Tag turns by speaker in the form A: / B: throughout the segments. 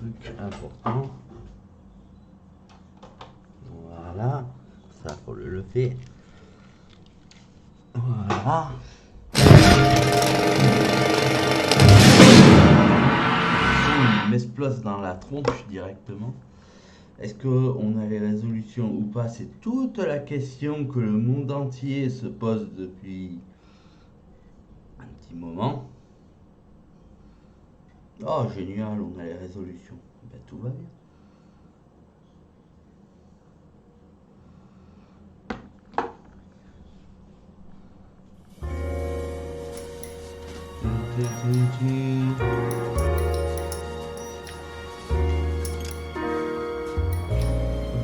A: truc important. Voilà, ça faut le lever. Voilà. Il m'explose dans la tronche directement. Est-ce qu'on a les résolutions ou pas? C'est toute la question que le monde entier se pose depuis un petit moment. Oh génial, on a les résolutions. Ben, tout va bien.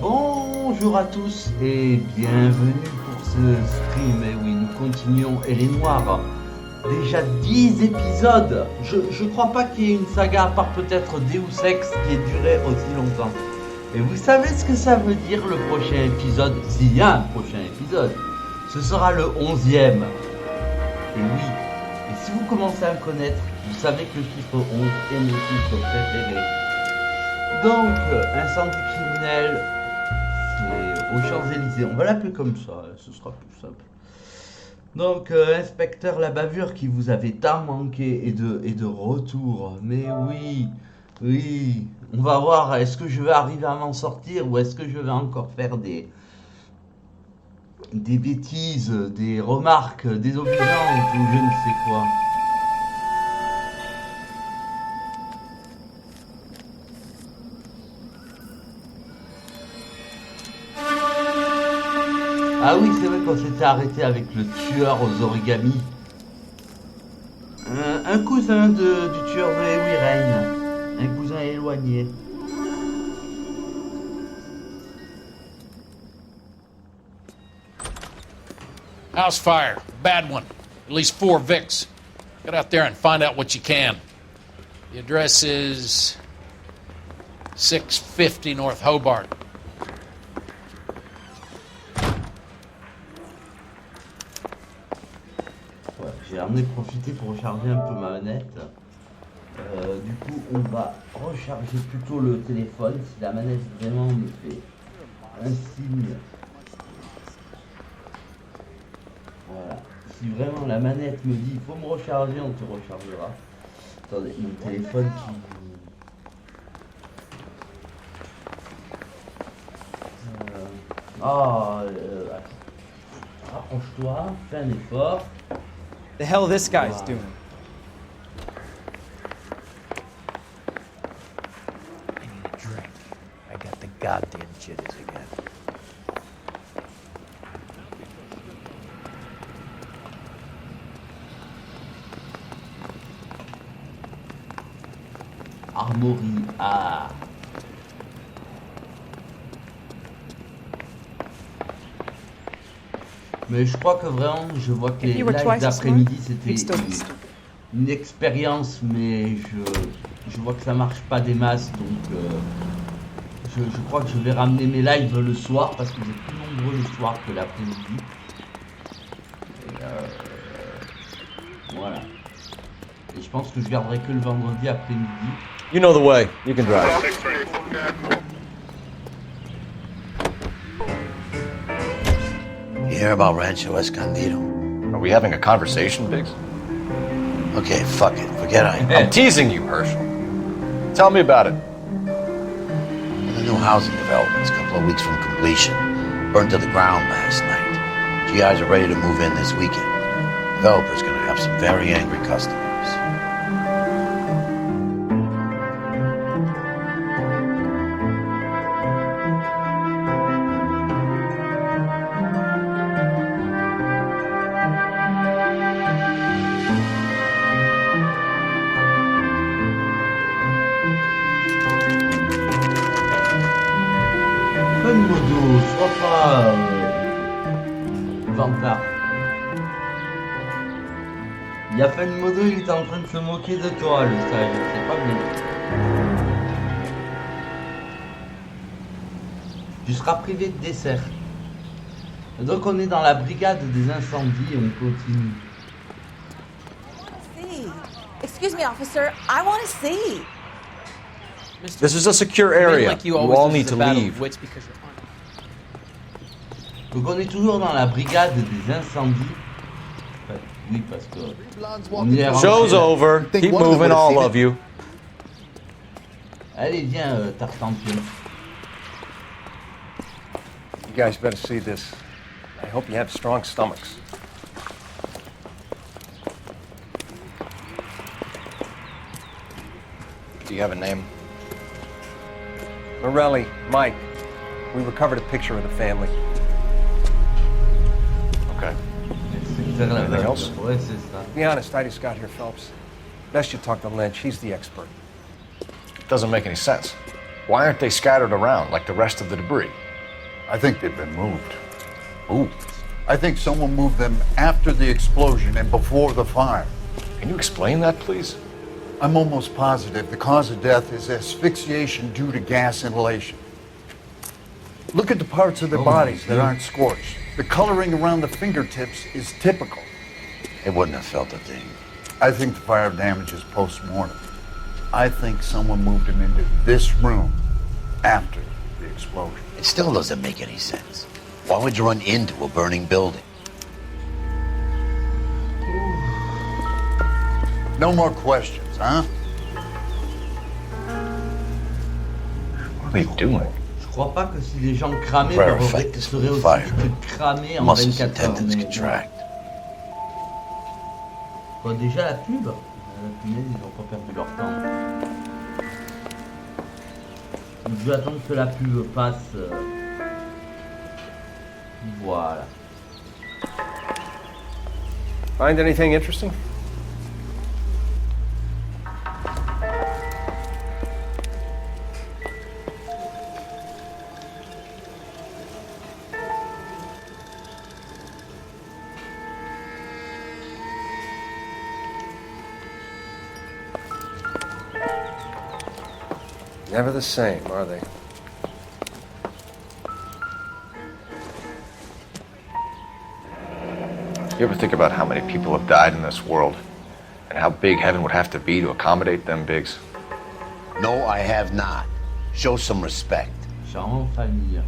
A: Bonjour à tous et bienvenue pour ce stream. Et oui, nous continuons et les Noirs. Déjà 10 épisodes. Je crois pas qu'il y ait une saga à part peut-être Deus Ex qui ait duré aussi longtemps. Et vous savez ce que ça veut dire le prochain épisode? S'il y a un prochain épisode, ce sera le 11e. Et oui, et si vous commencez à me connaître, vous savez que le chiffre 11 est mon chiffre préféré. Donc, incendie criminel, c'est aux Champs-Élysées. On va l'appeler comme ça, ce sera plus simple. Donc, inspecteur la bavure qui vous avait tant manqué est de retour. Mais oui, oui, on va voir, est-ce que je vais arriver à m'en sortir ou est-ce que je vais encore faire des bêtises, des remarques désobligeantes ou je ne sais quoi. Ah oui, c'est vrai qu'on s'était arrêté avec le tueur aux origamis. Un cousin du tueur de Heavy Rain. Un cousin éloigné.
B: House fire. Bad one. At least 4 Vicks. Get out there and find out what you can. The address is 650 North Hobart.
A: J'en ai profité pour recharger un peu ma manette. Du coup, on va recharger plutôt le téléphone. Si la manette vraiment me fait un signe. Voilà. Si vraiment la manette me dit il faut me recharger, on te rechargera. Attendez, mon téléphone qui... Approche-toi, fais un effort.
C: The hell this guy's doing?
D: I need a drink. I got the goddamn jitters again.
A: Armory, ah. Mais je crois que vraiment, je vois que les lives d'après-midi, c'était une expérience, mais je vois que ça marche pas des masses, donc je crois que je vais ramener mes lives le soir, parce que vous êtes plus nombreux le soir que l'après-midi. Voilà. Et je pense que je garderai que le vendredi après-midi.
E: You know the way. You can drive.
D: You hear about Rancho Escondido?
E: Are we having a conversation, Biggs?
D: Okay, fuck it. Forget
E: I'm teasing you, Herschel. Tell me about it.
D: The new housing development's a couple of weeks from completion. Burned to the ground last night. GIs are ready to move in this weekend. Developer's gonna have some very angry customers.
A: Modo, il est en train de se moquer de toi, le sage, c'est pas bien. Tu seras privé de dessert. Et donc on est dans la brigade des incendies et on continue.
F: Excuse me, officer, I want to see.
E: This is a secure
C: You made
E: area.
C: like
E: You
C: always
E: all
C: lose
E: need
C: the
E: to
C: battle of
E: leave.
C: wits because you're on.
A: Donc on est toujours dans la brigade des incendies. Enfin, oui, parce que on est rentré
E: Show's
A: là.
E: over.
F: Think
E: Keep
F: one of them
E: moving,
F: would've
E: all
F: seen
E: of
F: it.
E: you.
A: Allez, viens, Tartampion.
G: You guys better see this. I hope you have strong stomachs.
E: Do you have a name?
G: Morelli, Mike, we recovered a picture of the family.
E: Okay.
A: Anything
E: else?
A: Ouais, c'est ça.
G: To be honest, I just got here, Phelps. Best you talk to Lynch, he's the expert.
E: Doesn't make any sense. Why aren't they scattered around like the rest of the debris?
F: I think they've been moved.
E: Ooh.
F: I think someone moved them after the explosion and before the fire.
E: Can you explain that, please?
F: I'm almost positive the cause of death is asphyxiation due to gas inhalation. Look at the parts of their bodies that aren't scorched. The coloring around the fingertips is typical.
D: They wouldn't have felt a thing.
F: I think the fire damage is post-mortem. I think someone moved him into this room after the explosion.
D: It still doesn't make any sense. Why would you run into a burning building?
F: No more questions, huh?
E: What are they doing?
A: Je crois pas que si les gens cramaient,
D: Rare
A: leur
D: effect is
A: serait aussi
D: fire.
A: vite que cramer en
D: Muscles
A: 24
D: and tendons
A: heures.
D: contract.
A: Bon, déjà la pub, la punaise, ils n'ont pas perdu leur temps. Donc, je vais attendre que la pub passe. Voilà.
G: Find anything interesting? Never the same, are they?
E: You ever think about how many people have died in this world? And how big heaven would have to be to accommodate them bigs?
D: No, I have not. Show some respect.
A: Charmant famille.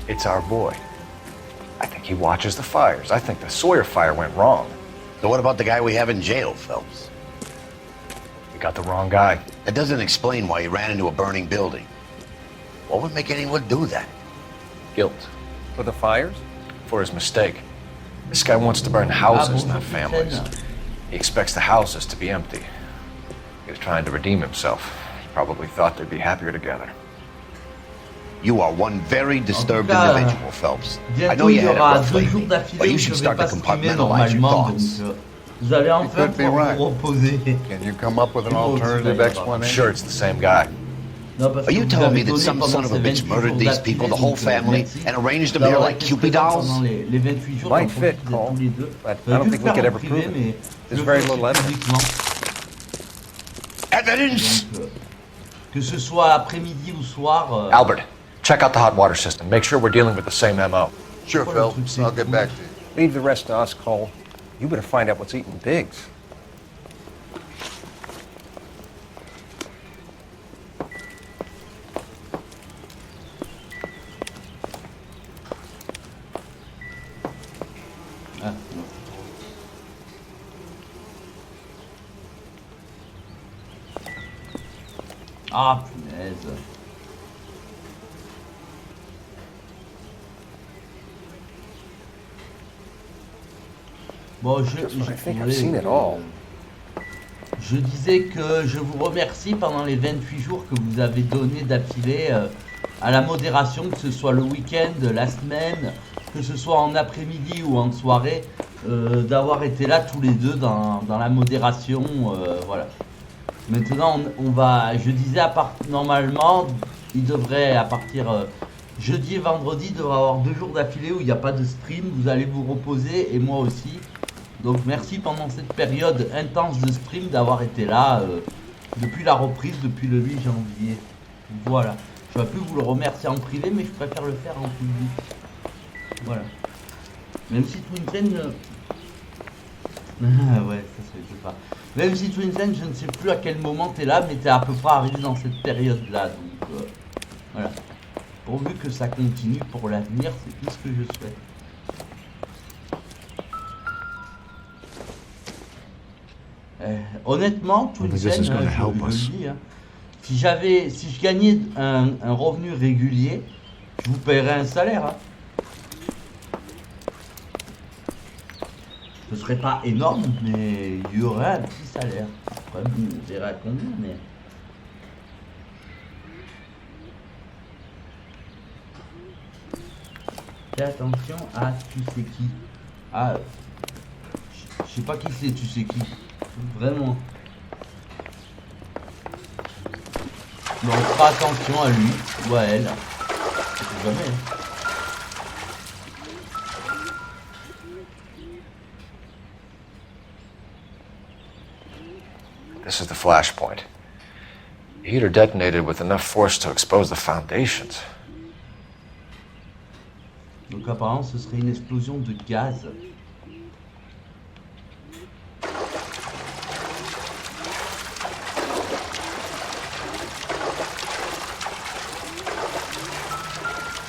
E: It's our boy. I think he watches the fires. I think the Sawyer fire went wrong.
D: So what about the guy we have in jail, Phelps?
E: We got the wrong guy.
D: That doesn't explain why he ran into a burning building. What would make anyone do that?
E: Guilt.
G: For the fires?
E: For his mistake. This guy wants to burn houses, not families. He expects the houses to be empty. He was trying to redeem himself. He probably thought they'd be happier together.
D: You are one very disturbed
A: En tout cas,
D: individual, Phelps. I
A: Bientôt
D: know you
A: il y
D: had it
A: aura
D: rough
A: 2
D: lately,
A: jours d'affilée
D: but
A: où
D: you
A: je
D: should
A: vais
D: start
A: pas
D: to
A: streamer
D: compartmentalize your
A: normalement,
D: thoughts.
A: donc vous allez enfin
F: could be
A: pouvoir
F: right.
A: vous reposer.
F: Can you come up with an
A: Oh,
F: alternative
A: it's
E: I'm
F: explanation?
E: sure it's the same guy.
A: Non, parce
D: Are
A: que
D: you
A: vous
D: telling
A: avez
D: me that
A: donné
D: some
A: pendant
D: son of a
A: ces
D: bitch
A: 28
D: murdered
A: jours
D: these people, the
A: d'affilée,
D: whole
A: donc,
D: family,
A: merci
D: and arranged them here
A: d'avoir
D: like
A: été
D: Cupid
A: présents
D: dolls?
A: pendant les 28 jours,
G: Might
A: j'en
G: fit,
A: profite
G: Cole,
A: tous les deux.
G: but
A: J'aurais
G: I don't
A: pu
G: think
A: le
G: we could
A: faire en
G: ever
A: privé,
G: prove it.
A: mais
G: There's
A: je
G: very
A: le fais
G: little evidence.
A: publiquement.
D: Evidence?
A: Donc, que ce soit après-midi ou soir.
E: Albert, check out the hot water system. Make sure we're dealing with the same MO.
F: Sure, Phelps. I'll get back to you.
G: Leave the rest to us, Cole. You better find out what's eating Biggs.
A: Ah, non. Ah, punaise. Bon,
G: I think I've seen it all.
A: Je disais que je vous remercie pendant les 28 jours que vous avez donné d'affilée à la modération, que ce soit le week-end, la semaine, que ce soit en après-midi ou en soirée, d'avoir été là tous les deux dans la modération, voilà. Maintenant, on va, je disais, normalement, il devrait, à partir jeudi et vendredi, il devrait avoir 2 jours d'affilée où il n'y a pas de stream, vous allez vous reposer, et moi aussi. Donc merci pendant cette période intense de stream d'avoir été là depuis la reprise, depuis le 8 janvier. Voilà. J'aurais pu vous le remercier en privé, mais je préfère le faire en public. Voilà. Même si Twinsen... Ah ouais, ça je sais pas. Même si Twinsen, je ne sais plus à quel moment t'es là, mais t'es à peu près arrivé dans cette période-là. Donc voilà. Pourvu que ça continue pour l'avenir, c'est tout ce que je souhaite. Honnêtement, Twinsen, je le dis, hein, si je gagnais un revenu régulier, je vous paierais un salaire. Hein. Ce serait pas énorme, mais il y aurait un petit salaire. Après, on verra à combien, mais... Fais attention à tu sais qui. Ah, je sais pas qui c'est, tu sais qui. Vraiment. Donc, fais attention à lui ou à elle. Je sais jamais. Hein.
E: This is the flashpoint. The heater detonated with enough force to expose the foundations.
A: Donc apparemment ce serait une explosion de gaz.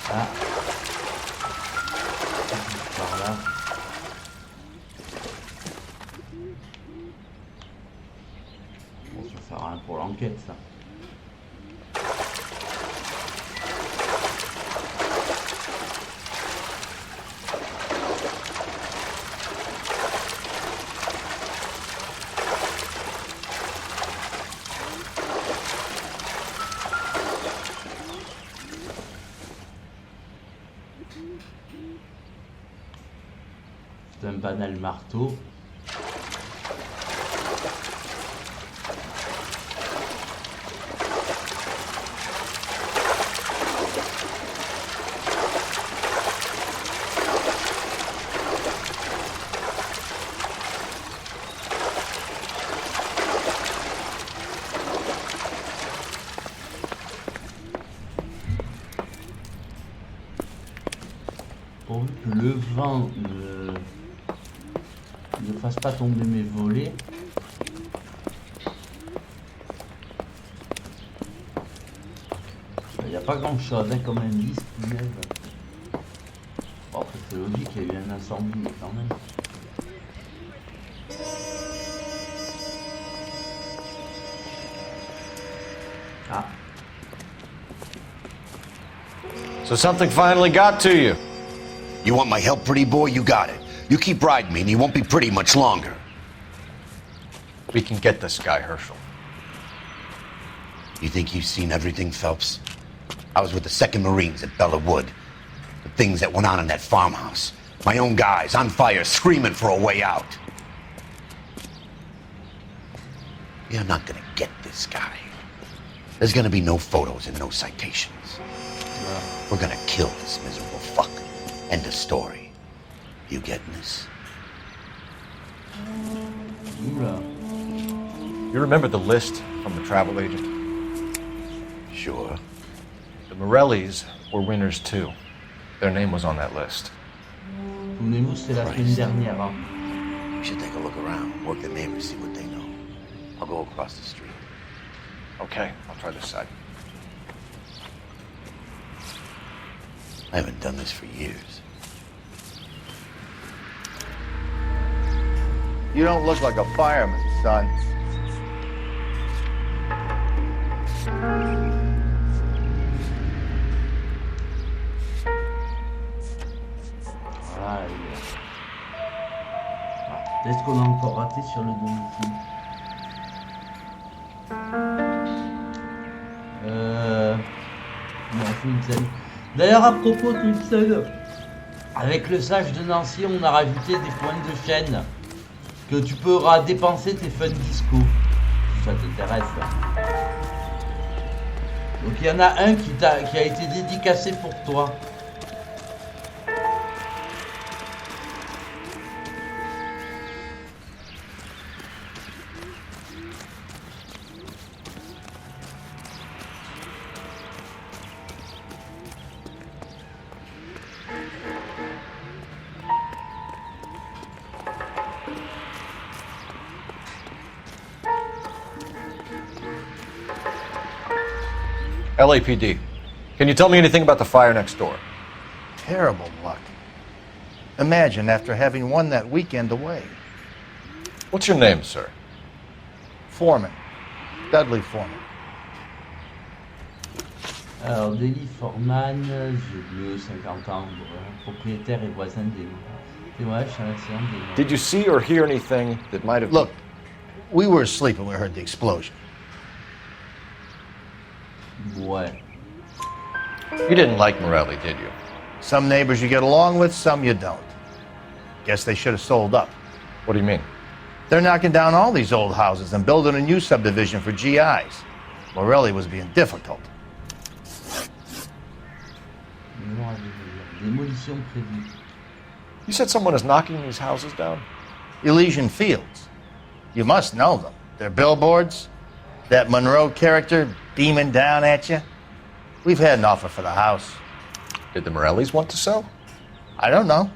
A: Ah. Par là. Bon, ça sert à rien pour l'enquête ça. C'est un banal marteau. Pourvu que le vent ne fasse pas tomber mes volets. Il n'y a pas grand chose hein, comme indice. Bon, après c'est logique, il y a eu un incendie mais quand même. Ah.
E: So something finally got to you.
D: You want my help, pretty boy? You got it. You keep riding me and you won't be pretty much longer.
E: We can get this guy, Herschel.
D: You think you've seen everything, Phelps? I was with the 2nd Marines at Bella Wood. The things that went on in that farmhouse. My own guys on fire, screaming for a way out. You're not gonna get this guy. There's gonna be no photos and no citations. We're gonna kill this miserable fuck. End of story. You getting this?
E: You remember the list from the travel agent?
D: Sure.
E: The Morellis were winners too. Their name was on that list.
A: Souvenez-vous, c'est la semaine dernière. Hein.
D: We should take a look around, work the neighbors, see what they know. I'll go across the street.
E: Okay, I'll try this side.
D: I haven't done this for years.
F: You don't look like a fireman, son.
A: Voilà. Est-ce qu'on a encore raté sur le domicile? Non, Twinsen. D'ailleurs, à propos de Twinsen, avec le sage de Nancy, on a rajouté des points de chaîne que tu pourras dépenser tes fun disco. Si ça t'intéresse. Donc il y en a un qui a été dédicacé pour toi.
E: LAPD. Can you tell me anything about the fire next door?
F: Terrible luck. Imagine after having won that weekend away.
E: What's your name, sir?
F: Foreman. Dudley Foreman.
A: Alors, Deli Foreman, vieux, 50 ans, propriétaire et voisin des... C'est vrai, c'est un des...
E: Did you see or hear anything that might have...
F: Look, we were asleep when we heard the explosion.
A: Ouais.
E: You didn't like Morelli, did you?
F: Some neighbors you get along with, some you don't. Guess they should have sold up.
E: What do you mean?
F: They're knocking down all these old houses and building a new subdivision for GIs. Morelli was being difficult.
A: Démolition prévue.
E: You said someone is knocking these houses down?
F: Elysian Fields. You must know them. They're billboards. That Monroe character beaming down at you. We've had an offer for the house.
E: Did the Morellis want to sell?
F: I don't know.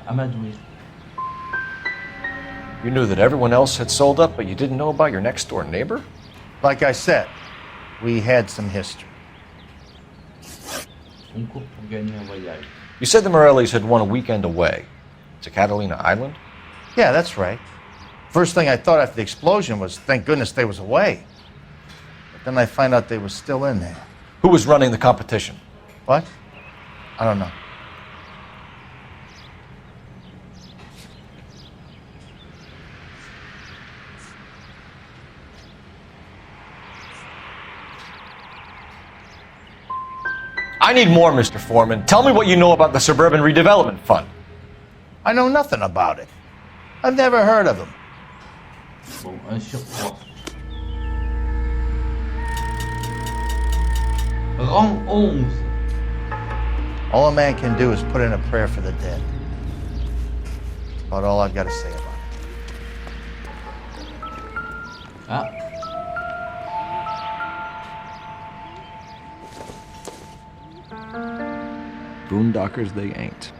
A: Amadoué.
E: You knew that everyone else had sold up, but you didn't know about your next door neighbor?
F: Like I said, we had some history.
A: On court pour gagner un voyage.
E: You said the Morellis had won a weekend away to Catalina Island?
F: Yeah, that's right. First thing I thought after the explosion was, thank goodness they was away. But then I find out they were still in there.
E: Who was running the competition?
F: What? I don't know.
E: I need more, Mr. Foreman. Tell me what you know about the Suburban Redevelopment Fund.
F: I know nothing about it. I've never heard of them.
A: Bon, 1 sur 3. Rang 11.
F: All a man can do is put in a prayer for the dead. That's about all I've got to say about it.
A: Ah.
H: Boondockers they ain't.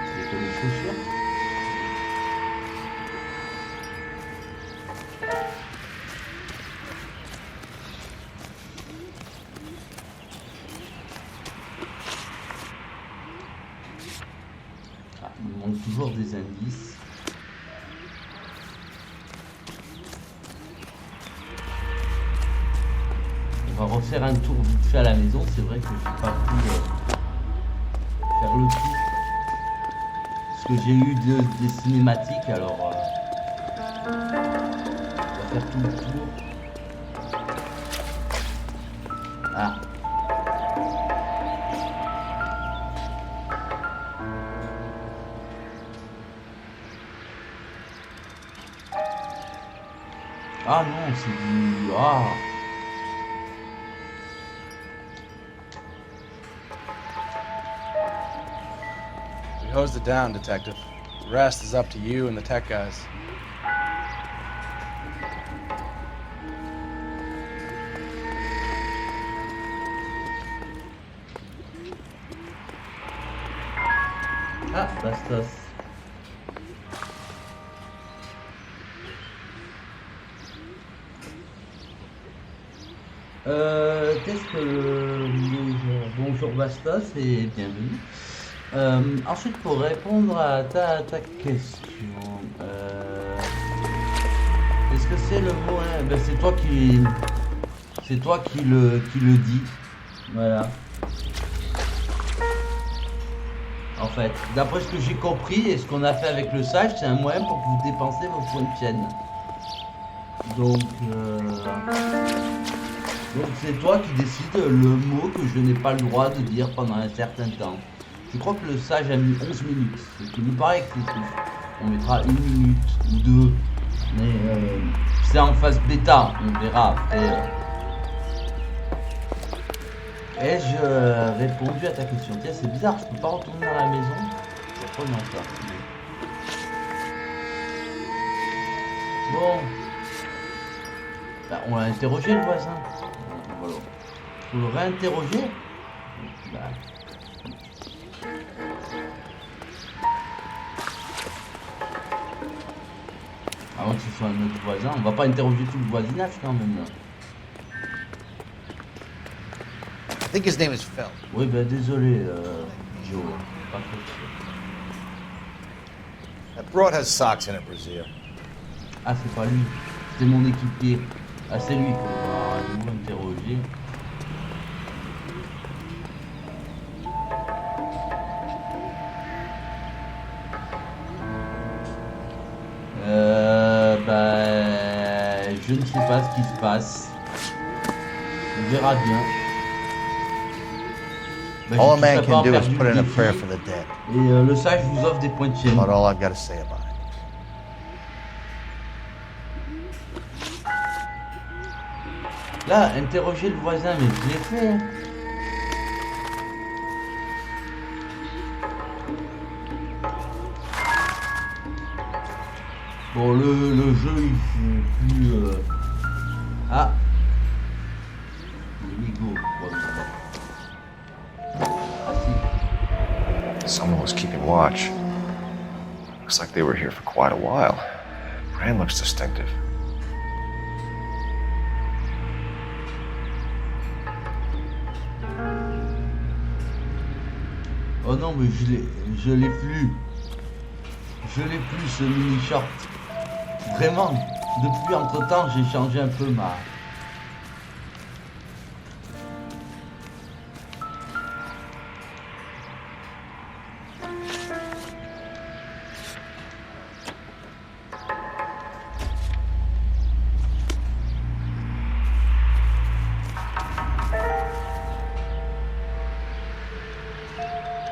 A: C'est que les chaussures. Ah, il me manque toujours des indices. On va refaire un tour vite fait à la maison. C'est vrai que j'ai pas pu faire le tour. Parce que j'ai eu des cinématiques, alors on va faire tout le tour. Ah. Ah non, c'est du... Ah.
C: We hosed it down, Detective. The rest is up to you and the tech guys.
A: Ah, Bastos. Qu'est-ce que... Bonjour Bastos et bienvenue. Ensuite, pour répondre à ta question, est-ce que c'est le mot... Ben, c'est toi qui le dis. Voilà. En fait, d'après ce que j'ai compris et ce qu'on a fait avec le sage, c'est un moyen pour que vous dépensez vos points de chaîne. Donc c'est toi qui décides le mot que je n'ai pas le droit de dire pendant un certain temps. Je crois que le sage a mis 11 minutes, ce qui nous paraît excessif. On mettra 1 minute ou 2, mais c'est en phase bêta, on verra après. Ai-je répondu à ta question? Tiens, c'est bizarre, je peux pas retourner dans la maison. C'est prenant ça. Bon. Bah, on l'a interrogé le voisin. Voilà. Faut le réinterroger. Bah. Avant que ce soit un autre voisin, on va pas interroger tout le voisinage quand même.
D: I think his name is Phil.
A: Oui, ben désolé, Joe. Pas trop.
D: That broad has socks in it, Brazier.
A: Ah, c'est pas lui. C'était mon équipier. Ah, c'est lui qu'on va nous interroger. Je ne sais pas ce qui se passe. On verra bien.
D: All a man can do is put in a prayer for the dead.
A: Et le sage vous offre des points de chaîne.
D: About all I've got to say about it.
A: Là, interroger le voisin, mais je l'ai fait. Hein. Bon, le jeu, il fait plus... Ah. Lego. Ah, si.
E: Someone was keeping watch. Looks like they were here for quite a while. Brand looks distinctive.
A: Oh non, mais je l'ai plus. Je l'ai plus, ce mini-short. Vraiment. Depuis, entre-temps, j'ai changé un peu ma...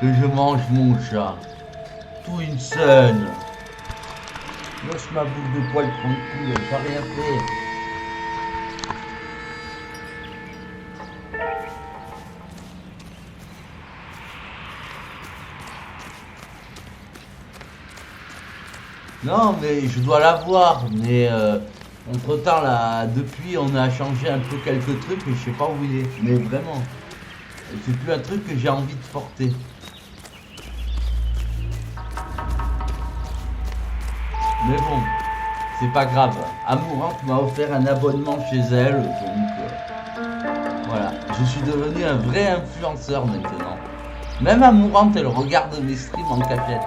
A: Que je mange mon chat. Tout une scène. Lâche ma boule de poil tranquille, j'ai rien fait. Non, mais je dois l'avoir. Mais entre temps, là, depuis, on a changé un peu quelques trucs, mais je sais pas où il est. Mais vraiment, c'est plus un truc que j'ai envie de porter. Mais bon, c'est pas grave. Amourante m'a offert un abonnement chez elle, donc voilà. Je suis devenu un vrai influenceur maintenant. Même Amourante, elle regarde mes streams en cachette.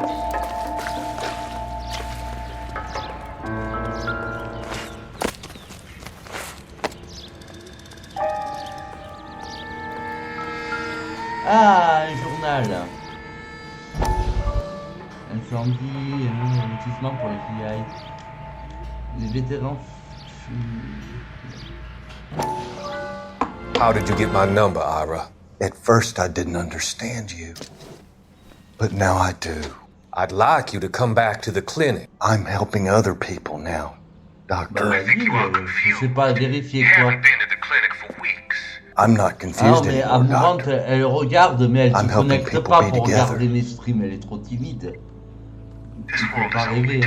A: Ah, un journal. Incendie, lotissement pour les filiales. Les vétérans.
I: How did you get my number, Ira? At first I didn't understand you, but now I do.
J: I'd like you to come back to the clinic.
I: I'm helping other people now, Doctor.
A: I think you are confused. C'est pas vérifier quoi.
I: I'm not confused
A: mais
I: anymore,
A: Amourante,
I: Doctor.
A: elle regarde, mais elle
I: I'm
A: se
I: helping
A: connecte
I: people
A: pas
I: be
A: pour
I: together.
A: regarder mes streams, elle est trop timide. Il faut pas rêver.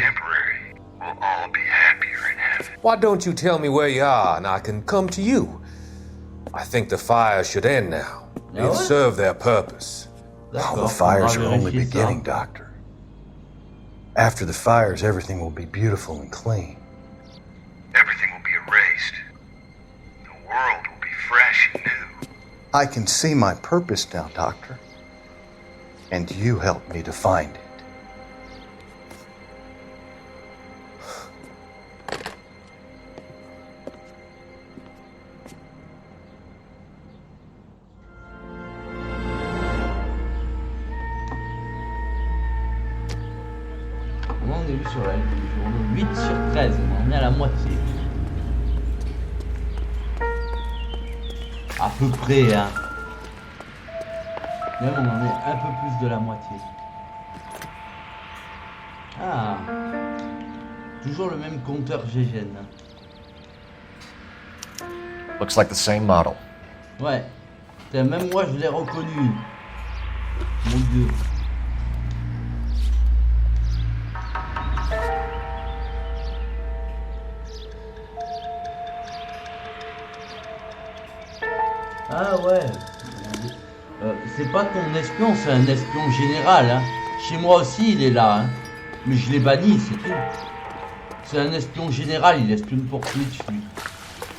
J: Why don't you tell me where you are and I can come to you? I think the fire should end now. It served their purpose.
I: All the fires are only beginning, Doctor. After the fires, everything will be beautiful and clean.
K: Everything will be erased. The world will be fresh and new.
I: I can see my purpose now, Doctor. And you helped me to find it.
A: On est vu sur la journée 8 sur 13, on en est à la moitié. À peu près, hein. Même on en est un peu plus de la moitié. Ah. Toujours le même compteur GGN.
E: Looks like the same model.
A: Ouais. Putain, même moi je l'ai reconnu. Mon Dieu. Ah ouais. C'est pas ton espion, c'est un espion général. Hein. Chez moi aussi il est là. Hein. Mais je l'ai banni, c'est tout. C'est un espion général, il espionne pour Twitch lui.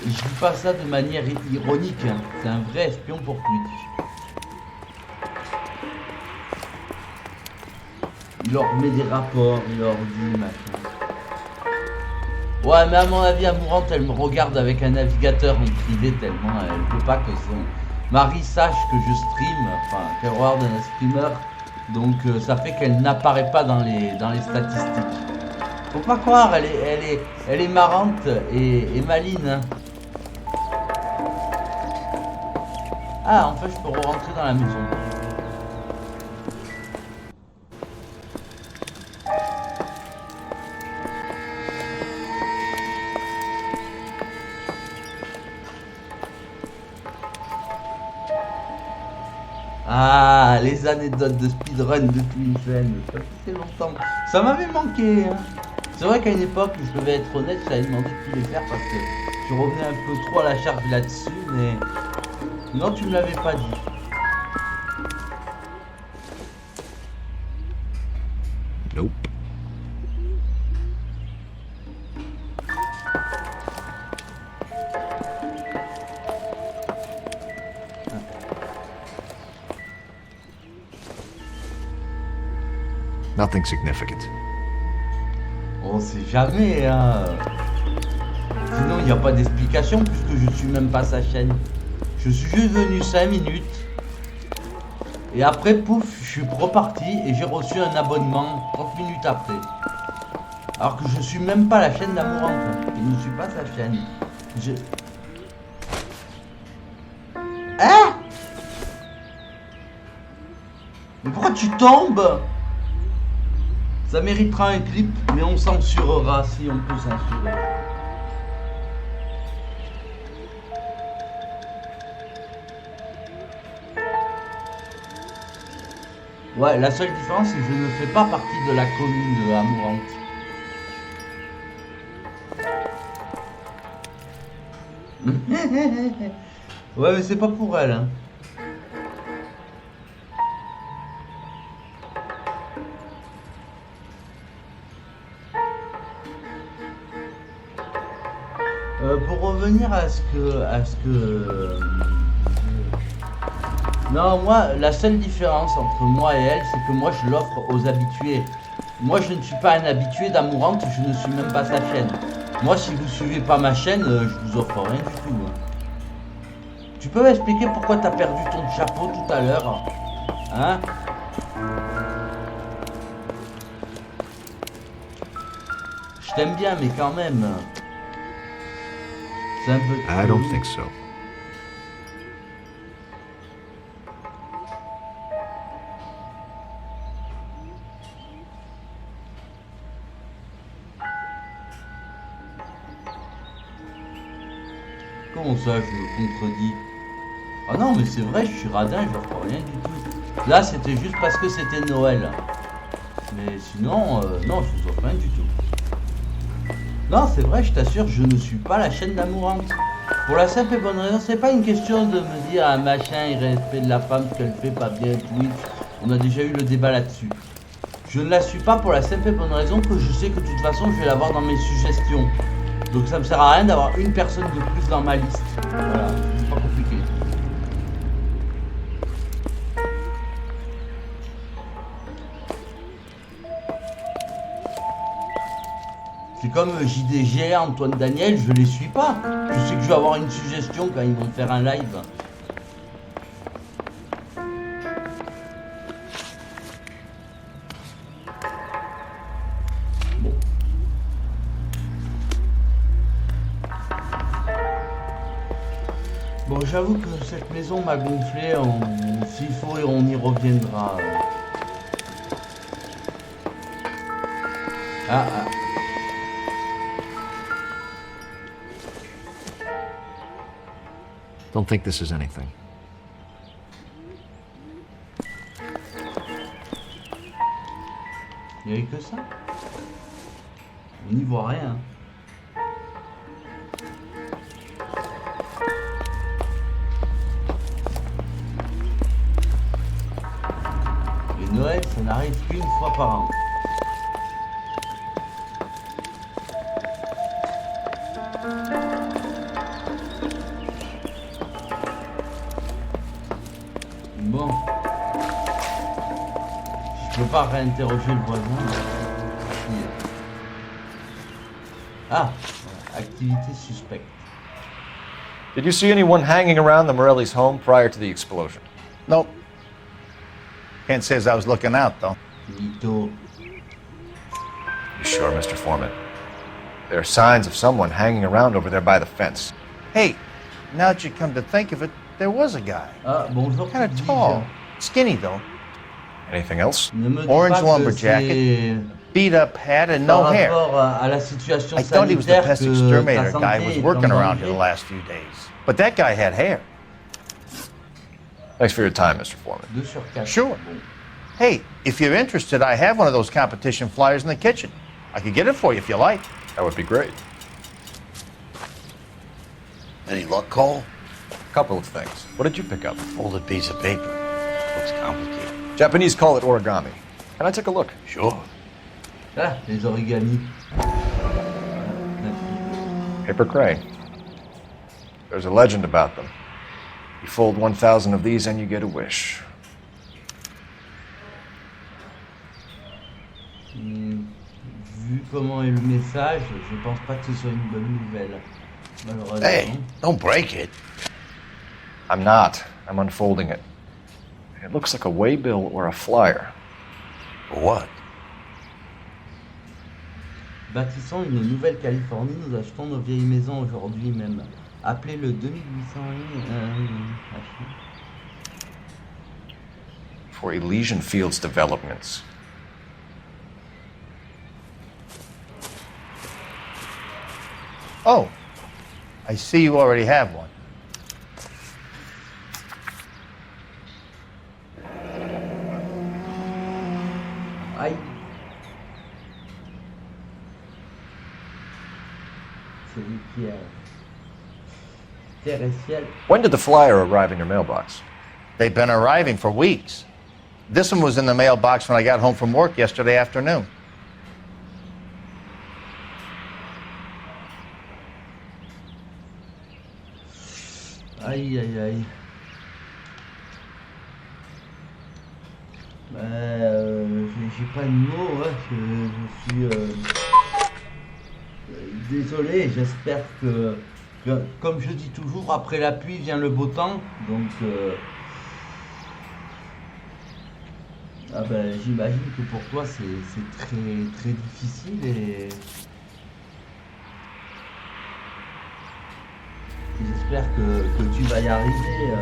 A: Et je dis pas ça de manière ironique. Hein. C'est un vrai espion pour Twitch. Il leur met des rapports, il leur dit machin. Ouais, mais à mon avis, Amourante, elle me regarde avec un navigateur en privé tellement elle veut pas que son mari sache que je stream, enfin, qu'elle regarde un streamer. Donc ça fait qu'elle n'apparaît pas dans les statistiques. Faut pas croire, elle est marrante et maline. Hein. Ah, enfin, je peux rentrer dans la maison. Ah, les anecdotes de speedrun de Twin Flame, ça fait longtemps. Ça m'avait manqué. Hein. C'est vrai qu'à une époque, je devais être honnête, j'avais demandé de tous les faire parce que je revenais un peu trop à la charge là-dessus, mais non, tu me l'avais pas dit.
H: Nope. Nothing significant.
A: On sait jamais, hein. Sinon, il n'y a pas d'explication puisque je suis même pas sa chaîne. Je suis juste venu 5 minutes. Et après, pouf, je suis reparti et j'ai reçu un abonnement 30 minutes après. Alors que je suis même pas la chaîne d'Amourante. Je ne suis pas sa chaîne. Hein? Mais pourquoi tu tombes? Ça méritera un clip, mais on censurera si on peut censurer. Ouais, la seule différence, c'est que je ne fais pas partie de la commune de Amourante. Ouais, mais c'est pas pour elle, hein. Pour revenir à ce que non, moi, la seule différence entre moi et elle, c'est que moi, je l'offre aux habitués. Moi, je ne suis pas un habitué d'Amourante, je ne suis même pas sa chaîne. Moi, si vous suivez pas ma chaîne, je vous offre rien du tout. Hein. Tu peux m'expliquer pourquoi t'as perdu ton chapeau tout à l'heure? Hein? Je t'aime bien, mais quand même... C'est un peu...
H: I don't think so.
A: Comment ça, je me contredis? Ah non, mais c'est vrai, je suis radin, je leur rien du tout. Là, c'était juste parce que c'était Noël. Mais sinon, non, je vous offre rien du tout. Non, c'est vrai, je t'assure, je ne suis pas la chaîne d'Amourante. Pour la simple et bonne raison, c'est pas une question de me dire un machin, il respecte la femme, ce qu'elle fait pas bien, Twitch. On a déjà eu le débat là-dessus. Je ne la suis pas pour la simple et bonne raison que je sais que de toute façon, je vais l'avoir dans mes suggestions. Donc ça me sert à rien d'avoir une personne de plus dans ma liste. Voilà, c'est pas compliqué. C'est comme JDG, Antoine Daniel, je les suis pas. Je sais que je vais avoir une suggestion quand ils vont faire un live. Bon, j'avoue que cette maison m'a gonflé. S'il faut, on y reviendra. Ah.
H: Don't think this is anything.
A: Il n'y avait que ça. On n'y voit rien. Et Noël, ça n'arrive qu'une fois par an. Bon. Je peux pas réinterroger le voisin. Ah, activité suspecte.
E: Did you see anyone hanging around the Morelli's home prior to the explosion?
F: Nope. Can't say as I was looking out, though.
A: Mito.
E: You sure, Mr. Foreman? There are signs of someone hanging around over there by the fence.
F: Hey, now that you come to think of it, there was a guy.
A: Ah, bonjour.
F: Kind of tall. Skinny, though.
E: Anything else?
A: Ne me dis
F: Orange
A: pas que
F: lumber
A: c'est
F: jacket, beat up hat, and
A: par
F: no hair.
A: rapport à la situation
F: I thought he was the
A: sanitaire
F: pest
A: que
F: exterminator
A: ta
F: guy
A: santé
F: who was
A: est
F: working
A: en
F: around here the
A: danger.
F: last few days. But that guy had hair.
E: Thanks for your time, Mr. Foreman.
A: 2 sur 4.
F: Sure. Hey, if you're interested, I have one of those competition flyers in the kitchen. I could get it for you if you like.
E: That would be great.
D: Any luck, Cole?
E: A couple of things. What did you pick up?
D: Folded piece of paper. Looks complicated.
E: Japanese call it origami. Can I take a look?
D: Sure.
A: Ah, les origamis.
E: Paper crane. There's a legend about them. You fold 1,000 of these and you get a wish.
A: Vu comment est le message, je pense pas que ce soit une bonne nouvelle. Malheureusement.
D: Hey, don't break it.
E: I'm not. I'm unfolding it. It looks like a waybill or a flyer.
D: For what?
A: Bâtissons une nouvelle Californie, nous achetons nos vieilles maisons aujourd'hui même. Appelez le 2800
E: For Elysian Fields Developments.
F: Oh, I see you already have one.
A: Aïe. C'est lui qui a terre et ciel.
E: When did the flyer arrive in your mailbox?
F: They've been arriving for weeks. This one was in the mailbox when I got home from work yesterday afternoon.
A: Aïe aïe aïe. J'ai pas de mots, ouais, je suis désolé, j'espère que, comme je dis toujours, après la pluie vient le beau temps, donc ah ben, j'imagine que pour toi c'est très très difficile et j'espère que tu vas y arriver.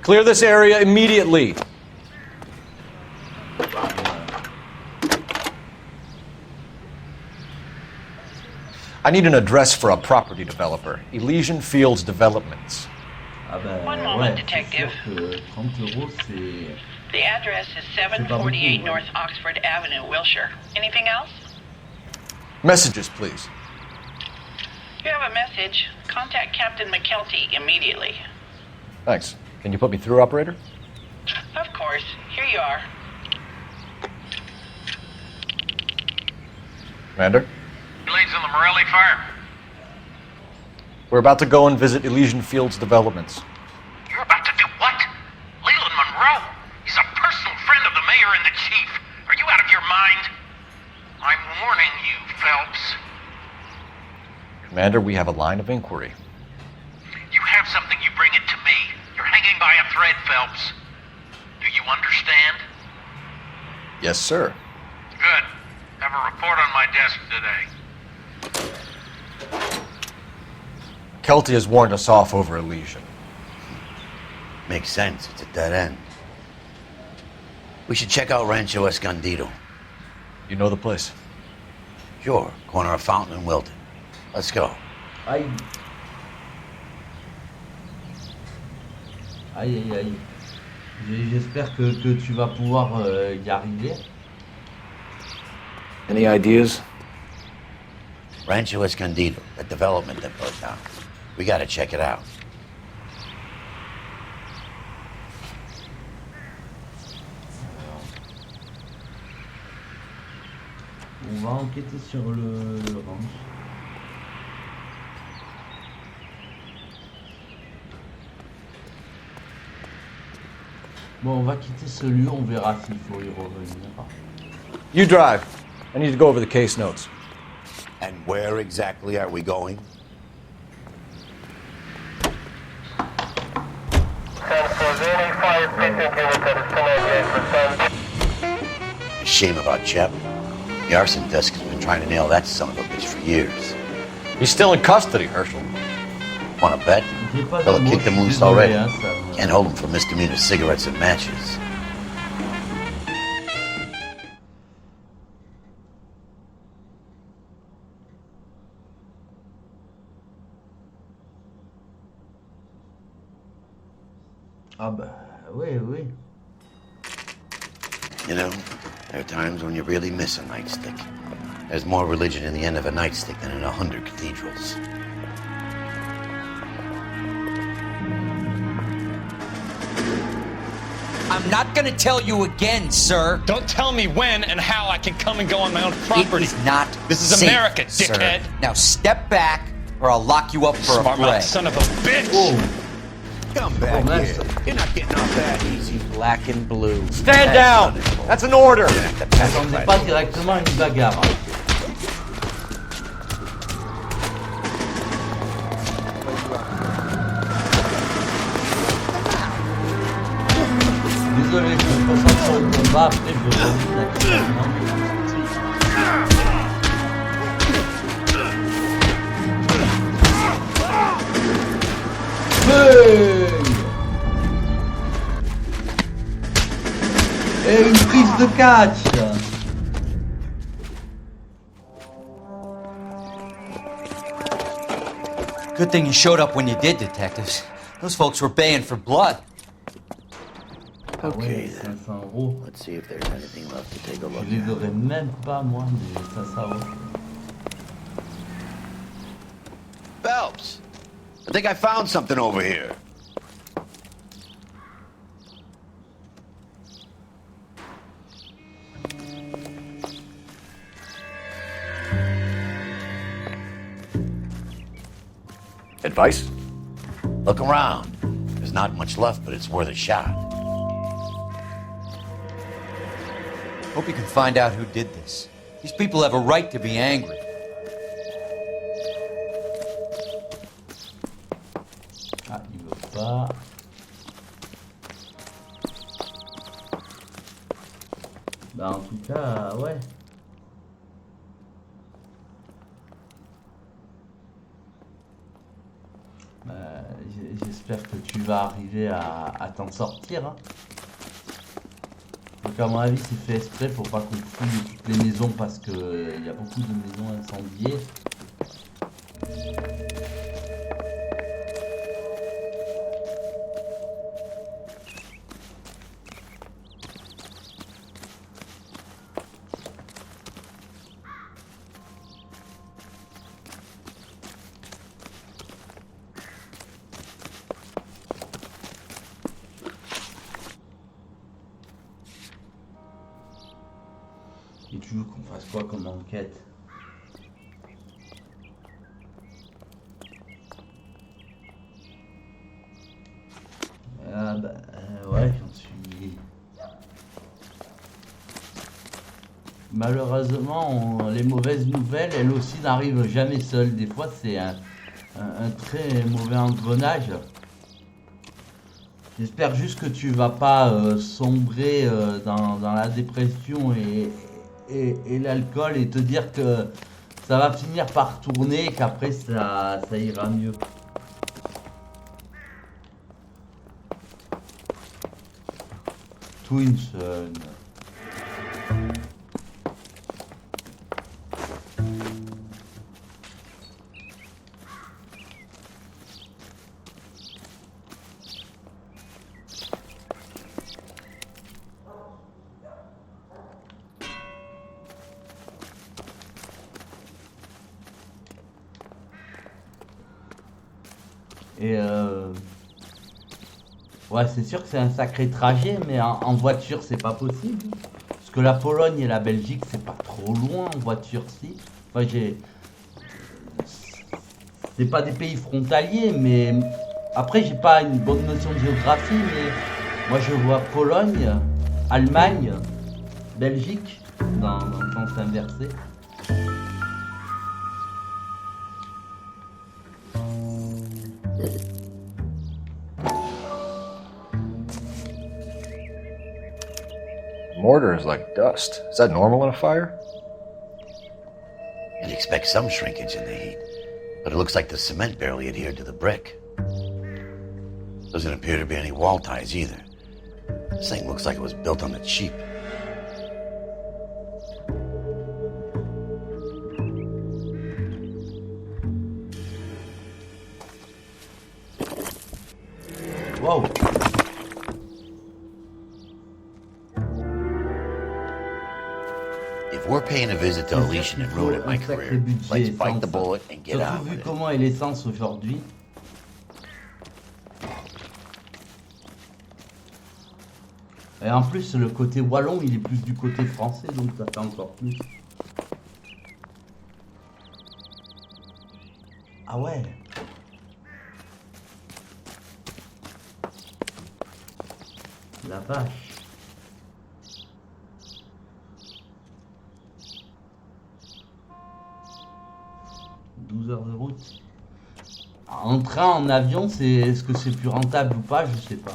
E: Clear this area immediately. I need an address for a property developer. Elysian Fields Developments.
A: Ah ben,
L: One moment,
A: ouais,
L: detective.
A: c'est sûr que 30 euros, c'est...
L: The address is 748 North Oxford Avenue, Wilshire. Anything else?
E: Messages, please.
L: You have a message. Contact Captain McKelty immediately.
E: Thanks. Can you put me through, operator?
L: Of course. Here you are.
E: Commander?
K: Leads in the Morelli fire.
E: We're about to go and visit Elysian Fields Developments.
K: You're about to do what? Leland Monroe? He's a personal friend of the mayor and the chief. Are you out of your mind? I'm warning you, Phelps.
E: Commander, we have a line of inquiry.
K: You have something, you bring it to me. You're hanging by a thread, Phelps. Do you understand?
E: Yes, sir.
K: Good. Have a report on my desk today.
E: Kelty has warned us off over Elysian.
D: Makes sense. It's a dead end. We should check out Rancho Escondido.
E: You know the place?
D: Sure. Corner of Fountain and Wilton. Let's go.
A: Aïe. Aïe, aïe, aïe. J'espère que tu vas pouvoir y arriver.
E: Any ideas?
D: Rancho Escondido, the development that broke down. We gotta check it out.
A: On va enquêter sur le ranch. Bon, on va quitter ce lieu, on verra s'il faut y revenir.
E: You drive. I need to go over the case notes.
D: And where exactly are we going? Shame about Chep. The arson desk has been trying to nail that son of a bitch for years.
E: He's still in custody, Herschel.
D: Wanna bet? They'll kick him loose already. Can't hold him for misdemeanor cigarettes and matches.
A: Ah bah, oui, oui.
D: You know, there are times when you really miss a nightstick. There's more religion in the end of a nightstick than in 100 cathedrals.
M: I'm not gonna tell you again, sir.
N: Don't tell me when and how I can come and go on my own property.
M: It is not
N: This is
M: safe,
N: America, dickhead.
M: Sir. Now step back, or I'll lock you up for
N: Smart
M: a fray.
N: mouth son of a bitch!
A: Oh.
D: Come back here. You're not getting off that easy.
M: Black and blue.
E: Stand down! That's an order!
A: Attendez pas directement à une bagarre. Désolé, je me concentre sur le combat, après je reviens naturellement. Hey! Et une prise de catch.
M: Good thing you showed up when you did, detectives. Those folks were baying for blood.
D: Okay,
A: Ouais,
D: then.
A: 500 €.
D: Let's see if there's anything left to take a look
A: Je les
D: at.
A: aurais même pas moi, mais 500 €.
D: Phelps, I think I found something over here.
E: Advice?
D: Look around. There's not much left, but it's worth a shot.
M: Hope you can find out who did this. These people have a right to be angry.
A: Ah, il veut pas. Bah en tout cas, ouais. J'espère que tu vas arriver à t'en sortir. Hein. Donc à mon avis c'est fait exprès pour pas qu'on fouille toutes les maisons parce que il y a beaucoup de maisons incendiées. Et tu veux qu'on fasse quoi comme enquête? Ah bah ouais, j'en suis... Malheureusement, les mauvaises nouvelles, elles aussi n'arrivent jamais seules. Des fois, c'est un très mauvais engrenage. J'espère juste que tu vas pas sombrer dans la dépression et l'alcool et te dire que ça va finir par tourner et qu'après ça ira mieux. Twinson. Et ouais, c'est sûr que c'est un sacré trajet, mais en voiture, c'est pas possible. Parce que la Pologne et la Belgique, c'est pas trop loin en voiture, si. Enfin, c'est pas des pays frontaliers, mais après, j'ai pas une bonne notion de géographie, mais moi, je vois Pologne, Allemagne, Belgique, dans le sens inversé.
E: Mortar is like dust. Is that normal in a fire?
D: You'd expect some shrinkage in the heat, but it looks like the cement barely adhered to the brick. Doesn't appear to be any wall ties either. This thing looks like it was built on the cheap.
A: Wow.
D: If we're paying a visit to Alicia and ruining my career, let's bite the bullet and get out
A: Surtout
D: of
A: vu
D: it.
A: comment est l'essence aujourd'hui. Et en plus, le côté wallon, il est plus du côté français, donc ça fait encore plus. Ah ouais. La vache. 12 heures de route. En train, en avion, est-ce que c'est plus rentable ou pas? Je sais pas.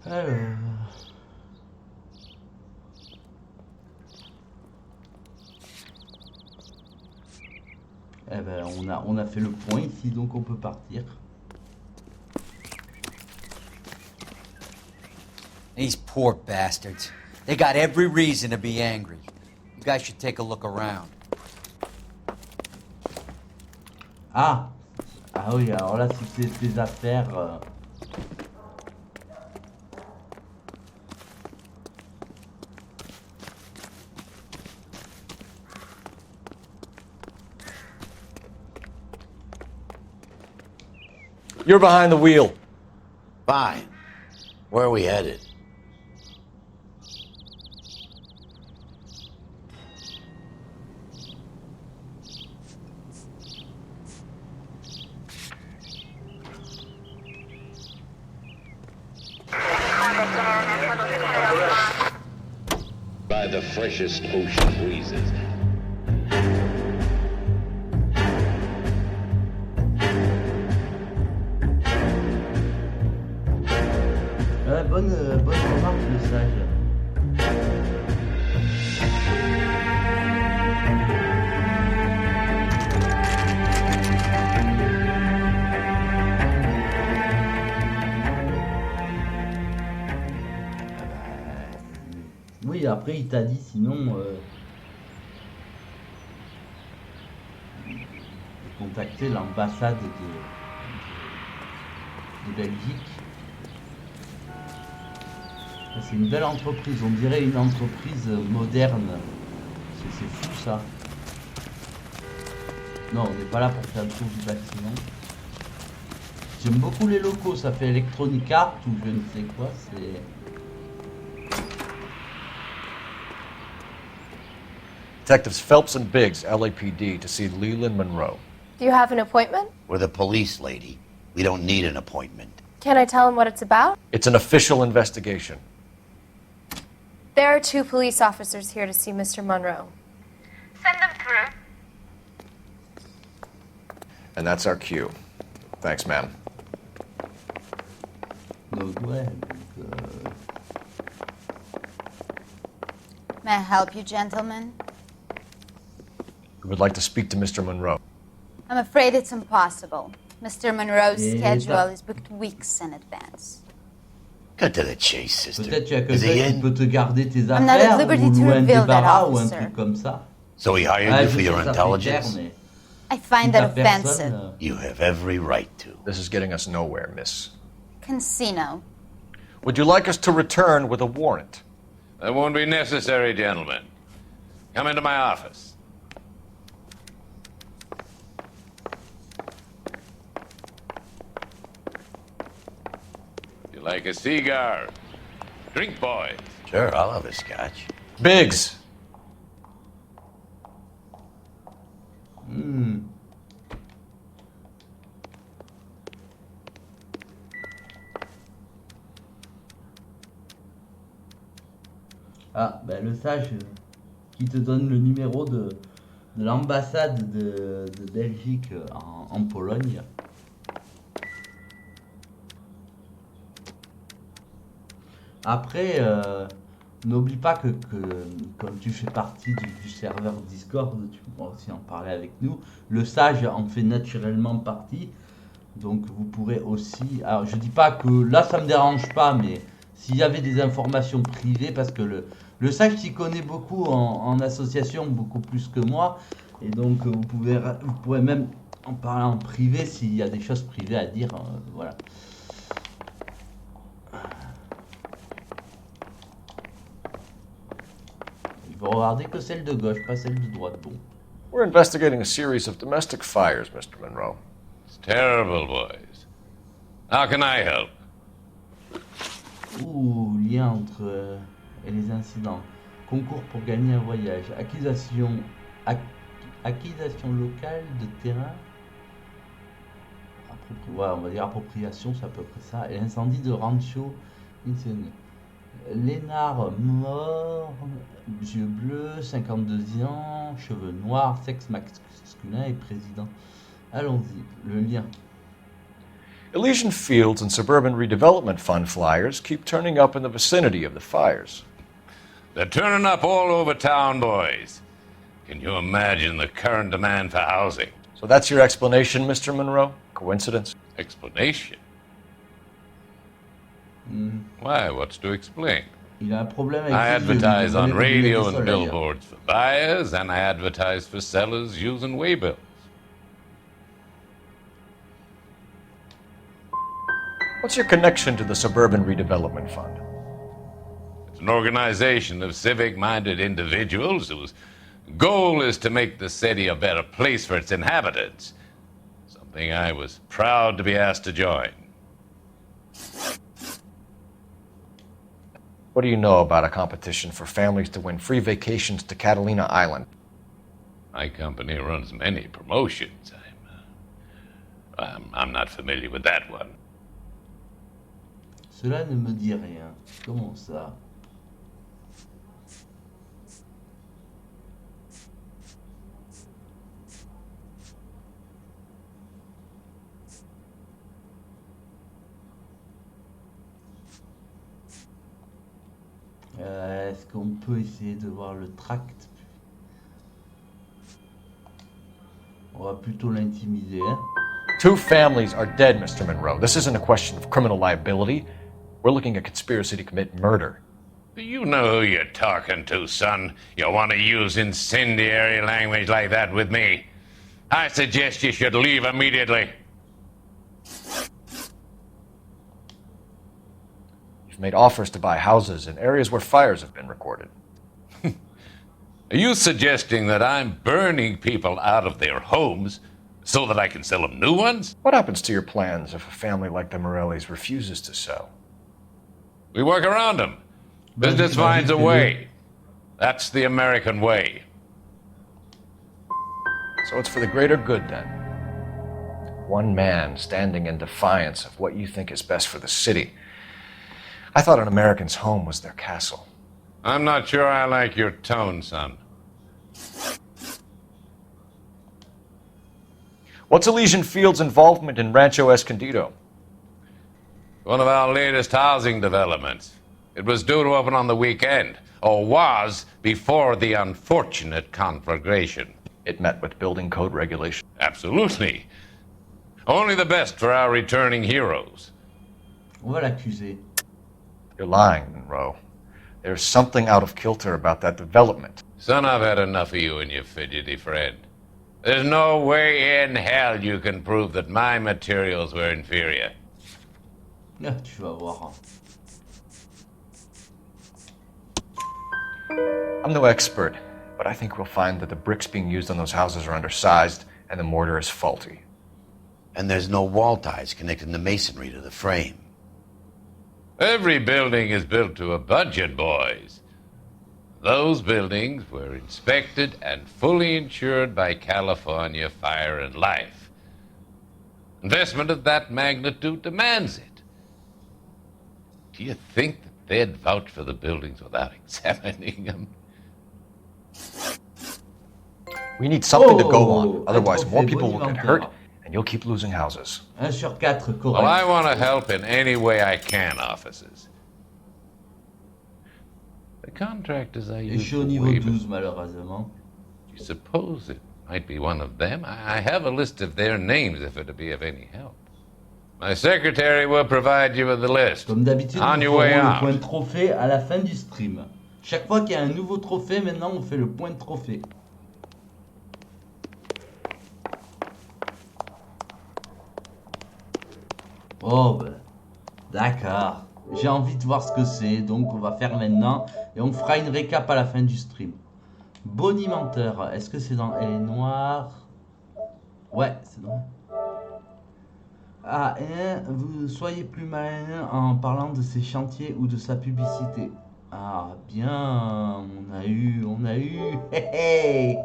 A: Alors... Eh ben, on a fait le point ici, donc on peut partir.
M: These poor bastards. They got every reason to be angry. You guys should take a look around.
A: Ah oui, alors là, si c'est des affaires...
G: You're behind the wheel.
D: Fine. Where are we headed?
O: By the freshest ocean breezes.
A: Bonne remarque, le sage. Oui, après il t'a dit sinon de contacter l'ambassade de Belgique. C'est une belle entreprise, on dirait une entreprise moderne. C'est fou ça. Non, on n'est pas là pour faire le tour du bâtiment. J'aime beaucoup les locaux, ça fait Electronic Arts ou je ne sais quoi, c'est...
E: Detectives Phelps and Biggs, LAPD, to see Leland Monroe.
P: Do you have an appointment?
D: We're the police, lady. We don't need an appointment.
P: Can I tell him what it's about?
E: It's an official investigation.
P: There are 2 police officers here to see Mr. Monroe.
L: Send them through.
E: And that's our cue. Thanks, ma'am.
A: Donc ouais,
Q: May I help you, gentlemen?
E: We would like to speak to Mr. Monroe.
Q: I'm afraid it's impossible. Mr. Monroe's
A: Et
Q: schedule is booked weeks in advance.
D: Cut to the chase, sister.
A: Peut-être qu'il y a
D: Is he
A: quelqu'un qui
D: in?
A: peut te garder tes
Q: I'm not at
A: affaires
Q: liberty
A: ou
Q: to
A: louer un
Q: reveal that,
A: débarras ou un
Q: officer.
A: truc comme ça.
D: So he hired
A: Ah,
D: you
A: je
D: for
A: sais,
D: your
A: ça fait
D: intelligence?
A: cher, mais
Q: I find
A: si
Q: that
A: ta personne,
Q: offensive.
D: You have every right to.
E: This is getting us nowhere, miss.
Q: Casino.
E: Would you like us to return with a warrant?
R: That won't be necessary, gentlemen. Come into my office. You like a cigar? Drink, boys.
D: Sure, I'll have a scotch.
E: Biggs!
A: Ah, ben le sage qui te donne le numéro de l'ambassade de Belgique en Pologne. Après, n'oublie pas que comme tu fais partie du serveur Discord, tu pourras aussi en parler avec nous. Le sage en fait naturellement partie. Donc vous pourrez aussi... Alors je dis pas que là ça me dérange pas, mais s'il y avait des informations privées, parce que le sage s'y connaît beaucoup en association, beaucoup plus que moi. Et donc vous pourrez même en parler en privé s'il y a des choses privées à dire. Voilà. Il faut regarder que celle de gauche, pas celle de droite. Bon.
E: We're investigating a series of domestic fires, Mr. Monroe.
R: It's terrible, boys. How can I help?
A: Ouh, lien entre et les incidents. Concours pour gagner un voyage. Acquisition locale de terrain. Ouais, on va dire appropriation, c'est à peu près ça. Et l'incendie de Rancho. Lénard mort, yeux bleus, 52 ans, cheveux noirs, sexe masculin et président. Allons-y, le lien.
E: Elysian Fields and Suburban Redevelopment Fund flyers keep turning up in the vicinity of the fires.
R: They're turning up all over town, boys. Can you imagine the current demand for housing?
E: So that's your explanation, Mr. Monroe? Coincidence?
R: Explanation? Why? What's to explain?
A: Il a un problème avec
R: I
A: ses yeux,
R: advertise
A: il
R: on
A: connaît
R: radio
A: le
R: and
A: soleil.
R: billboards for buyers, and I advertise for sellers using waybills.
E: What's your connection to the Suburban Redevelopment Fund?
R: It's an organization of civic-minded individuals whose goal is to make the city a better place for its inhabitants. Something I was proud to be asked to join.
E: What do you know about a competition for families to win free vacations to Catalina Island?
R: My company runs many promotions. I'm not familiar with that one.
A: Cela ne me dit rien. Comment ça? Est-ce qu'on peut essayer de voir le tract? On va plutôt l'intimider, hein?
E: 2 families are dead, Mr. Monroe. This isn't a question of criminal liability. We're looking at conspiracy to commit murder.
R: Do you know who you're talking to, son? You want to use incendiary language like that with me? I suggest you should leave immediately.
E: You've made offers to buy houses in areas where fires have been recorded.
R: Are you suggesting that I'm burning people out of their homes so that I can sell them new ones?
E: What happens to your plans if a family like the Morellis refuses to sell?
R: We work around them. Business finds a way. That's the American way.
E: So it's for the greater good, then. One man standing in defiance of what you think is best for the city. I thought an American's home was their castle.
R: I'm not sure I like your tone, son.
E: What's Elysian Fields' involvement in Rancho Escondido?
R: One of our latest housing developments. It was due to open on the weekend, or was before the unfortunate conflagration.
E: It met with building code regulations.
R: Absolutely. Only the best for our returning heroes.
A: On va l'accuser.
E: You're lying, Monroe. There's something out of kilter about that development.
R: Son, I've had enough of you and your fidgety friend. There's no way in hell you can prove that my materials were inferior.
A: Ah, tu vas voir.
E: I'm no expert, but I think we'll find that the bricks being used on those houses are undersized and the mortar is faulty.
D: And there's no wall ties connecting the masonry to the frame.
R: Every building is built to a budget, boys. Those buildings were inspected and fully insured by California Fire and Life. Investment of that magnitude demands it. Do you think that they'd vouch for the buildings without examining them?
E: We need something to go on, otherwise more people will get hurt and you'll keep losing houses.
A: 1 sur 4, correct.
R: Well, I want to help in any way I can, officers. The contractors I
A: Et je
R: use
A: suis au
R: for
A: niveau
R: waivers,
A: 12, malheureusement.
R: you suppose it might be one of them? I have a list of their names if it'll be of any help. My secretary will provide you with the list.
A: Comme d'habitude,
R: On
A: nous
R: your way
A: ferons le
R: out.
A: point de trophée à la fin du stream. Chaque fois qu'il y a un nouveau trophée, maintenant on fait le point de trophée. Oh ben, d'accord. J'ai envie de voir ce que c'est, donc on va faire maintenant et on fera une récap à la fin du stream. Bonimenteur, est-ce que c'est dans Elle est Noire? Ouais, c'est dans... Ah, vous soyez plus malin en parlant de ses chantiers ou de sa publicité. Ah, bien, on a eu, hé hé.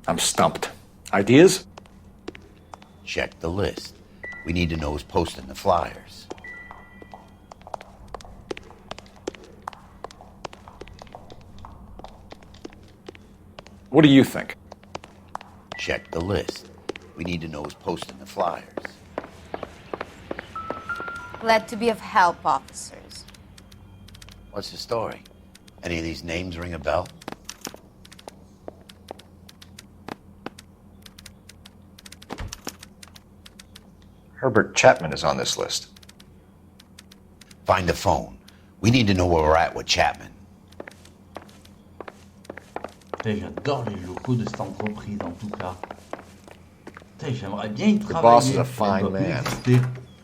G: I'm stumped. Ideas?
D: Check the list. We need to know who's posting the flyers.
G: What do you think?
D: Check the list. We need to know who's posting the flyers.
Q: Glad to be of help, officers.
D: What's the story? Any of these names ring a bell?
E: Herbert Chapman is on this list.
D: Find the phone. We need to know where we're at with Chapman.
A: J'adore les locaux de cette entreprise en tout cas. J'aimerais bien y travailler.
E: boss is a fine man.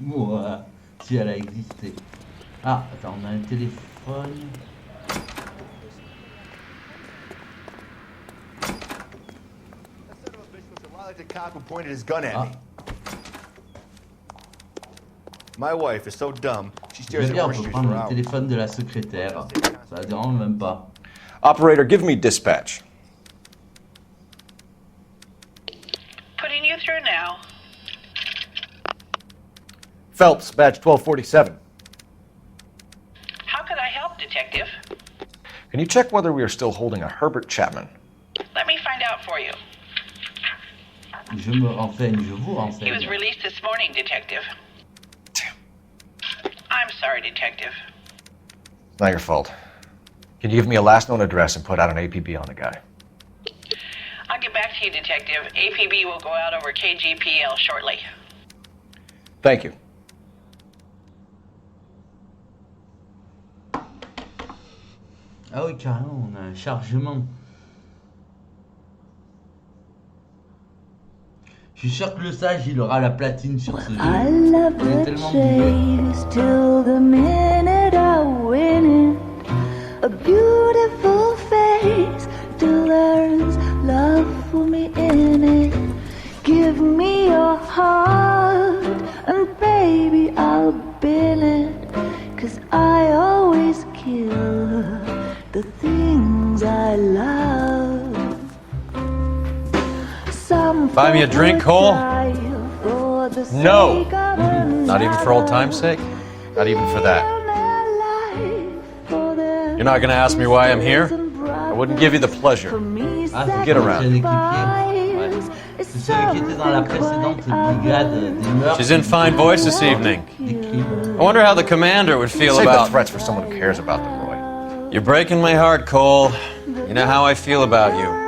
A: Ouais, si elle a existé. Ah, attends, on a un téléphone.
S: The cop who pointed his gun at me. My wife is so dumb, she stares at
A: Bien, on
S: orange
A: peut
S: juice
A: prendre
S: for
A: le
S: hours.
A: téléphone de la secrétaire. Ça la dérange même pas.
G: Operator, give me dispatch.
L: Putting you through now.
G: Phelps, badge 1247.
L: How could I help, Detective?
E: Can you check whether we are still holding a Herbert Chapman?
L: Let me find out for you.
A: Je me renseigne, je vous
L: He was
A: renseigne.
L: released this morning, Detective. Damn. I'm sorry, Detective.
E: It's not your fault. Can you give me a last known address and put out an APB on the guy?
L: I'll get back to you, Detective. APB will go out over KGPL shortly.
E: Thank you.
A: Ah oui, carrément, on a un chargement. Je suis sûr que le sage, il aura la platine sur ce jeu.
T: I love
A: Il est
T: the
A: tellement doué.
T: chase till the minute I win it. A beautiful face till there's love for me in it. Give me your heart and baby I'll bill it. 'Cause I always kill the things I love.
U: Buy me a drink, Cole? No. Not even for old time's sake? Not even for that. You're not gonna ask me why I'm here? I wouldn't give you the pleasure.
A: Ah,
U: Get around.
A: C'est celui qui était dans la précédente brigade des meurtres.
U: She's in fine voice this evening. I wonder how the commander would feel
E: Save
U: about
E: the threats for someone who cares about them, Roy.
U: You're breaking my heart, Cole. You know how I feel about you.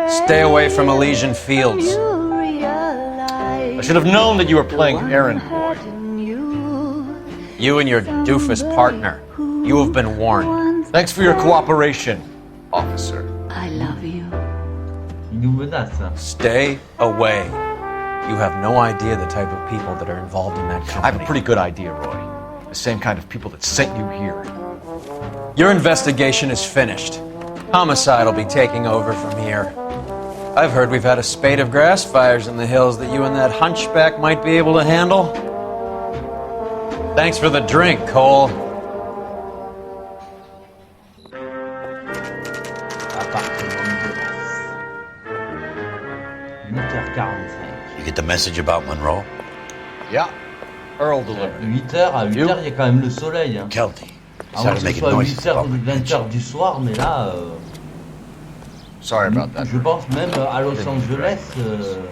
U: Stay away from Elysian Fields.
E: I should have known that you were playing errand boy.
U: You and your doofus partner. You have been warned.
E: Thanks for your cooperation, officer.
T: I love you.
A: Il nous menace.
U: Stay away. You have no idea the type of people that are involved in that company.
E: I have a pretty good idea, Roy. The same kind of people that sent you here.
U: Your investigation is finished. Homicide will be taking over from here. I've heard we've had a spate of grass fires in the hills that you and that hunchback might be able to handle. Thanks for the drink, Cole.
D: You get the message about Monroe?
E: Yeah. Earl delivered.
A: 8h, à 8h, il y a quand même le soleil. Hein.
D: Kelty.
A: Avant que ce soit 8h ou 20h du soir, mais là...
E: Sorry about that.
A: Je pense même à Los Angeles...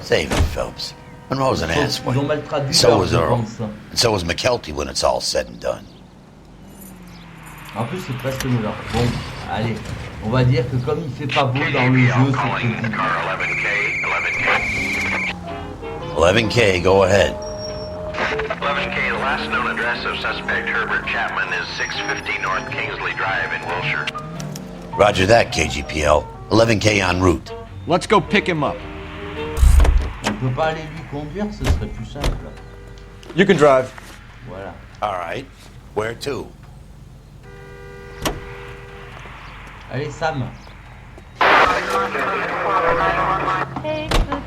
D: Save it, Phelps. Monroe's an ass.
A: Ils ont mal traduit
D: So is
A: je
D: Earl.
A: pense.
D: And so is McKelty when it's all said and done.
A: En plus, c'est presque 9h. Bon, allez. On va dire que comme il fait pas beau dans le jeu, c'est crédible.
D: 11K, go ahead.
K: 11K, the last known address of suspect Herbert Chapman is 650 North Kingsley Drive in Wilshire.
D: Roger that, KGPL. 11K en route.
S: Let's go pick him up.
A: On peut pas aller lui conduire, ce serait plus simple.
S: You can drive.
A: Voilà.
D: All right. Where to?
A: Allez, Sam.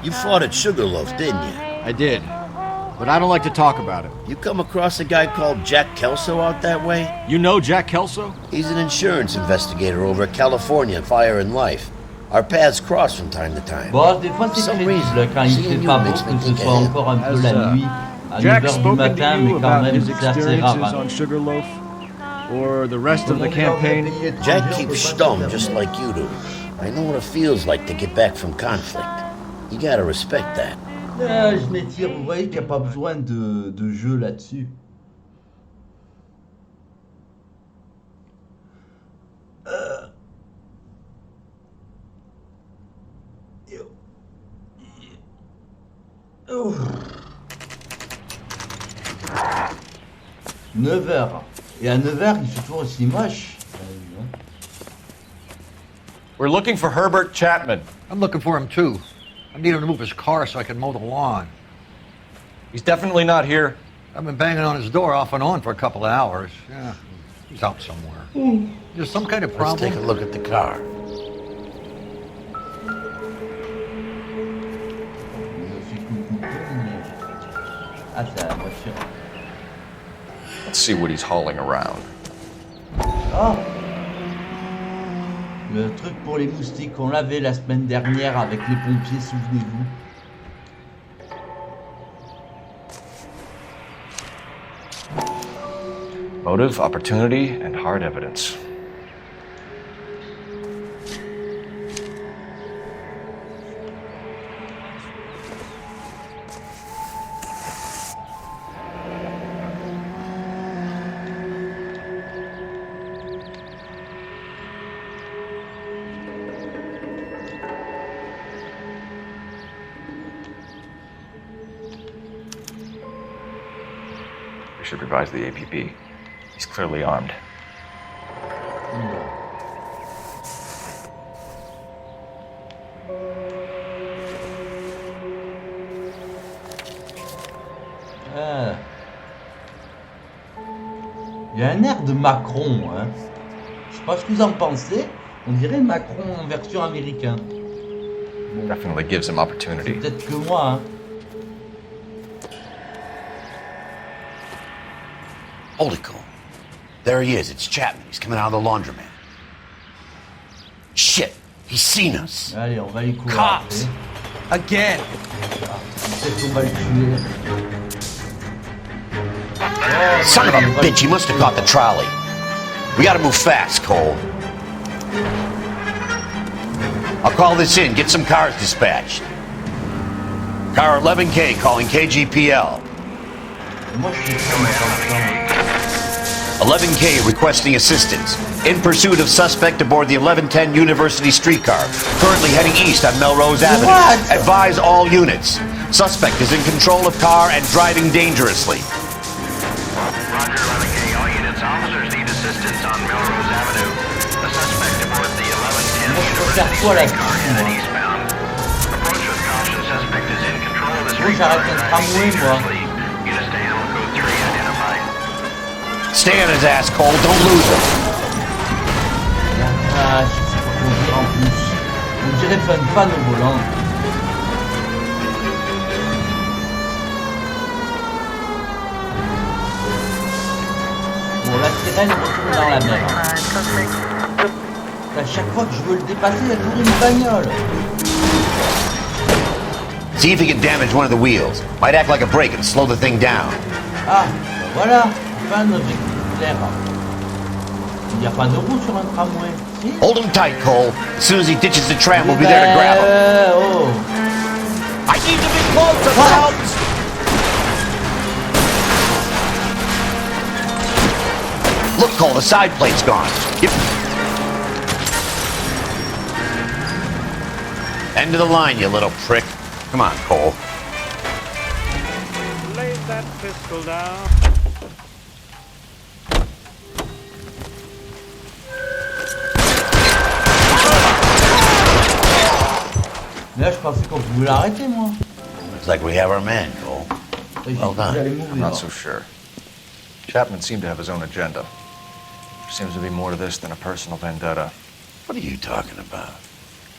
B: You fought at Sugarloaf, didn't you?
S: I did. But I don't like to talk about it.
B: You come across a guy called Jack Kelso out that way?
S: You know Jack Kelso?
B: He's an insurance investigator over at California Fire and Life. Our paths cross from time to time.
A: Bon, des fois c'est crédible quand il fait pas beau, que ce soit encore un peu la nuit, à 9h du matin, mais quand même c'est assez rare.
S: On Sugarloaf? Or the rest of the campaign?
B: Jack keeps stum just like you do. I know what it feels like to get back from conflict. You gotta respect that.
A: Je m'étire, vous voyez qu'il n'y a pas besoin de jeu là-dessus. Oh. 9h. Et à 9h, il fait toujours aussi moche.
E: We're looking for Herbert Chapman.
I: I'm looking for him too. I need him to move his car so I can mow the lawn.
E: He's definitely not here.
I: I've been banging on his door off and on for a couple of hours. Yeah, he's out somewhere. There's some kind of problem.
D: Let's take a look at the car.
A: Ah, c'est la voiture.
E: Let's see what he's hauling around.
A: Oh! Le truc pour les moustiques qu'on l'avait la semaine dernière avec les pompiers, souvenez-vous.
E: Motive, opportunity, and hard evidence. We should revise the APB. He's clearly armed.
A: Il y a un air de Macron, hein. Je sais pas ce que vous en pensez. On dirait Macron en version américain. Bon.
E: Definitely gives him opportunity.
A: Peut-être que moi, hein.
D: Hold it, Cole. There he is. It's Chapman. He's coming out of the laundromat. Shit! He's seen us.
A: Allez, on va les courir.
U: Cops! Again!
A: Peut-être qu'on va le tuer.
D: Son of a bitch, he must have caught the trolley. We gotta move fast, Cole. I'll call this in, get some cars dispatched. Car 11K calling KGPL. 11K requesting assistance. In pursuit of suspect aboard the 1110 University streetcar. Currently heading east on Melrose Avenue.
A: What?
D: Advise all units. Suspect is in control of car and driving dangerously.
K: Roger, 11K. All units, officers need assistance on Melrose Avenue. A suspect aboard the 1110 University streetcar headed eastbound. Approach with caution. Suspect is in control of the streetcar and driving dangerously. Units to handle code 3 identified.
D: Stay on his ass, Cole. Don't lose him.
A: Ah, je sais pas quoi dire en plus. On dirait fan au volant. Bon, la sirène retourne dans la mer. À chaque fois que je veux le dépasser, il y a toujours une bagnole.
D: See if he can damage one of the wheels. Might act like a brake and slow the thing down.
A: Ah, ben voilà, enfin un objectif clair. Il n'y a pas de roue sur un tramway. Si?
D: Hold him tight, Cole. As soon as he ditches the tram, we'll be there to grab him.
A: Oh.
D: I need to be closer, folks! Look, Cole, the side plate's gone. End of the line, you little prick. Come on, Cole.
C: Lay that pistol down.
A: Là, je pensais qu'on pouvait l'arrêter, moi.
D: Looks like we have our man, Cole. Well done.
E: I'm not so sure. Chapman seemed to have his own agenda. There seems to be more to this than a personal vendetta.
D: What are you talking about?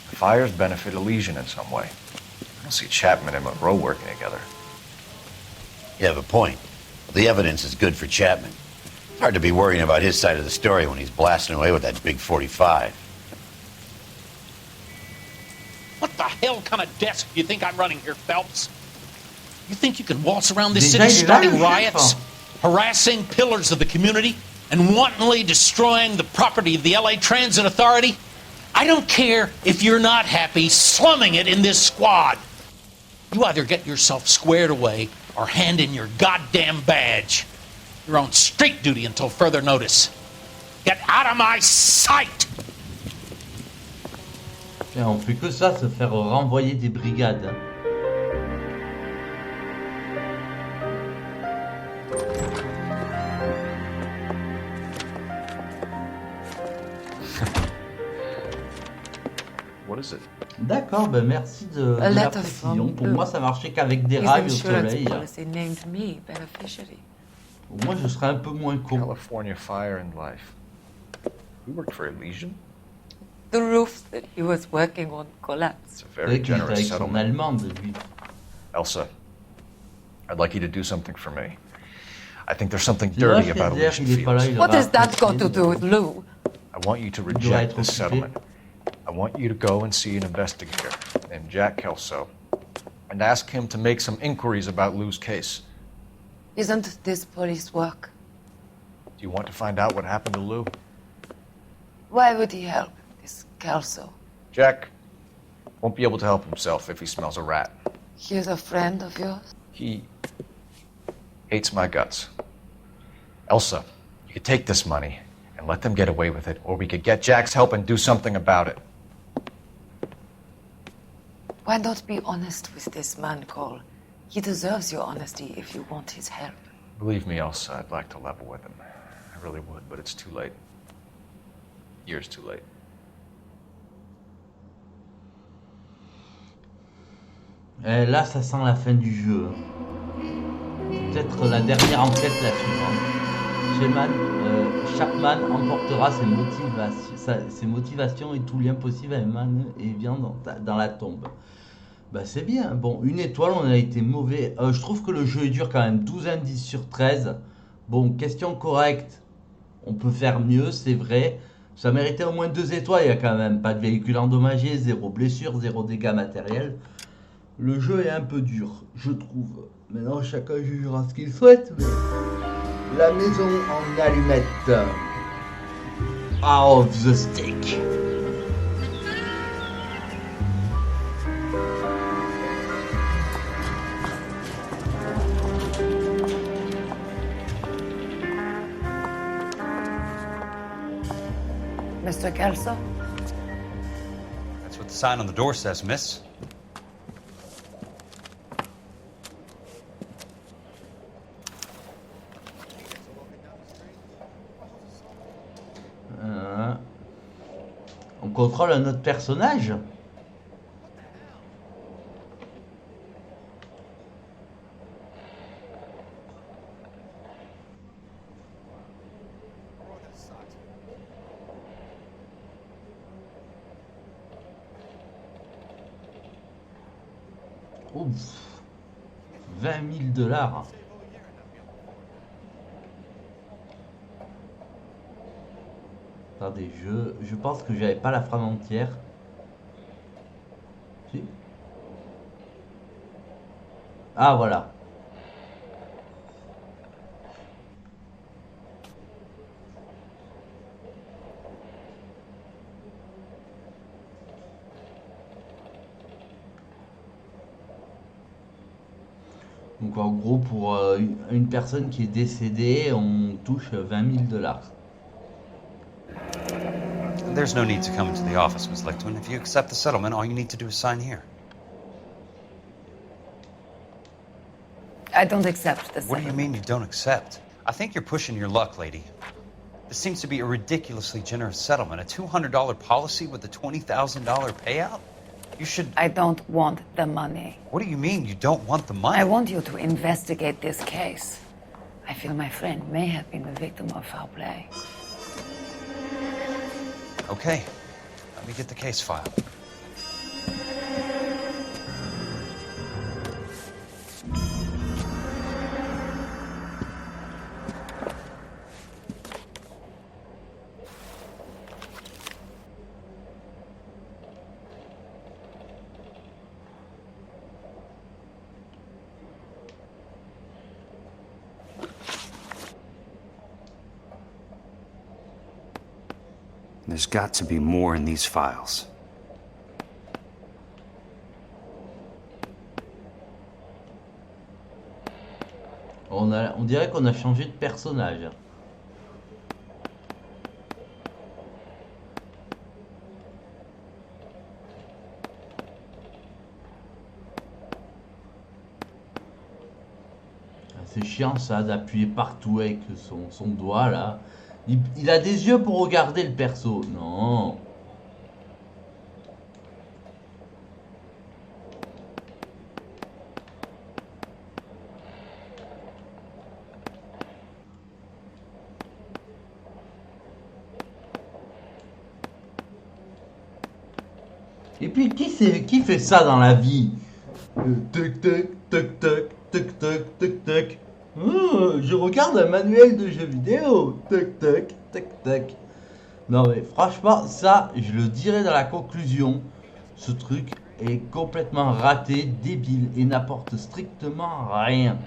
E: The fires benefit Elysian in some way. I don't see Chapman and Monroe working together.
D: You have a point. The evidence is good for Chapman. It's hard to be worrying about his side of the story when he's blasting away with that big 45.
N: What the hell kind of desk do you think I'm running here, Phelps? You think you can waltz around this
A: Déjà,
N: city starting
A: il est là,
N: riots, harassing pillars of the community, and wantonly destroying the property of the LA Transit Authority? I don't care if you're not happy slumming it in this squad. You either get yourself squared away or hand in your goddamn badge. You're on street duty until further notice. Get out of my sight!
A: Tiens, on fait que ça, se faire renvoyer des brigades.
E: What is it?
A: D'accord, ben merci de la précision. Pour moi, ça marchait qu'avec des rails au soleil. Pour moi, je serais un peu moins con.
E: California Fire and Life. We worked for Elysian?
V: The roof that he was working on collapsed.
E: It's a very generous settlement.
A: Allemande, lui.
E: Elsa, I'd like you to do something for me. I think there's something dirty about Elysian Fields.
V: What has that got to do with Lou?
E: I want you to reject this settlement. I want you to go and see an investigator named Jack Kelso and ask him to make some inquiries about Lou's case.
V: Isn't this police work?
E: Do you want to find out what happened to Lou?
V: Why would he help, this Kelso?
E: Jack won't be able to help himself if he smells a rat.
V: He's a friend of yours?
E: He hates my guts. Elsa, you could take this money and let them get away with it, or we could get Jack's help and do something about it.
V: Why not be honest with this man, Cole? He deserves your honesty if you want his help.
E: Believe me, Elsa, I'd like to level with him. I really would, but it's too late. Years too late.
A: Et là, ça sent la fin du jeu. Peut-être la dernière enquête, la suivante. Chapman emportera ses motivations et tout lien possible avec Man et vient dans la tombe. Bah c'est bien. Bon, une étoile, on a été mauvais. Je trouve que le jeu est dur quand même. 12 indices sur 13. Bon, question correcte. On peut faire mieux, c'est vrai. Ça méritait au moins 2 étoiles. Il y a quand même pas de véhicule endommagé, 0 blessure, 0 dégâts matériels. Le jeu est un peu dur, je trouve. Maintenant, chacun jugera ce qu'il souhaite. Mais La maison en allumette. Out of the stick.
V: Mr. Kelso?
U: That's what the sign on the door says, miss.
A: On contrôle un autre personnage. Ouf. $20,000. Attendez, je pense que j'avais pas la frame entière. Si. Ah voilà. Donc en gros pour une personne qui est décédée, on touche $20,000.
U: There's no need to come into the office, Miss Lichtman. If you accept the settlement, all you need to do is sign here.
V: I don't accept the
U: What do
V: settlement.
U: you mean you don't accept? I think you're pushing your luck, lady. This seems to be a ridiculously generous settlement. A $200 policy with a $20,000 payout? You should...
V: I don't want the money.
U: What do you mean you don't want the money?
V: I want you to investigate this case. I feel my friend may have been the victim of foul play.
U: Okay. Let me get the case file. There's got to be more in these files.
A: On dirait qu'on a changé de personnage. C'est chiant ça d'appuyer partout avec son doigt là. Il a des yeux pour regarder le perso. Non. Et puis qui fait ça dans la vie? Toc toc toc toc toc toc toc toc. Oh, je regarde un manuel de jeux vidéo. Toc toc toc toc. Non mais franchement ça je le dirai dans la conclusion. Ce truc est complètement raté, débile et n'apporte strictement rien.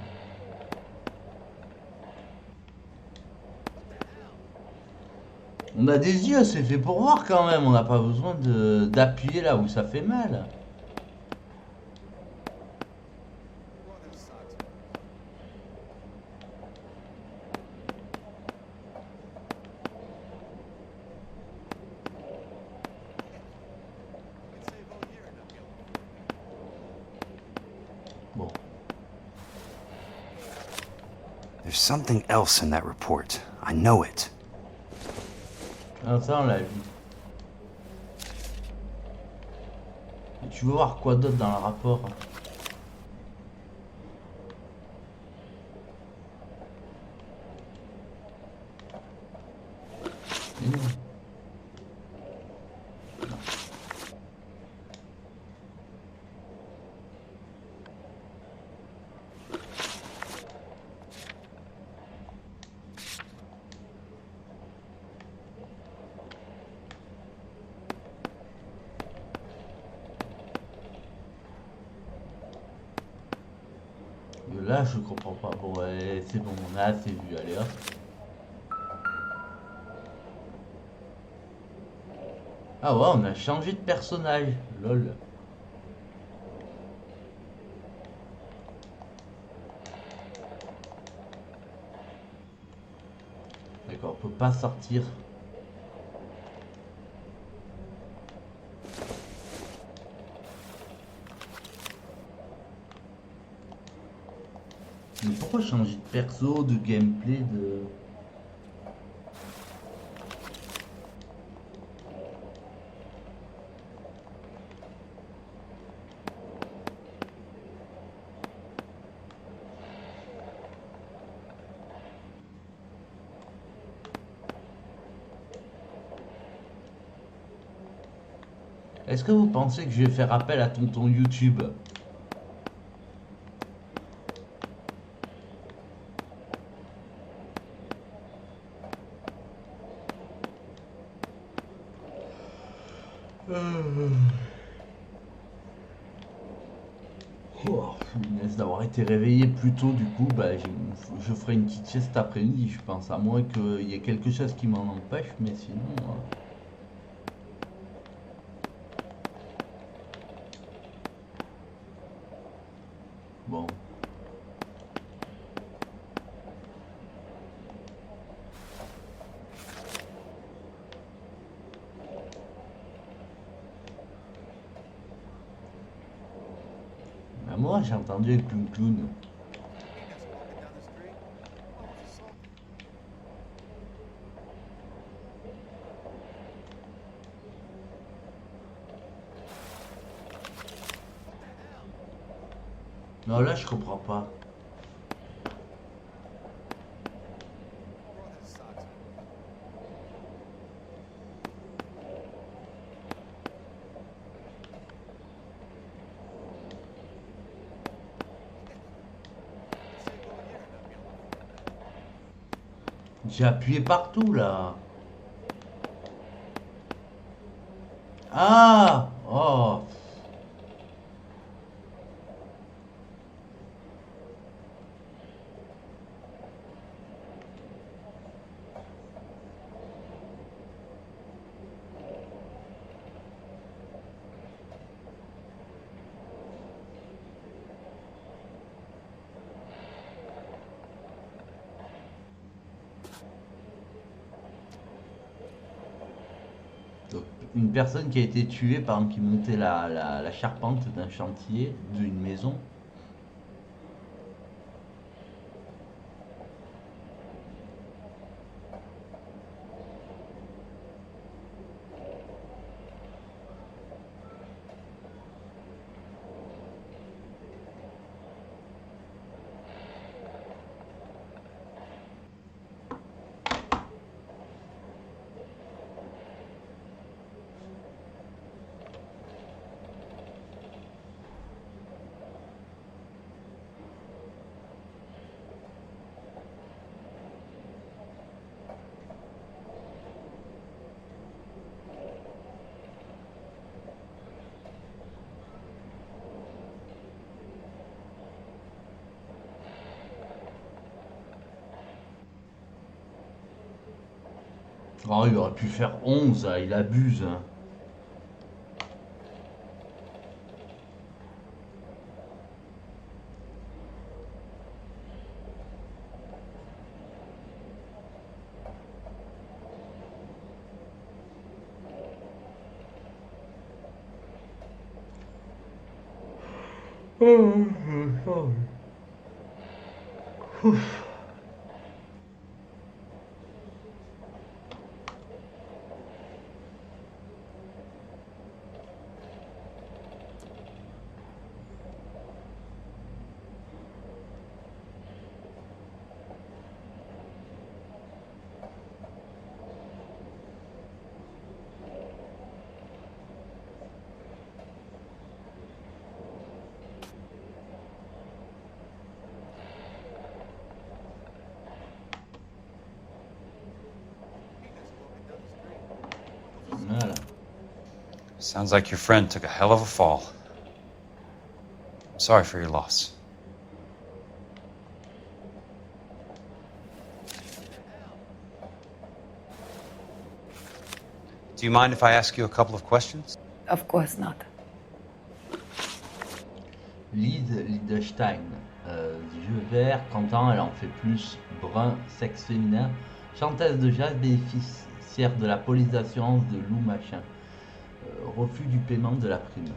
A: On a des yeux, c'est fait pour voir quand même, on n'a pas besoin d'appuyer là où ça fait mal. Bon.
U: There's something else in that report. I know it.
A: Alors ça on l'a vu. Tu veux voir quoi d'autre dans le rapport? Là, je comprends pas. Bon, ouais, c'est bon, on a assez vu. Allez hop. Ah ouais, on a changé de personnage. Lol. D'accord, on peut pas sortir. Mais pourquoi changer de perso, de gameplay, de... Est-ce que vous pensez que je vais faire appel à tonton YouTube? Oh, punaise, d'avoir été réveillé plus tôt, du coup, bah, je ferai une petite sieste cet après-midi, je pense, à moins qu'il y ait quelque chose qui m'en empêche, mais sinon... Bon. Bah, moi, j'ai entendu un clown. Non, là, je comprends pas. J'ai appuyé partout, là. Ah! Oh! Donc, une personne qui a été tuée, par exemple, qui montait la charpente d'un chantier, d'une maison. Oh, il aurait pu faire 11, hein, il abuse. Hein. Voilà.
H: Sounds like your friend took a hell of a fall. I'm sorry for your loss. Do you mind if I ask you a couple of questions?
V: Of course not.
A: Liedestein. Yeux verts, 30 ans, elle en fait plus. Brun, sexe féminin. Chanteuse de jazz, bénéficiaire de la police d'assurance de Lou Machin. Refus du paiement de la prime.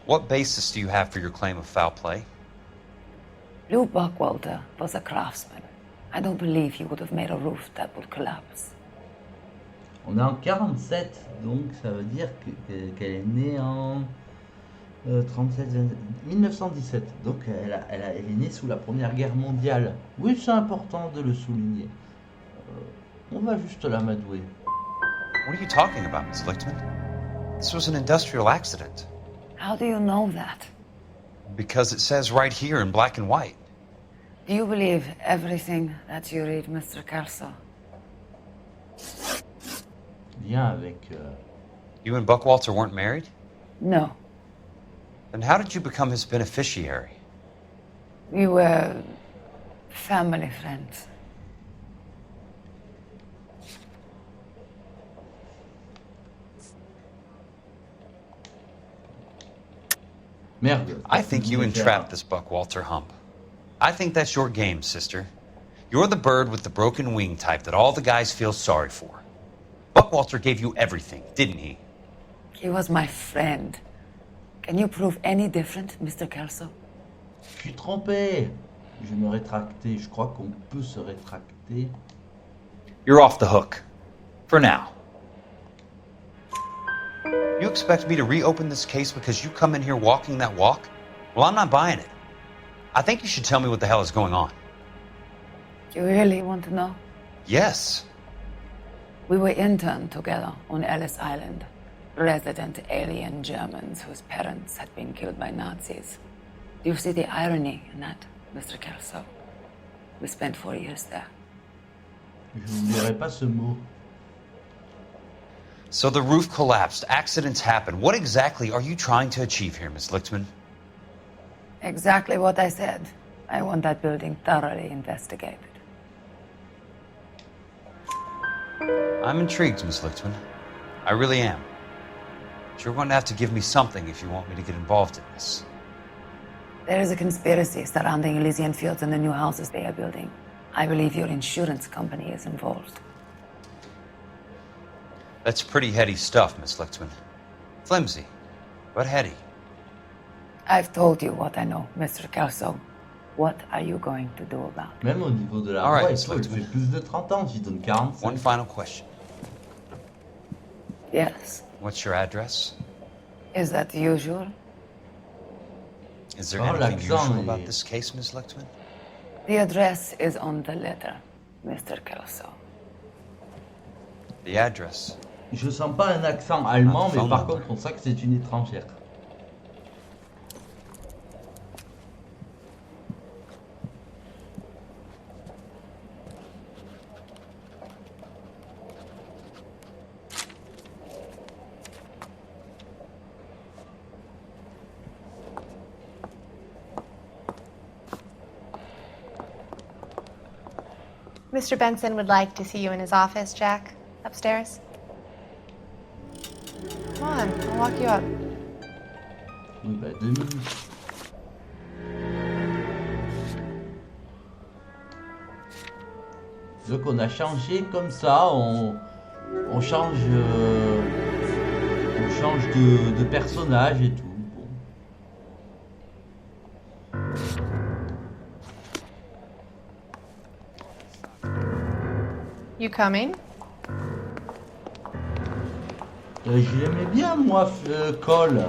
H: What basis do you have for your claim of foul play?
V: Lou Buckwalter was a craftsman. I don't believe he would have made a roof that would collapse.
A: On est en 47, donc ça veut dire qu'elle est née en 1917. Donc elle est née sous la Première Guerre mondiale. Oui, c'est important de le souligner. On va juste l'amadouer.
H: What are you talking about, Miss Lichtman? This was an industrial accident.
V: How do you know that?
H: Because it says right here in black and white.
V: Do you believe everything that you read, Mr. Kelso?
A: Lien avec...
H: You and Buckwalter weren't married?
V: No.
H: Then how did you become his beneficiary?
V: We were family friends.
A: Merde.
H: I think you entrapped this Buckwalter hump. I think that's your game, sister. You're the bird with the broken wing type that all the guys feel sorry for. Buckwalter gave you everything, didn't he?
V: He was my friend. Can you prove any different, Mr. Kelso?
A: Je suis trompé. Je vais me rétracter. Je crois qu'on peut se rétracter.
H: You're off the hook. For now. You expect me to reopen this case because you come in here walking that walk? Well, I'm not buying it. I think you should tell me what the hell is going on.
V: You really want to know?
H: Yes.
V: We were interned together on Ellis Island. Resident alien Germans whose parents had been killed by Nazis. Do you see the irony in that, Mr. Kelso? We spent 4 years there.
A: Je n'oublierai pas ce mot.
H: So the roof collapsed, accidents happen. What exactly are you trying to achieve here, Miss Lichtman?
V: Exactly what I said. I want that building thoroughly investigated.
H: I'm intrigued, Miss Lichtman. I really am. But you're going to have to give me something if you want me to get involved in this.
V: There is a conspiracy surrounding Elysian Fields and the new houses they are building. I believe your insurance company is involved.
H: That's pretty heady stuff, Miss Lichtman. Flimsy, but heady.
V: I've told you what I know, Mr. Kelso. What are you going to do about it?
A: Même au niveau de la voix, elle fait plus de 30 ans, j'y donne 45.
H: One final question.
V: Yes.
H: What's your address?
V: Is that usual?
H: Is there anything usual about this case, Miss Lichtman?
V: The address is on the letter, Mr. Kelso.
H: The address.
A: Je sens pas un accent allemand, mais par contre on sent que c'est une étrangère.
P: Mr. Benson would like to see you in his office, Jack. Upstairs. Come on, I'll walk you up.
A: Oui, bah 2 minutes. Donc on a changé comme ça, on change de personnage et tout.
P: You coming?
A: J'aimais bien moi Cole.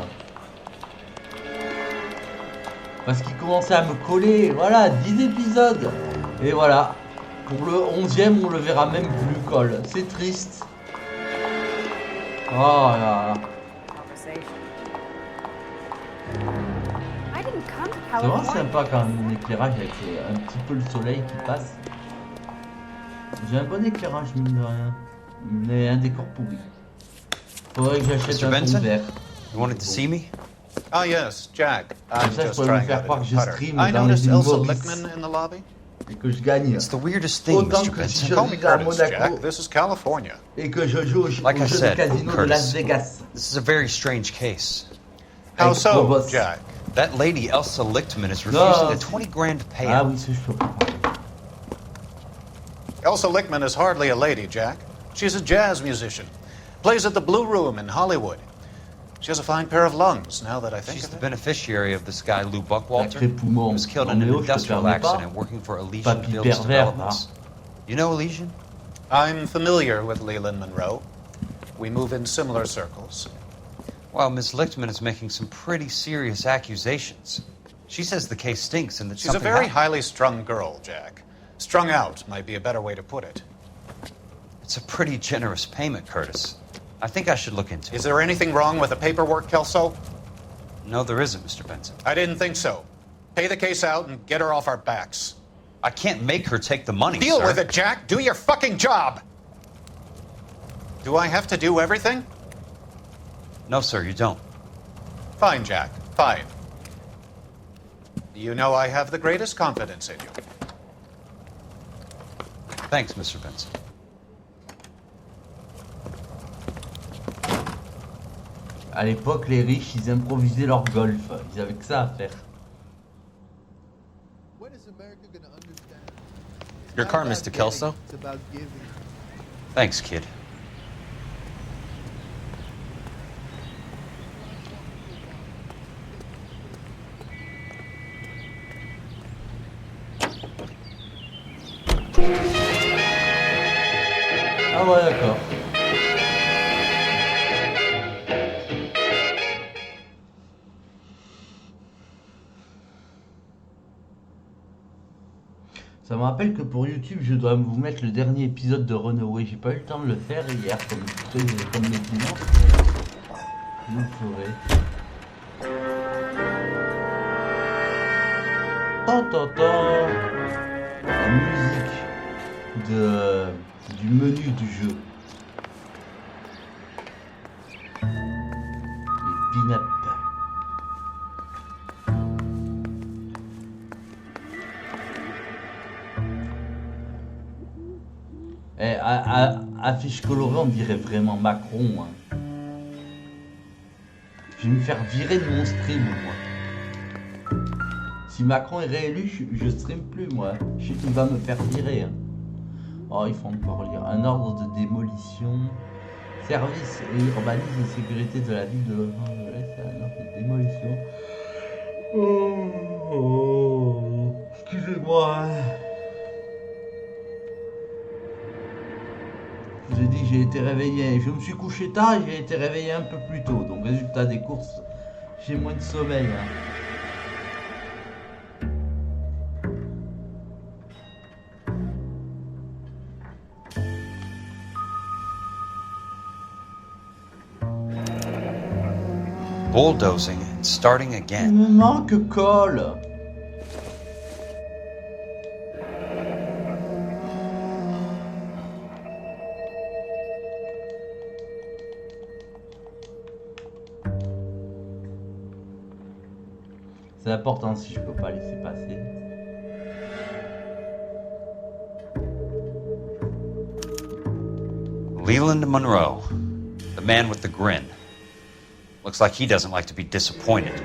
A: Parce qu'il commençait à me coller. Voilà, 10 épisodes. Et voilà. Pour le 11e, on le verra même plus Cole. C'est triste. Oh là là. C'est vraiment sympa quand même l'éclairage avec un petit peu le soleil qui passe. J'ai un bon éclairage mine de rien. Mais un décor pourri. Faudrait que j'achète un fond vert.
H: You wanted to see me?
F: Oh yes, Jack. I'm
A: Ça, je
F: just
A: pourrais me
F: trying
A: faire
F: out a
A: croire que
F: new
A: je
F: putter.
A: stream
F: I
A: dans
F: noticed
A: les
F: Ilsa
A: immeubles.
F: Lichtman in the lobby.
A: et que je gagne
H: It's the weirdest thing,
A: autant
H: Mr.
A: que si
H: Benson.
A: je
H: Call me
A: vivais à
H: Curtis,
A: Monaco
H: Jack. This is California.
A: et que je joue
H: Like I
A: au jeu de
H: said,
A: casino de
H: Curtis,
A: Las Vegas.
H: This is a very strange case.
A: How Avec so, Phobos.
H: Jack? That lady, Elsa Lichtman, is
A: No.
H: refusing a 20 grand payout.
A: Ah oui, c'est chaud.
F: Elsa Lichtman is hardly a lady, Jack. She's a jazz musician. Plays at the Blue Room in Hollywood. She has a fine pair of lungs, now that I think
H: She's
F: of
H: the
F: it.
H: beneficiary of this guy, Lou Buckwalter,
A: Sacré poumon.
H: who was killed
A: Non,
H: in an
A: mais oh, je te
H: industrial
A: permets pas.
H: accident working for Elysian
A: Papy
H: Fields
A: pervers,
H: Developments. You know Elysian?
F: I'm familiar with Leland Monroe. We move in similar circles.
H: Well, Miss Lichtman is making some pretty serious accusations. She says the case stinks and that
F: She's a
H: something
F: very
H: happened.
F: highly strung girl, Jack. Strung out might be a better way to put it.
H: It's a pretty generous payment, Curtis. I think I should look into it.
F: Is there anything wrong with the paperwork, Kelso?
H: No, there isn't, Mr. Benson.
F: I didn't think so. Pay the case out and get her off our backs.
H: I can't make her take the money,
F: Deal
H: sir.
F: with it, Jack. Do your fucking job. Do I have to do everything?
H: No, sir, you don't.
F: Fine, Jack. Fine. You know I have the greatest confidence in you.
H: Thanks, Mr. Benson.
A: À l'époque, les riches, ils improvisaient leur golf. Ils avaient que ça à faire.
U: Your car, Mr. Kelso.
H: Thanks, kid.
A: Ah ouais, d'accord. Ça me rappelle que pour YouTube, je dois vous mettre le dernier épisode de Runaway. J'ai pas eu le temps de le faire hier, comme les dimanches. Je le ferai. La musique du menu du jeu. Les pin-up. Affiche colorée, on dirait vraiment Macron. Hein. Je vais me faire virer de mon stream, moi. Si Macron est réélu, je stream plus, moi. Je sais qu'il va me faire virer. Hein. Oh, il faut encore lire. Un ordre de démolition. Service et urbanisme et sécurité de la ville de Los Angeles. Un ordre de démolition. Oh, excusez-moi. Je vous ai dit, j'ai été réveillé. Je me suis couché tard et j'ai été réveillé un peu plus tôt. Donc, résultat des courses, j'ai moins de sommeil. Hein.
H: Bulldozing and starting again.
A: Il me manque colle. C'est important si je peux pas laisser passer.
H: Leland Monroe, the man with the grin. Looks like he doesn't like to be disappointed.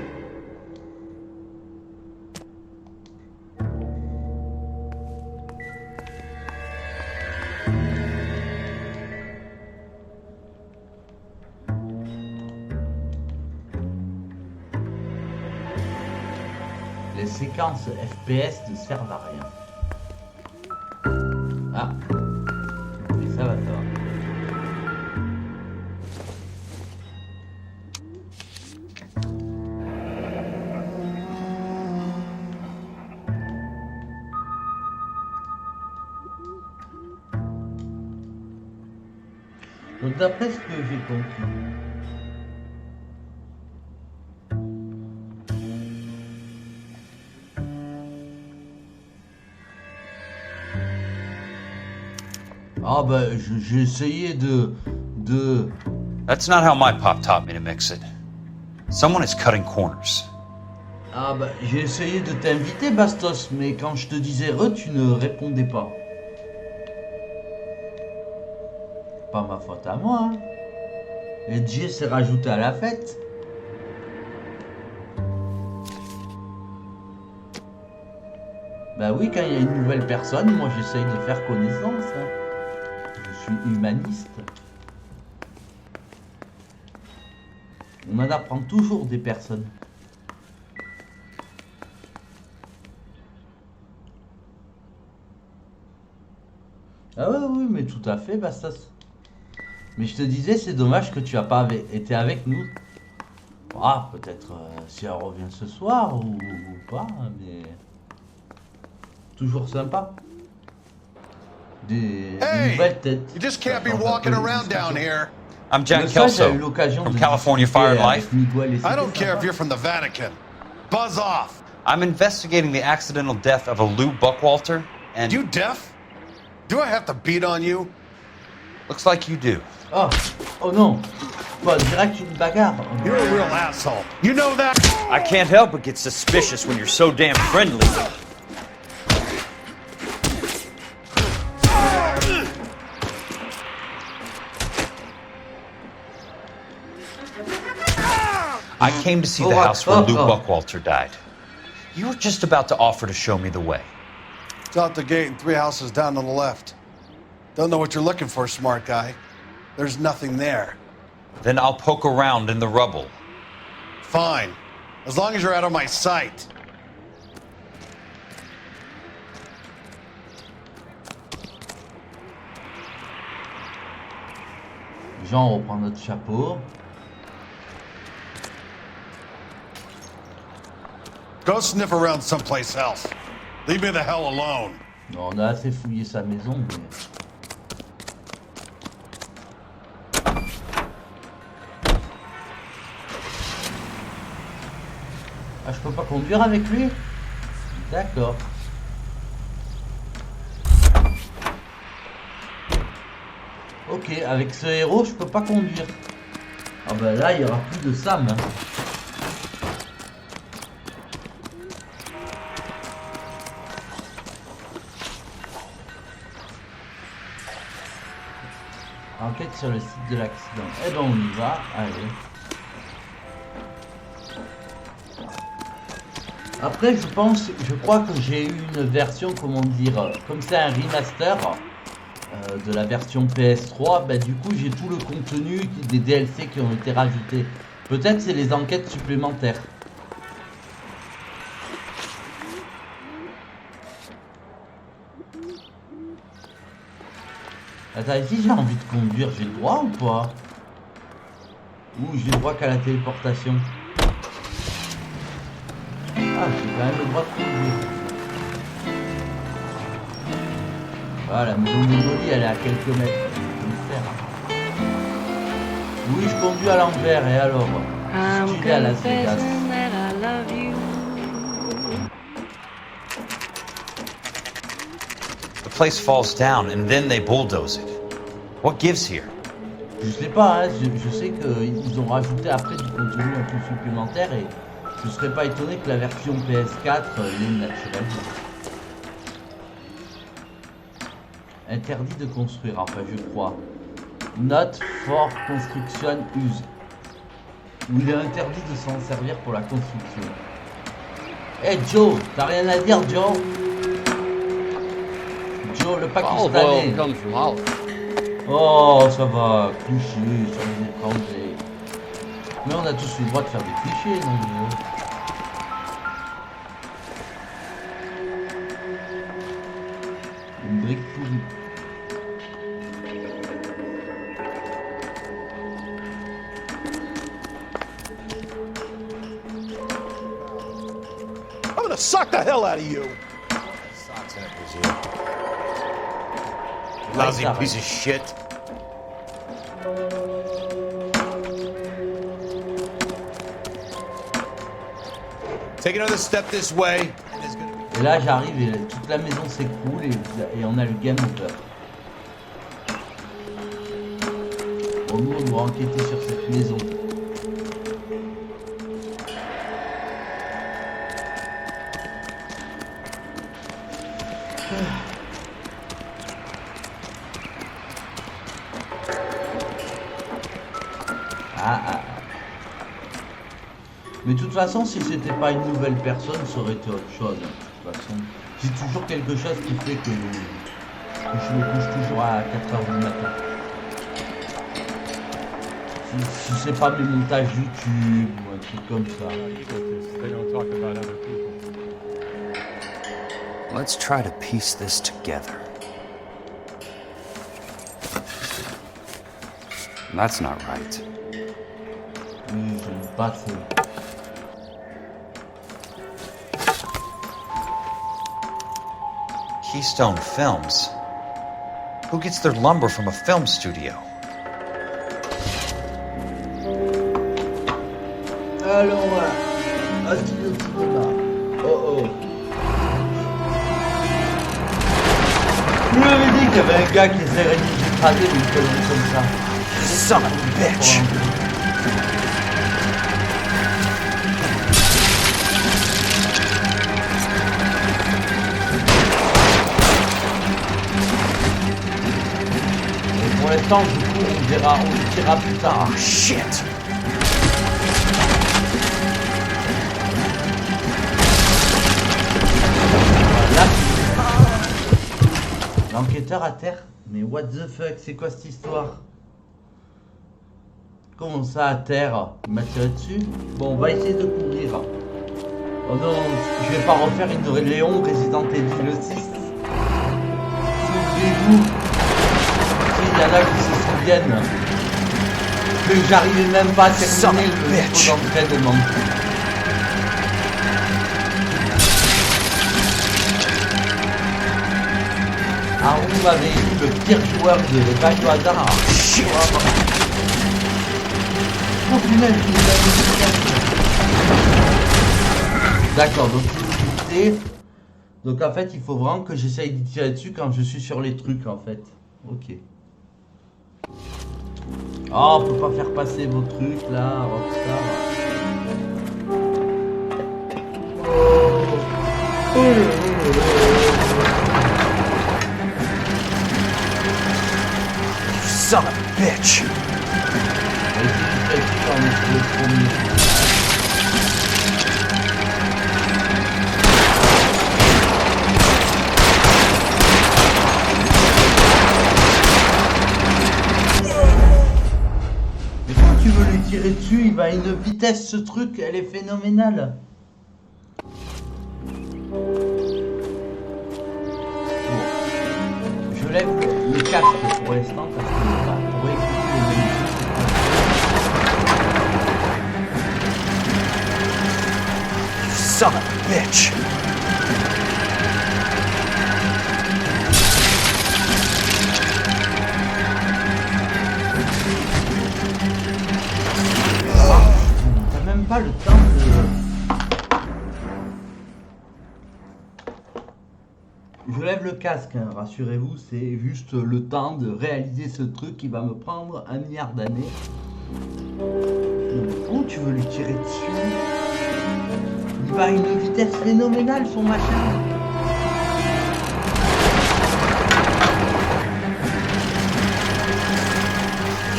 A: Les séquences FPS ne servent à rien. Ah. Mais ça va, ça va. Donc d'après ce que j'ai compris, ah bah j'ai essayé de...
H: That's not how my pop taught me to mix it. Someone is cutting corners.
A: Ah bah, j'ai essayé de t'inviter, Bastos, mais quand je te disais tu ne répondais pas. Pas ma faute à moi, hein. Et Jay s'est rajouté à la fête. Bah oui, quand il y a une nouvelle personne, moi j'essaye de faire connaissance, hein. Je suis humaniste. On en apprend toujours des personnes. Ah oui, mais tout à fait, Bastos. Mais je te disais, c'est dommage que tu n'as pas été avec nous. Ah, peut-être si elle revient ce soir ou pas, mais... Toujours sympa. Des nouvelles têtes.
K: You just can't be walking around down here.
H: I'm Jack Kelso from California Fire and Life.
K: I don't care if you're from the Vatican. Buzz off.
H: I'm investigating the accidental death of a Lou Buckwalter, and...
K: You deaf? Do I have to beat on you?
H: Looks like you do.
A: Oh non. Pas direct une bagarre.
K: You're a real asshole. You know that?
H: I can't help but get suspicious when you're so damn friendly. I came to see the house where Lou Buckwalter died. You were just about to offer to show me the way.
K: It's out the gate and 3 houses down on the left. Don't know what you're looking for, smart guy. There's nothing there.
H: Then I'll poke around in the rubble.
K: Fine. As long as you're out of my sight.
A: Jean, on reprend notre chapeau.
K: Go sniff around someplace else. Leave me the hell alone.
A: Non, on a assez fouillé sa maison, mais... Ah, je peux pas conduire avec lui? D'accord. Ok, avec ce héros, je peux pas conduire. Ah bah là, il y aura plus de Sam. Hein. Enquête sur le site de l'accident. Eh ben on y va, allez. Après je crois que j'ai eu une version, comment dire, comme c'est un remaster de la version PS3, bah du coup j'ai tout le contenu des DLC qui ont été rajoutés. Peut-être c'est les enquêtes supplémentaires. Attends, ici j'ai envie de conduire, j'ai le droit ou pas? Ou j'ai le droit qu'à la téléportation? Ah, j'ai quand même le droit de conduire. Voilà, la maison démolie, elle est à quelques mètres. Je peux le faire. Oui, je conduis à l'envers, et alors? Je suis à Las Vegas.
H: The place falls down and then they bulldoze it. What gives here?
A: Je sais pas, hein, je sais qu'ils ont rajouté après du contenu un peu supplémentaire et je serais pas étonné que la version PS4 l'ait naturellement. Interdit de construire, enfin je crois. Not for construction use. Où il est interdit de s'en servir pour la construction. Eh hey Joe, t'as rien à dire Joe? Joe le Pakistanais. Oh ça va, cliché sur les étrangers. Mais on a tous le droit de faire des clichés, non? Une brique pourrie.
K: I'm gonna suck the hell out of you. Lousy piece of shit. Take another step this way.
A: Et là j'arrive et toute la maison s'écroule et on a le game over. Bon, nous on doit enquêter sur cette maison. Mais de toute façon, si c'était pas une nouvelle personne, ça aurait été autre chose. De toute façon, c'est toujours quelque chose qui fait que je me couche toujours à 4h du matin. Si c'est pas mes montages YouTube ou un truc comme ça.
J: Let's try to piece this together. That's not right.
A: Pas fou.
H: Keystone Films? Who gets their lumber from a film studio?
A: Allons, un studio de cinéma. Oh. Je vous avais dit qu'il y avait un gars qui essaierait d'écraser une connerie comme ça.
J: Son of a bitch!
A: Pour l'instant, du coup, on le dira plus tard.
J: Oh, shit!
A: Là, l'enquêteur à terre. Mais what the fuck, c'est quoi cette histoire? Comment ça à terre? Il m'a tiré dessus? Bon, on va essayer de couvrir. Oh non, je vais pas refaire une Léon Resident Evil 6. Souvenez-vous. Il y en a qui se souviennent que j'arrivais même pas à terminer le niveau d'entraînement. Haroun m'avait eu le pire joueur de bac au hasard. Oh punaise, d'accord, donc c'est limité. Donc en fait, il faut vraiment que j'essaye d'y tirer dessus quand je suis sur les trucs en fait. Ok. Oh, on peut pas faire passer vos trucs là, Rockstar.
J: Son of a bitch!
A: Mais quand tu veux lui tirer dessus, il va à une vitesse, ce truc, elle est phénoménale. Je lève le casque pour l'instant parce que pour écouter les méninges.
J: Son of a bitch!
A: T'as même pas le temps de... Je lève le casque, hein, rassurez-vous, c'est juste le temps de réaliser ce truc qui va me prendre 1 milliard d'années. Comment tu veux lui tirer dessus? Il va à une vitesse phénoménale, son machin.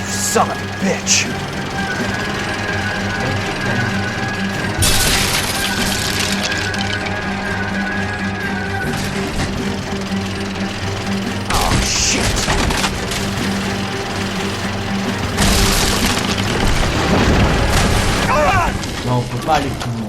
J: Son of a bitch! Oh shit!
A: Non, on peut pas aller plus loin.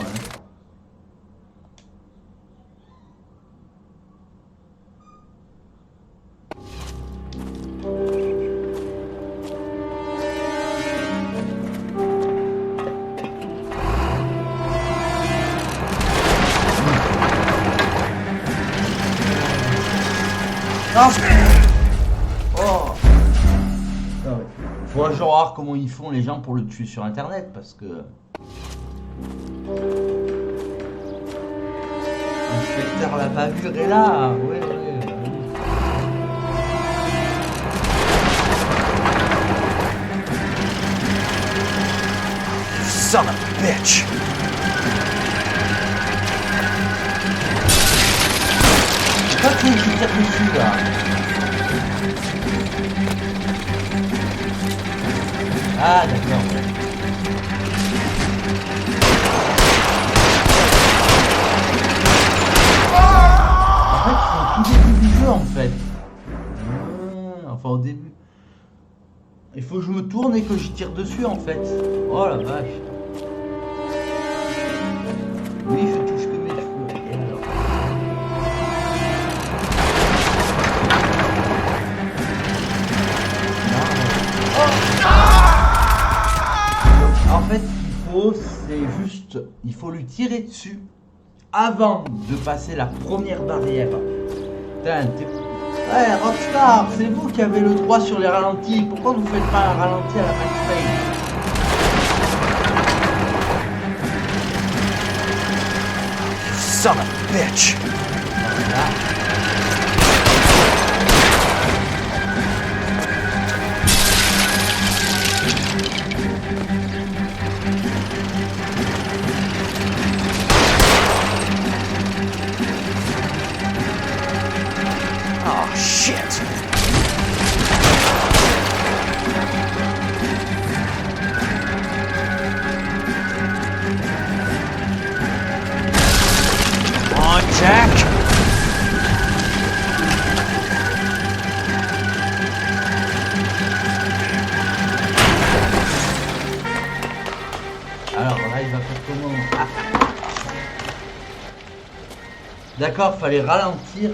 A: Oh. Faut un jour voir comment ils font les gens pour le tuer sur internet parce que... Inspecteur la bavure est là. Ouais.
J: Son of a bitch!
A: Pas que je tire dessus là. Ah d'accord. faut que je me tourne et que j'y tire dessus en fait. Oh la vache. Oui, je touche que mes cheveux. Et alors en fait, il faut lui tirer dessus avant de passer la première barrière. Putain, ouais, Rockstar, c'est vous qui avez le droit sur les ralentis. Pourquoi vous faites pas un ralenti à la Max Payne?
J: You son of a bitch!
A: Voilà.
J: Oh, shit! Come on, Jack!
A: Alors là, il va faire comment? D'accord, fallait ralentir.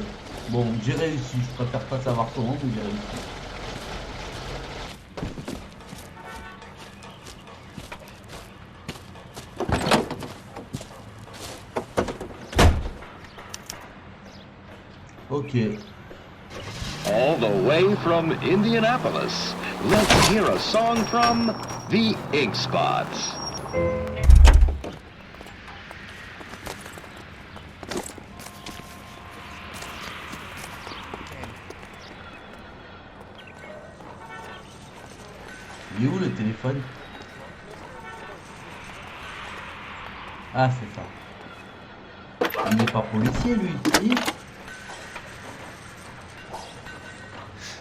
A: Bon, j'ai réussi. Je préfère pas savoir comment, mais j'ai réussi. Ok.
M: All the way from Indianapolis, let's hear a song from the Ink Spots.
A: Il est où le téléphone? Ah, c'est ça. Il n'est pas policier, lui. Si.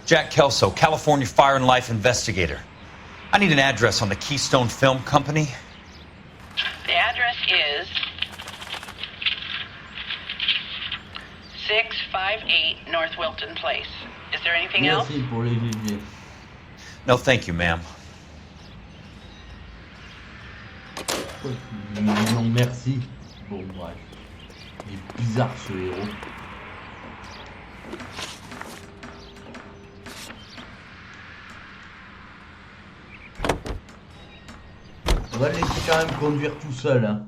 H: Jack Kelso, California Fire and Life investigator. I need an address on the Keystone Film Company.
L: The address is 658 North Wilton Place. Is there anything else?
A: Merci pour les GG.
H: No, thank you, ma'am.
A: Non, merci. Bon, bref. Il est bizarre ce héros. On va le laisser quand même conduire tout seul, hein.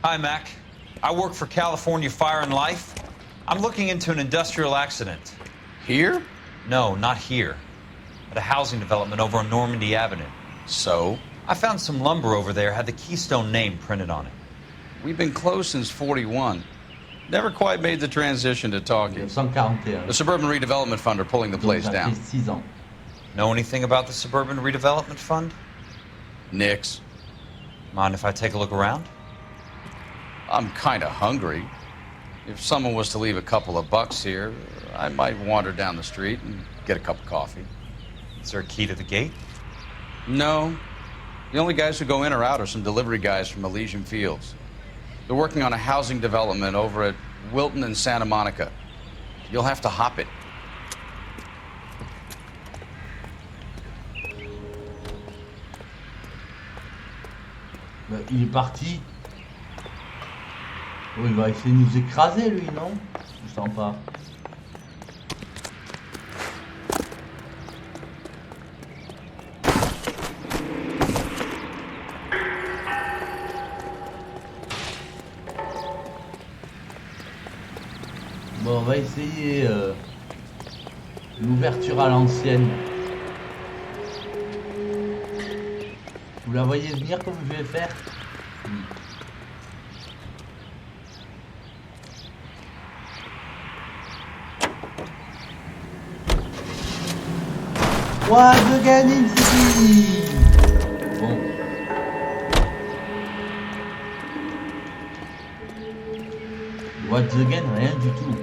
H: Hi, Mac. I work for California Fire and Life. I'm looking into an industrial accident.
F: Here?
H: No, not here. At a housing development over on Normandy Avenue.
F: So?
H: I found some lumber over there, had the Keystone name printed on it.
O: We've been closed since 41. Never quite made the transition to talking. The Suburban Redevelopment Fund are pulling the place down.
H: Know anything about the Suburban Redevelopment Fund?
O: Nix.
H: Mind if I take a look around?
O: I'm kind of hungry. If someone was to leave a couple of bucks here, I might wander down the street and get a cup of coffee.
H: Is there a key to the gate?
O: No. The only guys who go in or out are some delivery guys from Elysian Fields. They're working on a housing development over at Wilton and Santa Monica. You'll have to hop it.
A: Il est parti. Oh, il va essayer de nous écraser, lui, non? Je sens pas. Bon, on va essayer l'ouverture à l'ancienne. Vous la voyez venir comme je vais faire? Once again in city. Bon. Once again, rien du tout.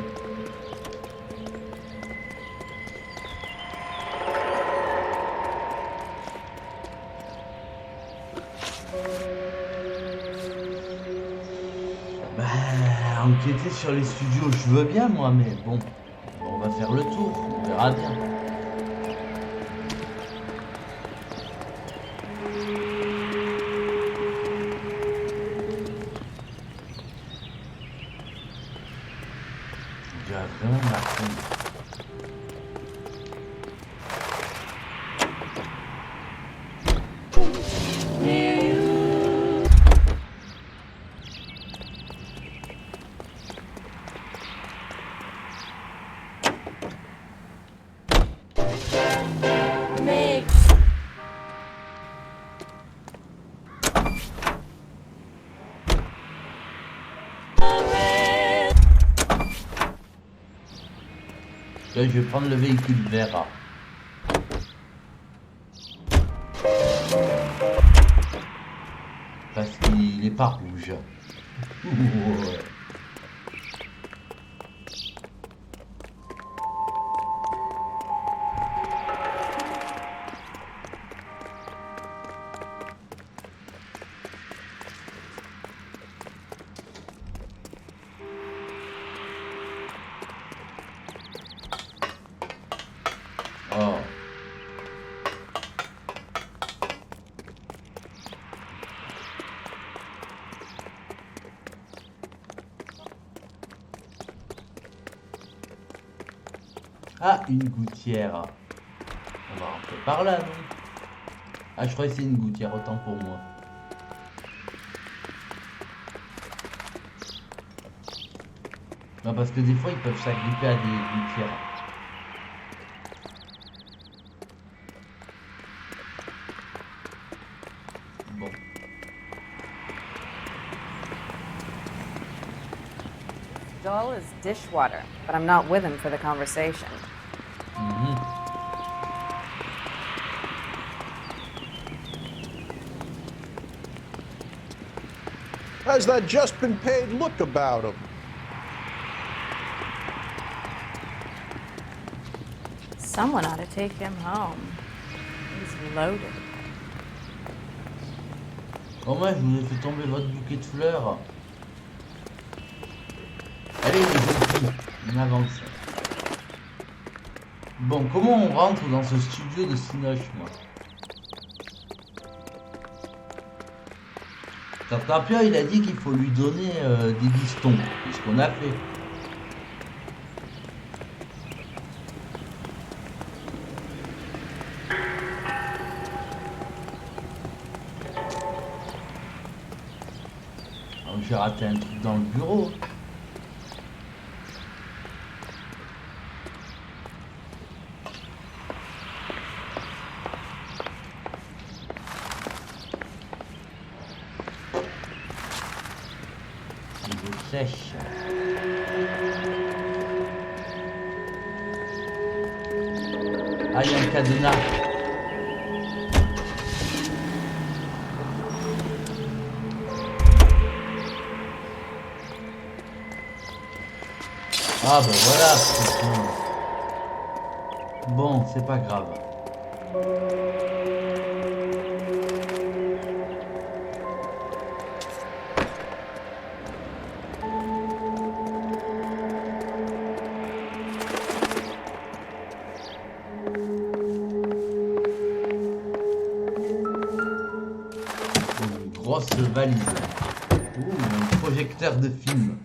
A: enquêter sur les studios, je veux bien moi, mais bon, on va faire le tour, on verra bien. Il y a vraiment la fin. Là, je vais prendre le véhicule vert. Parce qu'il est pas rouge. Ouais. Oh. Ah, une gouttière. On va rentrer par là, non? Ah, je croyais que c'est une gouttière, autant pour moi. Non, parce que des fois, ils peuvent s'agripper à des gouttières. Bon.
Q: Dull as dishwater, but I'm not with him for the conversation.
R: Has that just been paid look about him?
Q: Someone ought to take him home. He's loaded.
A: Oh moi, je vous ai fait tomber votre bouquet de fleurs. Allez, les filles, on avance. Bon, comment on rentre dans ce studio de Cinoche, moi? Tartapia, il a dit qu'il faut lui donner des bistons. C'est ce qu'on a fait. Alors, j'ai raté un truc dans le bureau. Sèche. Ah, il y a un cadenas. Ah ben voilà. Bon, c'est pas grave. Grosse valise. Un projecteur de film.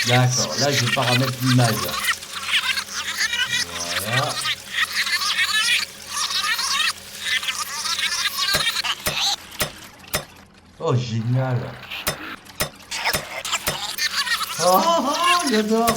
A: D'accord, là je paramètre l'image. Voilà. Oh génial. Oh, j'adore.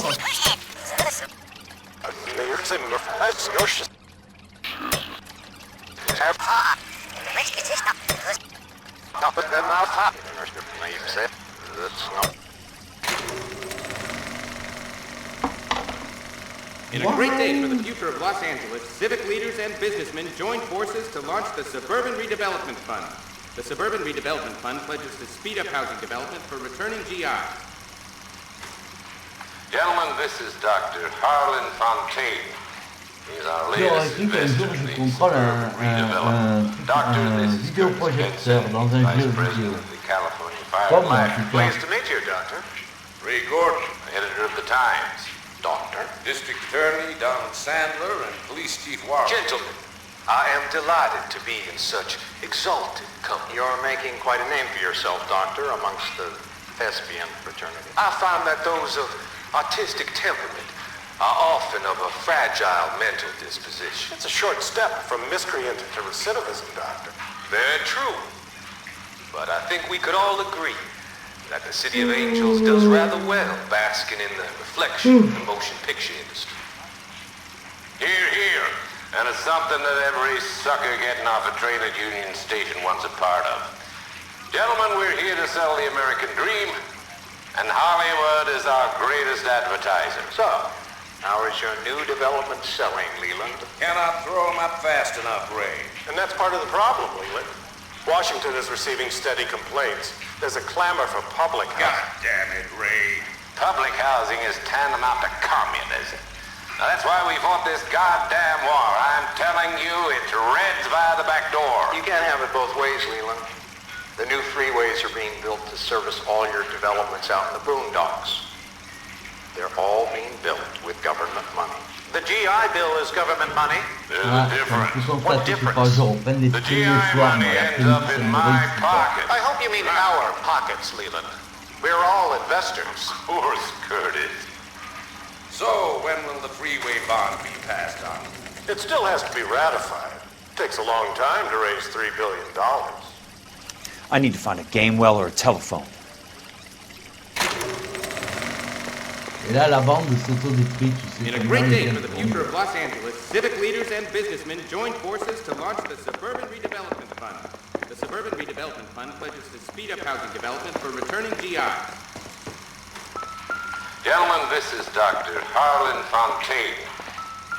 W: In a great day for the future of Los Angeles, civic leaders and businessmen joined forces to launch the Suburban Redevelopment Fund. The Suburban Redevelopment Fund pledges to speed up housing development for returning GIs.
K: Gentlemen, this is Dr. Harlan Fontaine. He's our latest investor in the suburban redevelopment. Doctor, this is
A: vidéoprojecteur dans un jeu vidéo. Comme en tout cas.
K: Pleased to meet you, Doctor. Ray Gordon, editor of the Times. Doctor. District Attorney Don Sandler and Police Chief Warren. Gentlemen, I am delighted to be in such exalted company. You're making quite a name for yourself, Doctor, amongst the thespian fraternity. I find that those of artistic temperament are often of a fragile mental disposition. It's a short step from miscreant to recidivism, Doctor. Very true. But I think we could all agree that the City of Angels does rather well basking in the reflection of the motion picture industry. Hear, hear. And it's something that every sucker getting off a train at Union Station wants a part of. Gentlemen, we're here to sell the American dream, and Hollywood is our greatest advertiser. So, how is your new development selling, Leland? Cannot throw them up fast enough, Ray. And that's part of the problem, Leland. Washington is receiving steady complaints. There's a clamor for public housing. God damn it, Ray. Public housing is tantamount to communism. Now that's why we fought this goddamn war. I'm telling you, it's Reds via the back door. You can't have it both ways, Leland. The new freeways are being built to service all your developments out in the boondocks. They're all being built with government money. The GI Bill is government money. There's a difference. What difference? The GI money ends up in my pocket. I hope you mean our pockets, Leland. We're all investors. Of course, Curtis. So, when will the freeway bond be passed on? It still has to be ratified. It takes a long time to raise $3 billion.
J: I need to find a game well or a telephone.
A: Et là, la bande s'autodétruit, tu sais.
W: In a great day for the future of Los Angeles, civic leaders and businessmen joined forces to launch the Suburban Redevelopment Fund. The Suburban Redevelopment Fund pledges to speed up housing development for returning GIs.
K: Gentlemen, this is Dr. Harlan Fontaine.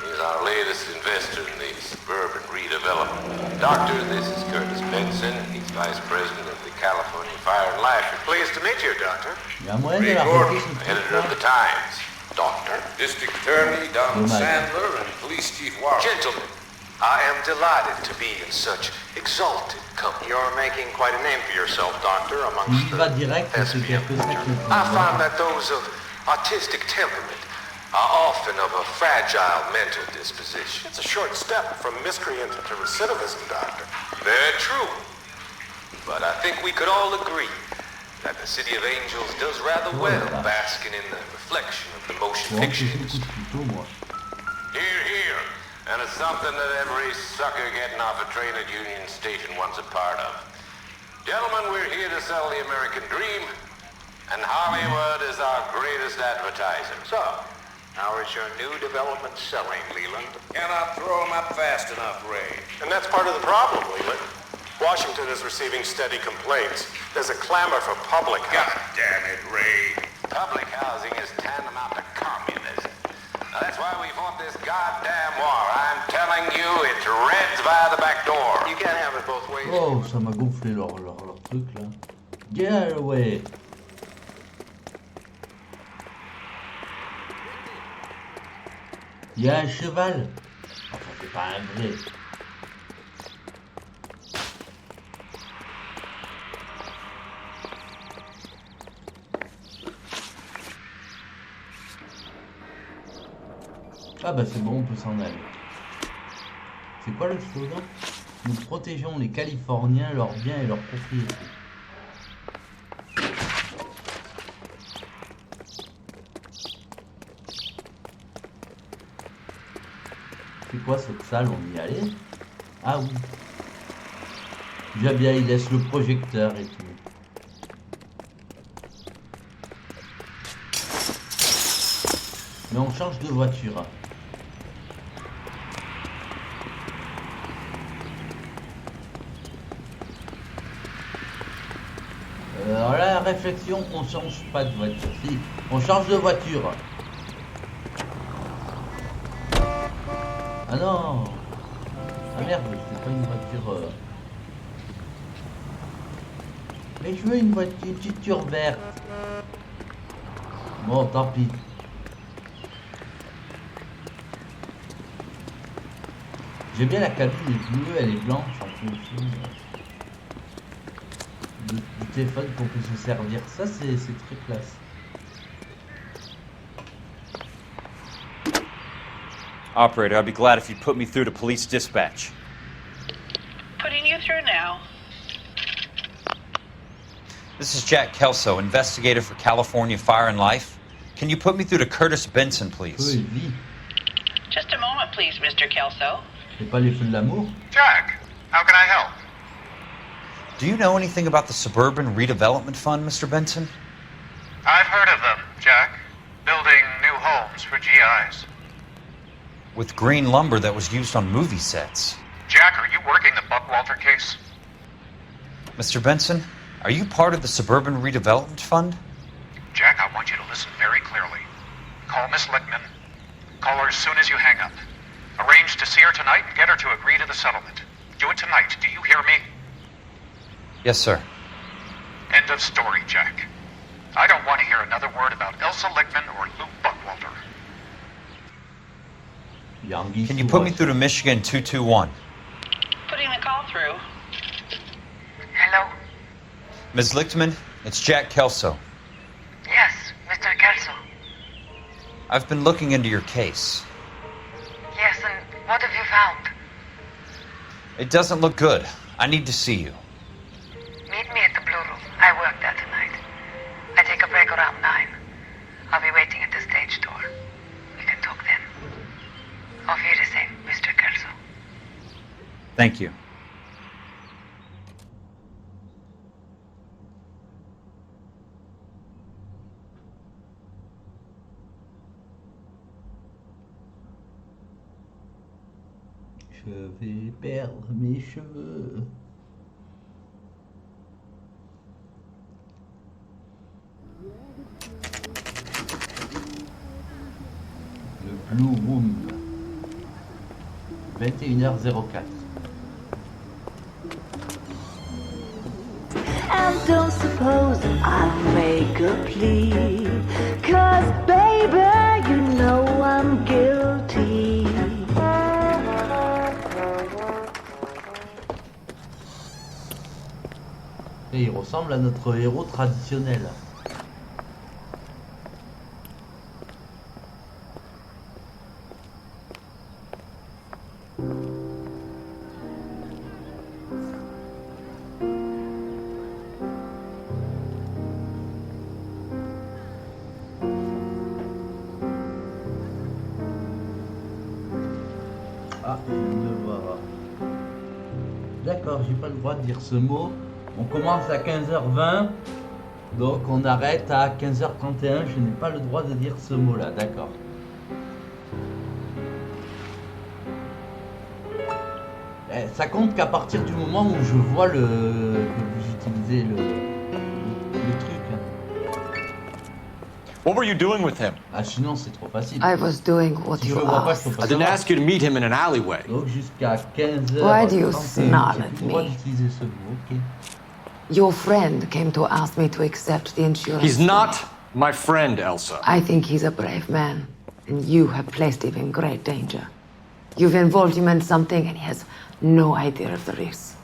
K: He's our latest investor in the Suburban Redevelopment. Doctor, this is Curtis Benson. He's Vice President of the California Fire and Life. Pleased to meet you, Doctor. Ray Gordon, editor of the Times. Doctor. District Attorney Don Sandler and Police Chief Warren. Gentlemen, I am delighted to be in such exalted company. You're making quite a name for yourself, Doctor, amongst the thespian fraternity. I find that those of artistic temperament are often of a fragile mental disposition. It's a short step from miscreant to recidivism, Doctor. Very true. But I think we could all agree that the City of Angels does rather well basking in the reflection of the motion picture industry. Hear, hear. And it's something that every sucker getting off a train at Union Station wants a part of. Gentlemen, we're here to sell the American dream, and Hollywood is our greatest advertiser. So, how is your new development selling, Leland? Cannot throw them up fast enough, Ray. And that's part of the problem, Leland. Washington is receiving steady complaints. There's a clamor for public housing. God damn it, Ray. Public housing is tantamount to communism. Now that's why we fought this goddamn war. I'm telling you, it's Reds via the back door. You can't have it both ways.
A: Oh, ça m'a gonflé leur truc là. Get away. Il y a un cheval. Enfin, c'est pas un vrai. Ah bah c'est bon, on peut s'en aller. C'est quoi le slogan? Nous protégeons les Californiens, leurs biens et leurs propriétés. C'est quoi cette salle? On y allait? Ah oui. Déjà bien, il laisse le projecteur et tout. Mais on change de voiture. Alors là, la réflexion, on change pas de voiture. Si, on change de voiture. Ah non. Ah merde, c'est pas une voiture... Mais je veux une voiture verte. Bon, tant pis. J'aime bien la cabine est bleue, elle est blanche en fonction du téléphone qu'on peut se servir. Ça c'est très classe.
J: Operator, I'd be glad if you'd put me through to police dispatch.
L: Putting you through now.
H: This is Jack Kelso, investigator for California Fire and Life. Can you put me through to Curtis Benson, please?
L: Just a moment, please, Mr. Kelso.
A: C'est pas les feux de l'amour?
W: Jack, how can I help?
H: Do you know anything about the Suburban Redevelopment Fund, Mr. Benson?
W: I've heard of them, Jack. Building new homes for GIs.
H: With green lumber that was used on movie sets.
W: Jack, are you working the Buckwalter case?
H: Mr. Benson, are you part of the Suburban Redevelopment Fund?
W: Jack, I want you to listen very clearly. Call Miss Lickman. Call her as soon as you hang up. Arrange to see her tonight and get her to agree to the settlement. Do it tonight. Do you hear me?
H: Yes, sir.
W: End of story, Jack. I don't want to hear another word about Elsa Lickman or Lou Buckwalter.
H: Can you put me through to Michigan 221?
L: Putting the call through.
W: Hello?
H: Ms. Lichtman, it's Jack Kelso.
W: Yes, Mr. Kelso.
H: I've been looking into your case.
W: Yes, and what have you found?
H: It doesn't look good. I need to see you.
W: Meet me at the Blue Room. I work there tonight. I take a break around 9. I'll be waiting at the stage door. We can talk then. Auf Wiedersehen, Mr. Kelso.
J: Thank you.
A: Je vais perdre mes cheveux. Le Blue Room. 21h04.
G: And don't suppose I'll make a plea, 'cause baby, you know I'm guilty.
A: Et il ressemble à notre héros traditionnel. Ah, je viens de voir. D'accord, j'ai pas le droit de dire ce mot. On commence à 15h20, donc on arrête à 15h31. Je n'ai pas le droit de dire ce mot-là, d'accord. Ça compte qu'à partir du moment où je vois que vous utilisez le truc.
E: What were you doing with him?
A: Ah, sinon c'est trop facile.
V: I was doing what
A: Si
V: you
A: je le vois pas, je
V: asked.
A: peux pas
E: I didn't
A: savoir.
E: ask you to meet him in an alleyway.
A: Donc jusqu'à 15h.
V: Why do you snarl at
A: J'ai le droit
V: me?
A: d'utiliser ce mot, ok.
V: Your friend came to ask me to accept the insurance.
E: He's not my friend, Elsa.
V: I think he's a brave man, and you have placed him in great danger. You've involved him in something, and he has no idea of the risk.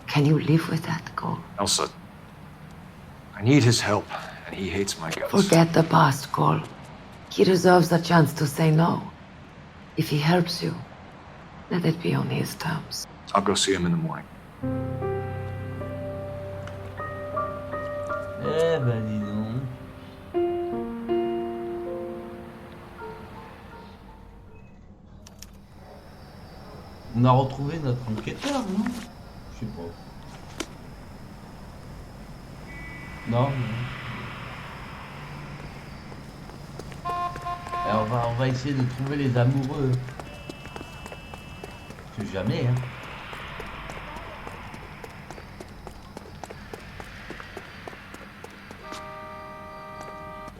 V: Can you live with that, Cole?
E: Elsa, I need his help, and he hates my guts.
V: Forget the past, Cole. He deserves a chance to say no. If he helps you, let it be on his terms.
E: I'll go see him in the morning.
A: Eh ben dis donc. On a retrouvé notre enquêteur, non? Je sais pas. Non, non. Alors on va essayer de trouver les amoureux. Je sais jamais, hein.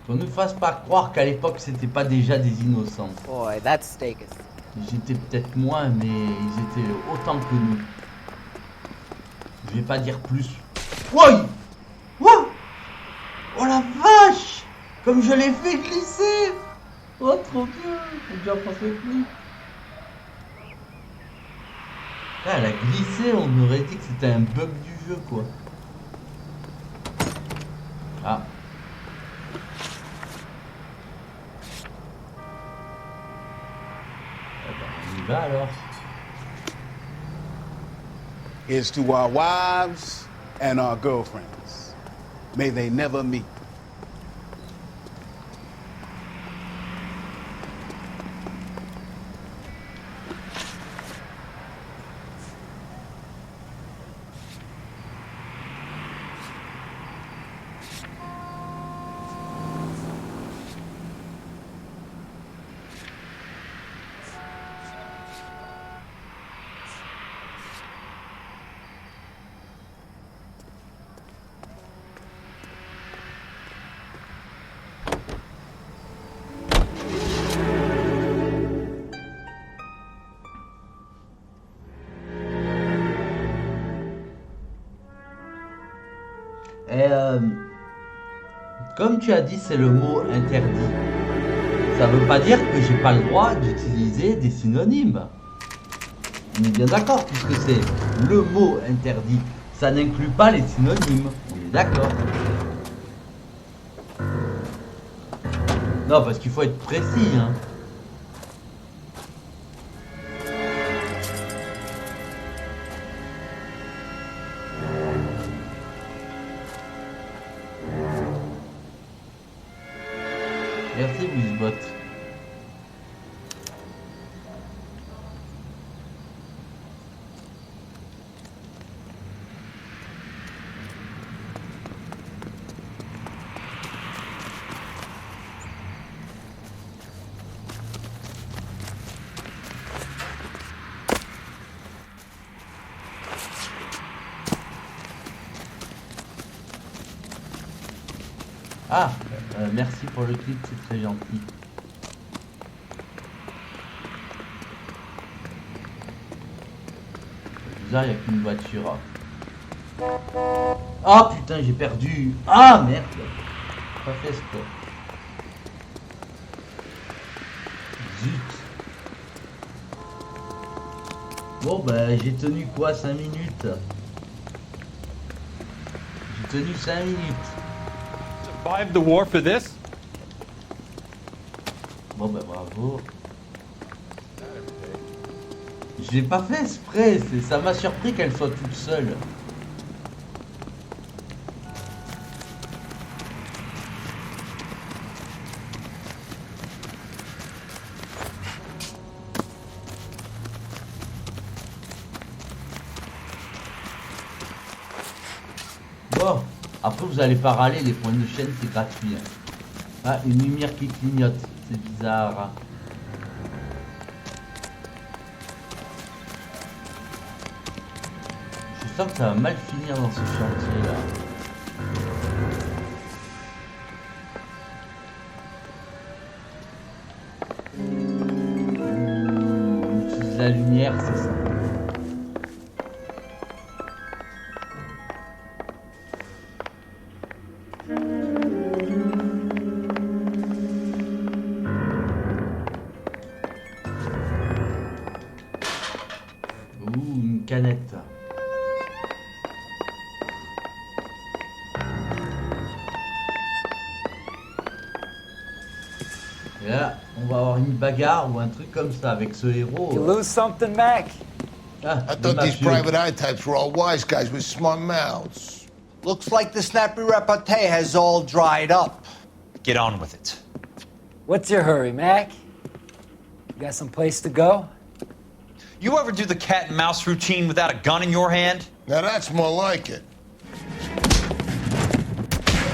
A: Qu'on ne fasse pas croire qu'à l'époque c'était pas déjà des innocents.
S: Boy, that steak is...
A: Ils étaient peut-être moins, mais ils étaient autant que nous. Je vais pas dire plus. Oui. Wow. Oh la vache. Comme je l'ai fait glisser. Oh trop bien. J'ai déjà pensé plus. Là, elle a glissé, on aurait dit que c'était un bug du jeu, quoi. Ah. Eh ben, on y va alors.
B: Here's to our wives and our girlfriends. May they never meet.
A: Et comme tu as dit, c'est le mot interdit. Ça veut pas dire que j'ai pas le droit d'utiliser des synonymes. On est bien d'accord, puisque c'est le mot interdit. Ça n'inclut pas les synonymes. On est d'accord. Non, parce qu'il faut être précis, hein. Merci Wizbot. Ah, merci pour le clip, c'est très gentil. Bizarre, il n'y a qu'une voiture. Ah putain, j'ai perdu. Ah merde. Pas fait exprès. Zut. Bon bah j'ai tenu quoi, 5 minutes. J'ai tenu 5 minutes.
C: Survived the war for this?
A: Bon bah bravo. Je l'ai pas fait exprès, ça m'a surpris qu'elle soit toute seule. Bon, après vous allez pas râler, les points de chaîne c'est gratuit. Hein. Ah, une lumière qui clignote, c'est bizarre. Je sens que ça va mal finir dans ce chantier là. On utilise la lumière, c'est ça. Canette. Et là, on va avoir une bagarre ou un truc comme ça avec ce héros.
S: You lose something, Mac?
A: Ah,
T: I thought these private eye types were all wise guys with smart mouths.
X: Looks like the snappy repartee has all dried up.
H: Get on with it.
S: What's your hurry, Mac? You got some place to go?
H: You ever do the cat and mouse routine without a gun in your hand?
T: Now that's more like it.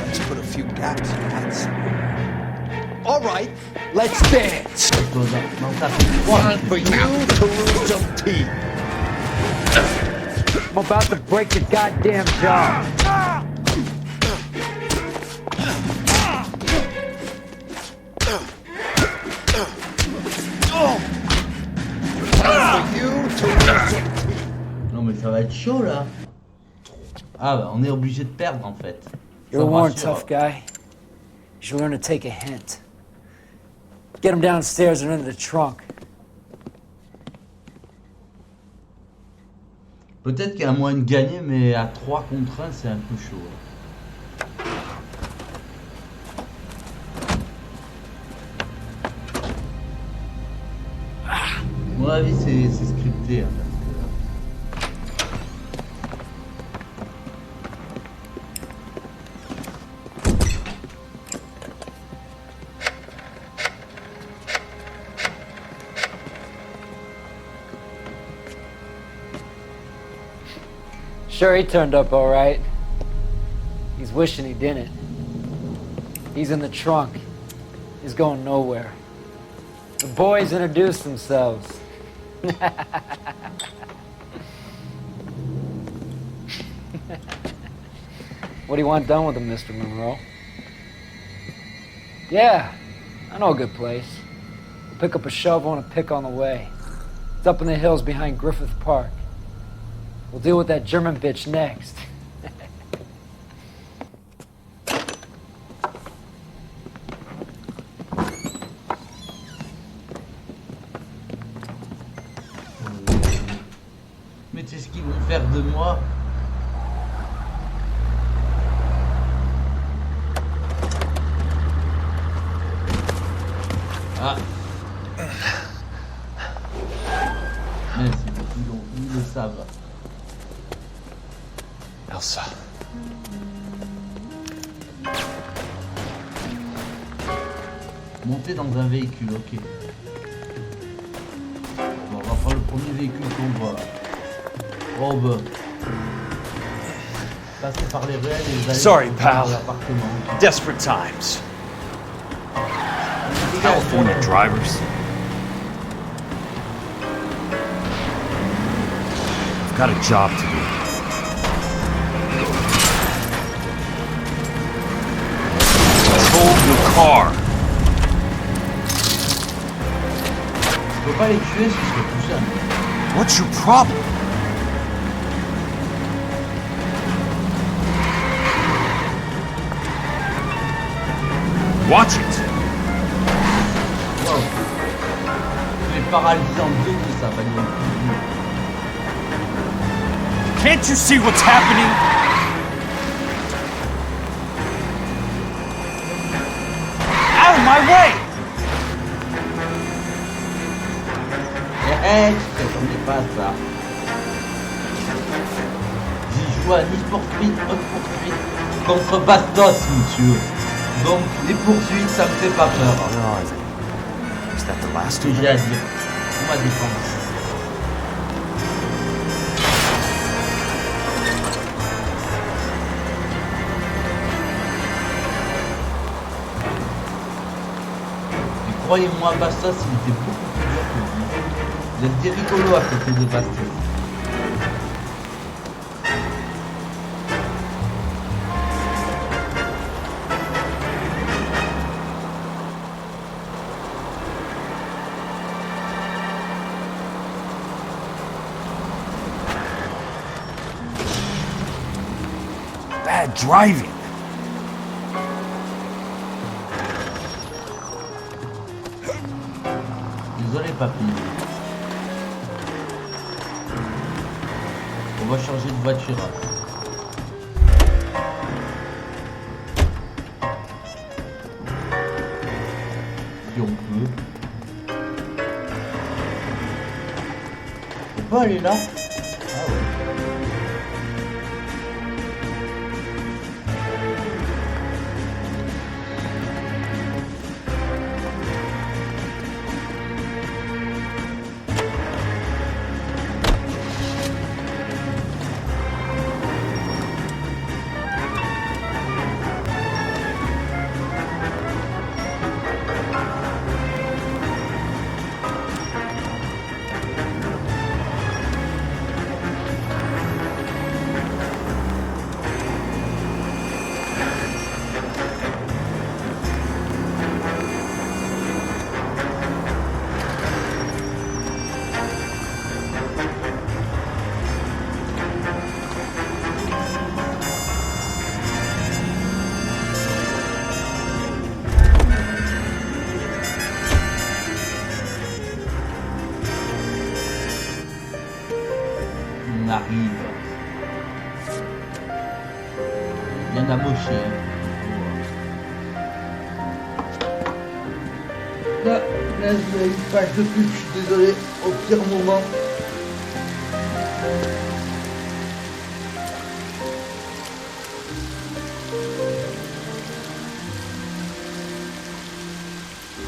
X: Let's put a few gaps in that. All right, let's dance.
T: Time for you to lose some teeth.
S: I'm about to break your goddamn jaw.
A: Non mais ça va être chaud là. Ah bah on est obligé de perdre en fait.
S: You're warned, tough guy. You should learn to take a hint. Get him downstairs and into the trunk.
A: Peut-être qu'il y a un moyen de gagner, mais à 3 contre 1, c'est un peu chaud. À mon avis, c'est scripté. Hein,
S: Sure, he turned up all right. He's wishing he didn't. He's in the trunk. He's going nowhere. The boys introduced themselves. What do you want done with him, Mr. Monroe? Yeah, I know a good place. We'll pick up a shovel and a pick on the way. It's up in the hills behind Griffith Park. We'll deal with that German bitch next.
A: Mais c'est ce qu'ils vont faire de moi. Ah. Merci, ils le savent.
E: Elsa.
A: Monter dans un véhicule, ok. Bon, on va prendre le premier véhicule qu'on voit. Robe. Passer par les ruelles et les allées.
J: Sorry, pal.
A: L'appartement.
J: Desperate times. California drivers. I've got a job to do. Control your car.
A: Je peux pas les tuer si je fais tout seul.
J: What's your problem? Watch it.
A: Wow. Je vais paralyser en deux que ça va être.
J: Can't you see what's happening? Out of my way!
A: Je t'attendais pas à ça. J'y joue à Need for Speed, Hot Pursuit contre Bastos, monsieur. Donc les poursuites, ça me fait pas peur.
J: Is that the last
A: Ce que j'ai à dire. Pour ma défense. Et croyez-moi, Bastos, il était beaucoup plus dur que vous. Vous êtes des rigolos à côté de Bastos.
J: Bad driving.
A: Désolé, papy. On va changer de voiture. Si on peut. On peut aller là? Ah ouais. on arrive. Bien amoché. Là, je mets une page de pub, je suis désolé, au pire moment.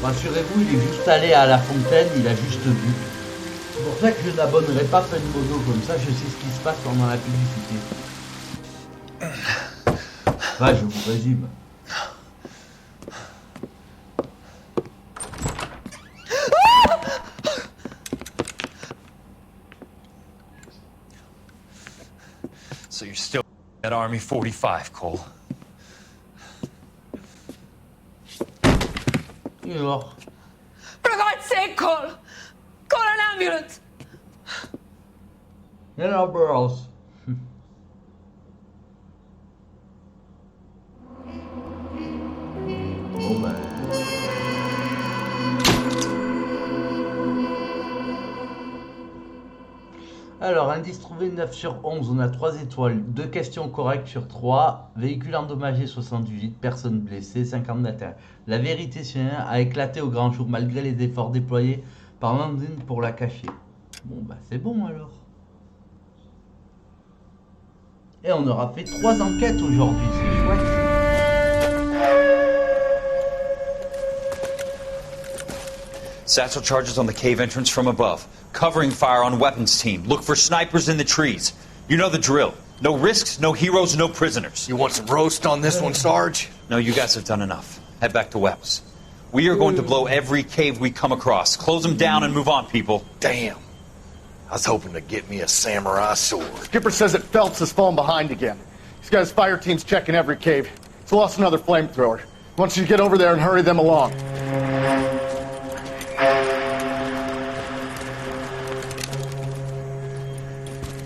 A: Rassurez-vous, il est juste allé à la fontaine, il a juste vu. C'est pour ça que je n'abonnerai pas Mono, comme ça je sais ce qui se passe pendant la publicité. Ouais, je vous résume.
H: So you're still at Army 45, Cole.
A: Alors.
V: For God's sake, Cole! Call an ambulance!
A: Hello, bros. Bon ben. Alors, indice trouvé 9 sur 11, on a 3 étoiles, 2 questions correctes sur 3, véhicule endommagé 78, personnes blessées, 50 d'atteinte. La vérité a éclaté au grand jour malgré les efforts déployés par Landine pour la cacher. Bon bah c'est bon alors. Et on aura fait 3 enquêtes aujourd'hui, c'est chouette.
H: Satchel charges on the cave entrance from above. Covering fire on weapons team. Look for snipers in the trees. You know the drill. No risks, no heroes, no prisoners.
E: You want some roast on this one, Sarge?
H: No, you guys have done enough. Head back to Webb's. We are going to blow every cave we come across. Close them down and move on, people.
E: Damn. I was hoping to get me a samurai sword.
D: Skipper says that Phelps has fallen behind again. He's got his fire teams checking every cave. He's lost another flamethrower. He wants you to get over there and hurry them along.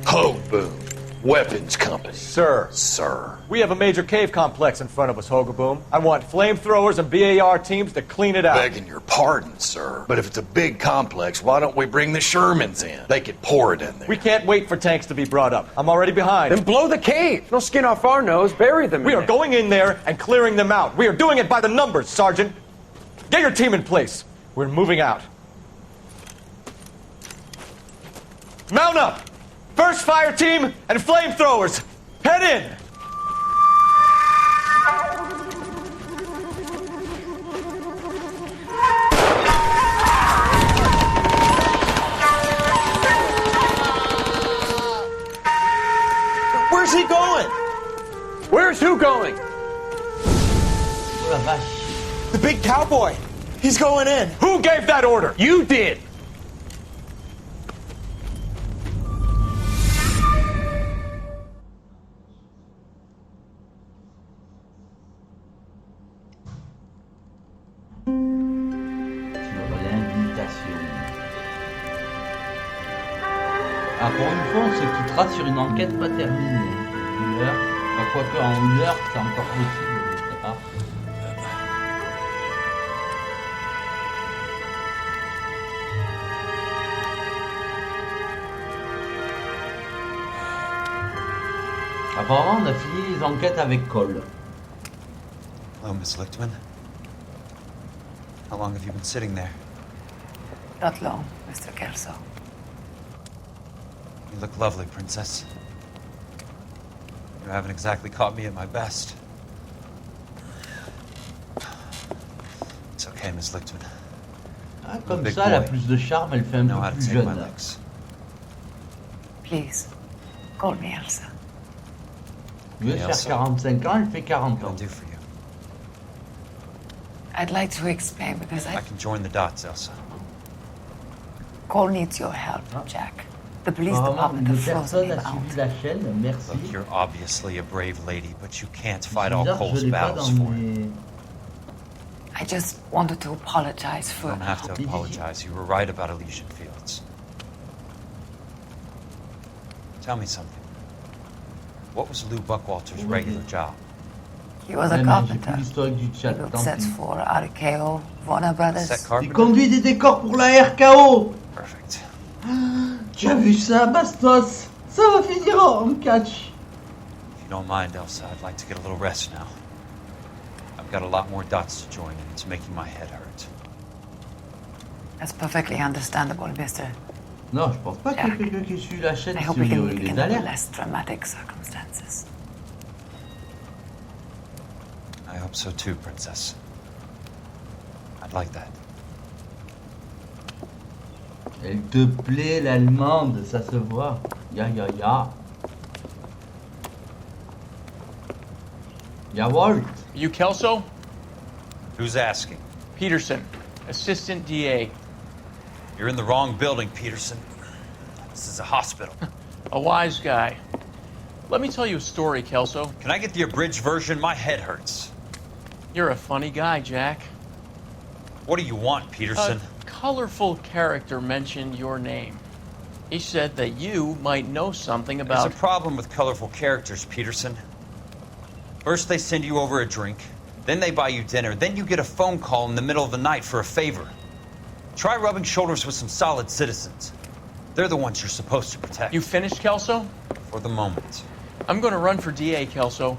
E: Ho, Boom. Weapons Company.
U: Sir.
E: Sir.
U: We have a major cave complex in front of us, Hogaboom. I want flamethrowers and BAR teams to clean it out.
E: Begging your pardon, sir. But if it's a big complex, why don't we bring the Shermans in? They could pour it in there.
U: We can't wait for tanks to be brought up. I'm already behind.
I: Then blow the cave. No skin off our nose. Bury them.
U: We are going in there and clearing them out. We are doing it by the numbers, Sergeant. Get your team in place. We're moving out. Mount up! First fire team and flamethrowers! Head in!
I: Where's he going? Where's who going?
A: Oh la vache.
I: The big cowboy. He's going in.
U: Who gave that order?
I: You did.
A: Ah, pour une fois, on se quittera sur une enquête pas terminée. Une heure. Enfin, quoique en une heure, c'est encore possible, je sais pas. Apparemment, on a fini les enquêtes avec Cole.
H: Hello, Miss Lichtman. How long have you been sitting there?
V: Not long, Mr. Kelso.
H: You look lovely, Princess. You haven't exactly caught me at my best. It's okay, Miss Lichtman.
A: Ah, comme ça, elle a plus de charme, elle fait un peu plus jeune.
V: Please, call me Elsa.
A: Au lieu de faire 45 ans, elle fait 40 ans.
V: I'd like to explain because
H: I can join the dots, Elsa.
V: Cole needs your help, Jack. The police department have frozen him out.
A: La chaîne, merci.
H: Look, you're obviously a brave lady, but you can't fight all Cole's battles for him.
V: I just wanted to apologize for...
H: You don't have to apologize. You were right about Elysian Fields. Tell me something. What was Lou Buckwalter's regular job?
V: He was a carpenter. He built sets for RKO, Warner Brothers.
A: Il conduit des décors pour la RKO.
H: Perfect.
A: Tu as vu ça, Bastos? Ça va finir en catch.
H: If you don't mind, Elsa, I'd like to get a little rest now. I've got a lot more dots to join, and it's making my head hurt.
V: That's perfectly understandable, mister.
A: Non, je pense pas que quelqu'un qui suit la chaîne
V: I hope
A: sur
V: we can meet
A: les
V: in under
A: alertes.
V: less dramatic circumstances.
H: I hope so too, Princess. I'd like that.
A: Elle te plaît l'allemande, ça se voit. Ya. Jawohl.
F: You Kelso?
H: Who's asking?
F: Peterson, Assistant DA.
H: You're in the wrong building, Peterson. This is a hospital.
F: A wise guy. Let me tell you a story, Kelso.
H: Can I get the abridged version? My head hurts.
F: You're a funny guy, Jack.
H: What do you want, Peterson?
F: A colorful character mentioned your name. He said that you might know something about...
H: There's a problem with colorful characters, Peterson. First they send you over a drink, then they buy you dinner, then you get a phone call in the middle of the night for a favor. Try rubbing shoulders with some solid citizens. They're the ones you're supposed to protect.
F: You finished, Kelso?
H: For the moment.
F: I'm going to run for DA, Kelso.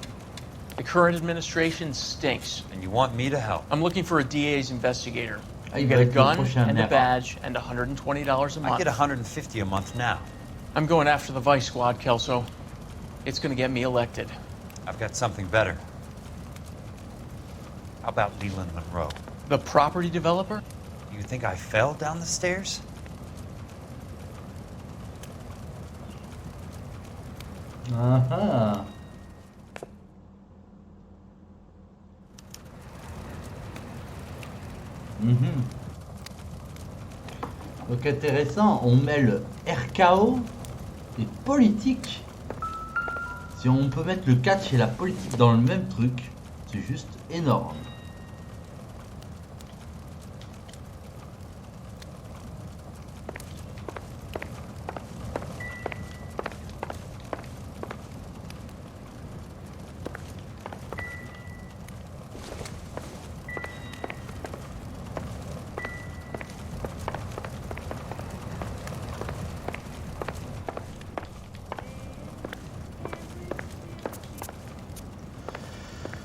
F: The current administration stinks.
H: And you want me to help?
F: I'm looking for a DA's investigator.
A: Ah,
F: You get a gun and a badge and $120 a month.
H: I get $150 a month now.
F: I'm going after the Vice Squad, Kelso. It's going to get me elected.
H: I've got something better. How about Leland Monroe?
F: The property developer?
H: You think I fell down the stairs?
A: Ah. Donc intéressant, on mêle RKO et politique. Si on peut mettre le catch et la politique dans le même truc, c'est juste énorme.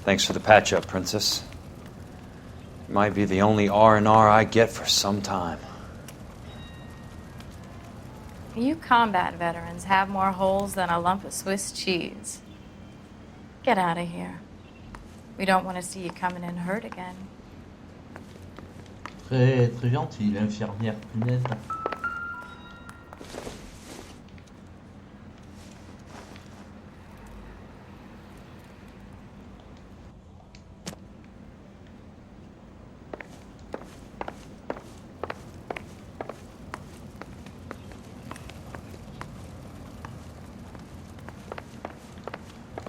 J: Thanks for the patch-up, Princess. It might be the only R&R I get for some time.
M: You combat veterans have more holes than a lump of Swiss cheese. Get out of here. We don't want to see you coming in hurt again.
A: Très gentil, l'infirmière punaise.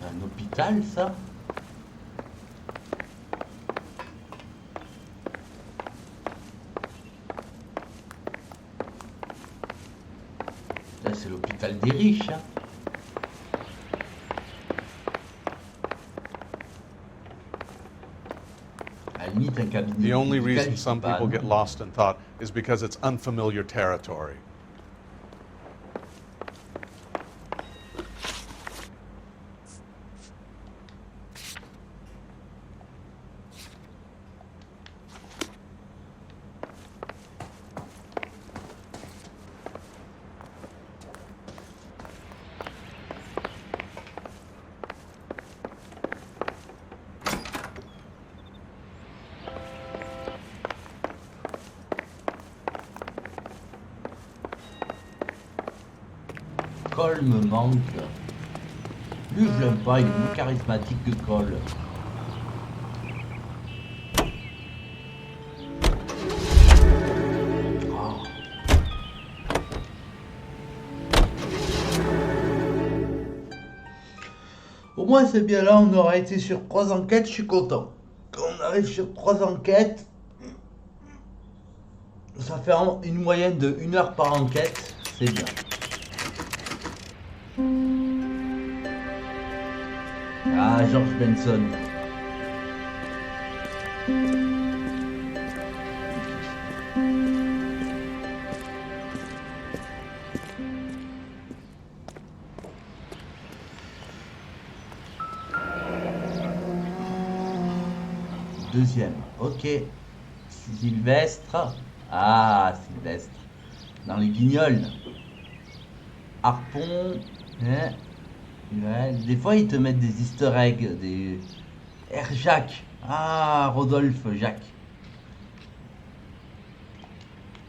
A: Un hôpital, ça? Là, c'est l'hôpital des riches, hein. À la limite, un cabinet
R: The only
A: médical,
R: reason
A: je
R: some
A: sais pas,
R: people
A: non.
R: get lost in thought is because it's unfamiliar territory.
A: Cole me manque. Lui, je l'aime pas, il est moins charismatique que Cole. Oh. Au moins, c'est bien là, on aura été sur 3 enquêtes, je suis content. Quand on arrive sur 3 enquêtes, ça fait une moyenne de 1 heure par enquête, c'est bien. Ah, George Benson. Deuxième. Ok. Sylvestre. Ah, Sylvestre. Dans les guignols. Harpon. Hein. Ouais. Des fois, ils te mettent des easter eggs. Des... R. Jacques. Ah, Rodolphe Jacques.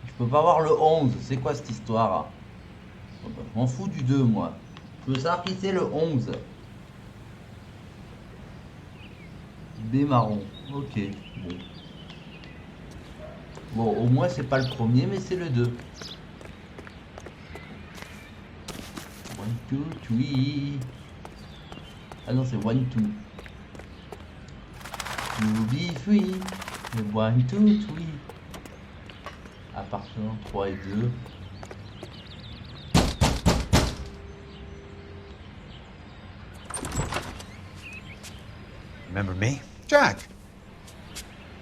A: Je peux pas voir le 11. C'est quoi cette histoire? Je m'en fous du 2, moi. Je veux savoir qui c'est le 11. B marron. Ok. Bon. Bon, au moins c'est pas le premier, mais c'est le 2. 1, 2, 3. Ah non, c'est 1, 2. 2 be free. 1, 2, 3. Appartement 3 et 2.
H: Remember me?
N: Jack,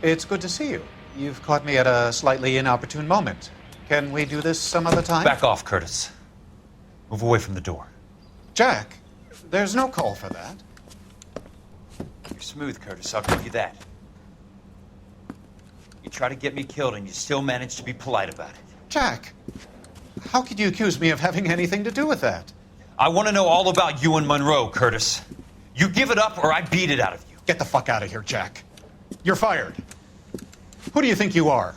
N: it's good to see you. You've caught me at a slightly inopportune moment. Can we do this some other time?
H: Back off, Curtis. Move away from the door.
N: Jack, there's no call for that.
H: You're smooth, Curtis, I'll give you that. You try to get me killed and you still manage to be polite about it.
N: Jack, how could you accuse me of having anything to do with that?
H: I want to know all about you and Monroe, Curtis. You give it up or I beat it out of you.
N: Get the fuck out of here, Jack. You're fired. Who do you think you are?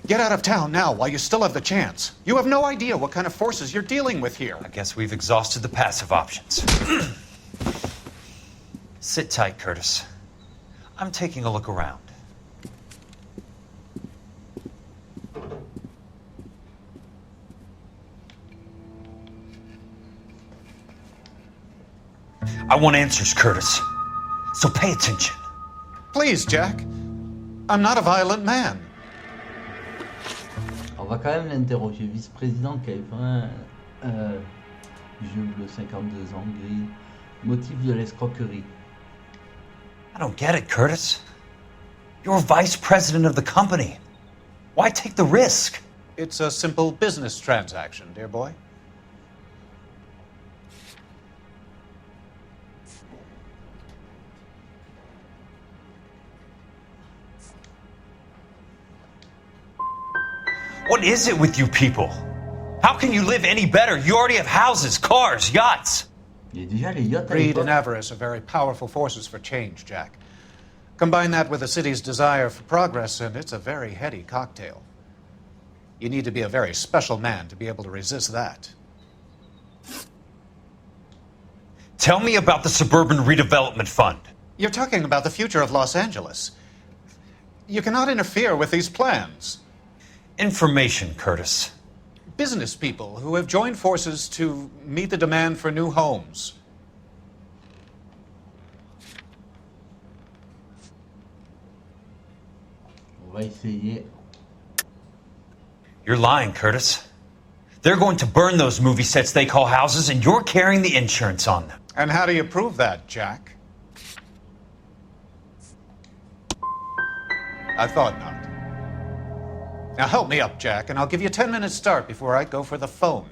N: Get out of town now while you still have the chance. You have no idea what kind of forces you're dealing with here.
H: I guess we've exhausted the passive options. Sit tight, Curtis. I'm taking a look around. I want answers, Curtis. So pay attention.
N: Please, Jack. I'm not a violent man.
A: On va quand même l'interroger. Vice-président KF1, jeu bleu 52 ans, gris. Motif de l'escroquerie.
H: I don't get it, Curtis. You're vice president of the company. Why take the risk?
N: It's a simple business transaction, dear boy.
H: What is it with you people? How can you live any better? You already have houses, cars, yachts.
N: Greed and avarice are very powerful forces for change, Jack. Combine that with the city's desire for progress, and it's a very heady cocktail. You need to be a very special man to be able to resist that.
H: Tell me about the Suburban Redevelopment Fund.
N: You're talking about the future of Los Angeles. You cannot interfere with these plans.
H: Information, Curtis.
N: Business people who have joined forces to meet the demand for new homes.
A: On va essayer.
H: You're lying, Curtis. They're going to burn those movie sets they call houses, and you're carrying the insurance on them.
N: And how do you prove that, Jack? I thought not. Now help me up, Jack, and I'll give you a 10-minute start before I go for the phone.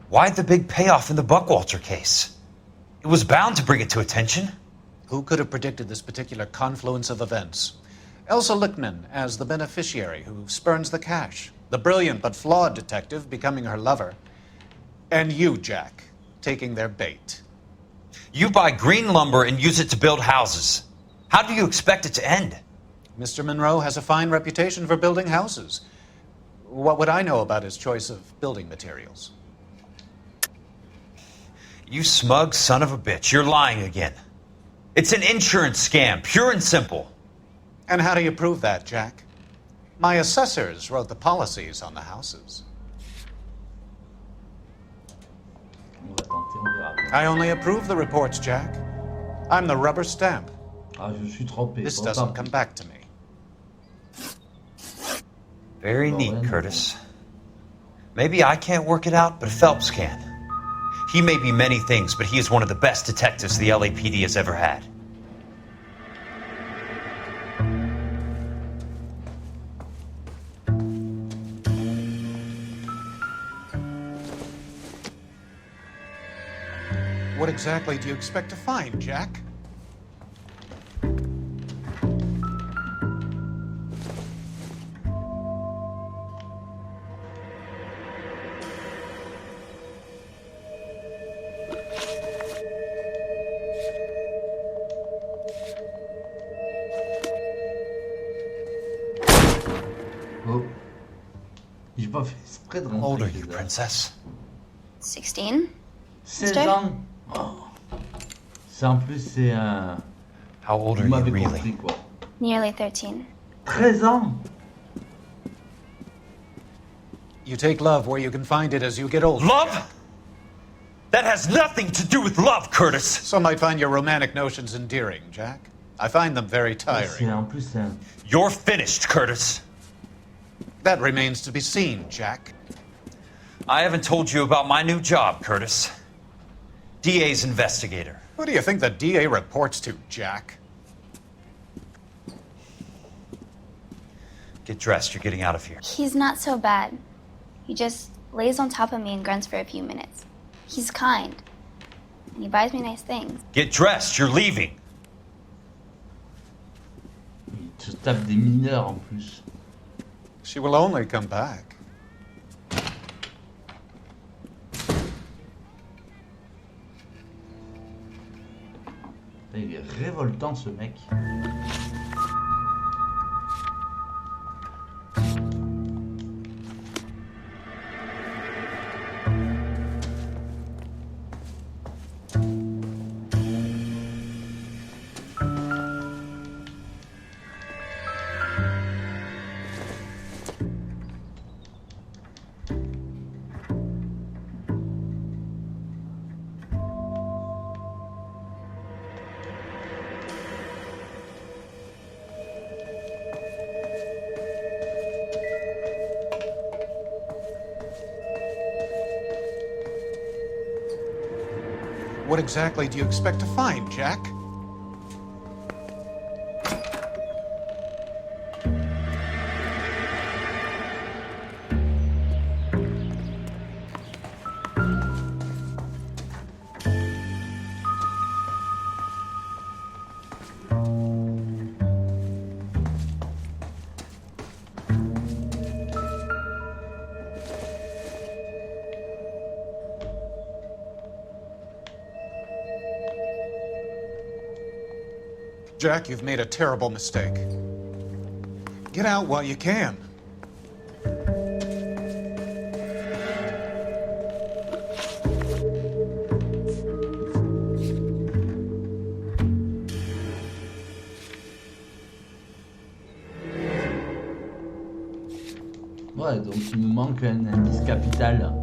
H: Why the big payoff in the Buckwalter case? It was bound to bring it to attention.
N: Who could have predicted this particular confluence of events? Elsa Lichtman as the beneficiary who spurns the cash, the brilliant but flawed detective becoming her lover, and you, Jack, taking their bait.
H: You buy green lumber and use it to build houses. How do you expect it to end?
N: Mr. Monroe has a fine reputation for building houses. What would I know about his choice of building materials?
H: You smug son of a bitch, you're lying again. It's an insurance scam, pure and simple.
N: And how do you prove that, Jack? My assessors wrote the policies on the houses. I only approve the reports, Jack. I'm the rubber stamp. This doesn't come back to me.
H: Very neat, Curtis. Maybe I can't work it out, but Phelps can. He may be many things, but he is one of the best detectives the LAPD has ever had.
N: What exactly do you expect to find, Jack?
A: Oh. J'ai pas fait exprès de rentrer.
H: How old are you, princess?
K: 16.
A: 16 ans. Oh. C'est en plus, c'est un.
H: How old are
A: Vous
H: you
A: m'avez
H: really?
A: compris, quoi.
K: Nearly 13.
A: 13 ans.
N: You take love where you can find it as you get older.
H: Love? That has nothing to do with love, Curtis.
N: Some might find your romantic notions endearing, Jack. I find them very tiring.
A: C'est en plus, c'est un.
H: You're finished, Curtis.
N: That remains to be seen, Jack.
H: I haven't told you about my new job, Curtis. DA's investigator.
N: Who do you think the DA reports to, Jack?
H: Get dressed, you're getting out of here.
K: He's not so bad. He just lays on top of me and grunts for a few minutes. He's kind. And he buys me nice things.
H: Get dressed, you're leaving.
A: Il se tape des mineurs en plus.
N: She will only come back.
A: Il est révoltant, ce mec.
N: What exactly do you expect to find, Jack? Jack, you've made a terrible mistake. Get out while you can.
A: Ouais, donc il me manque un indice capital.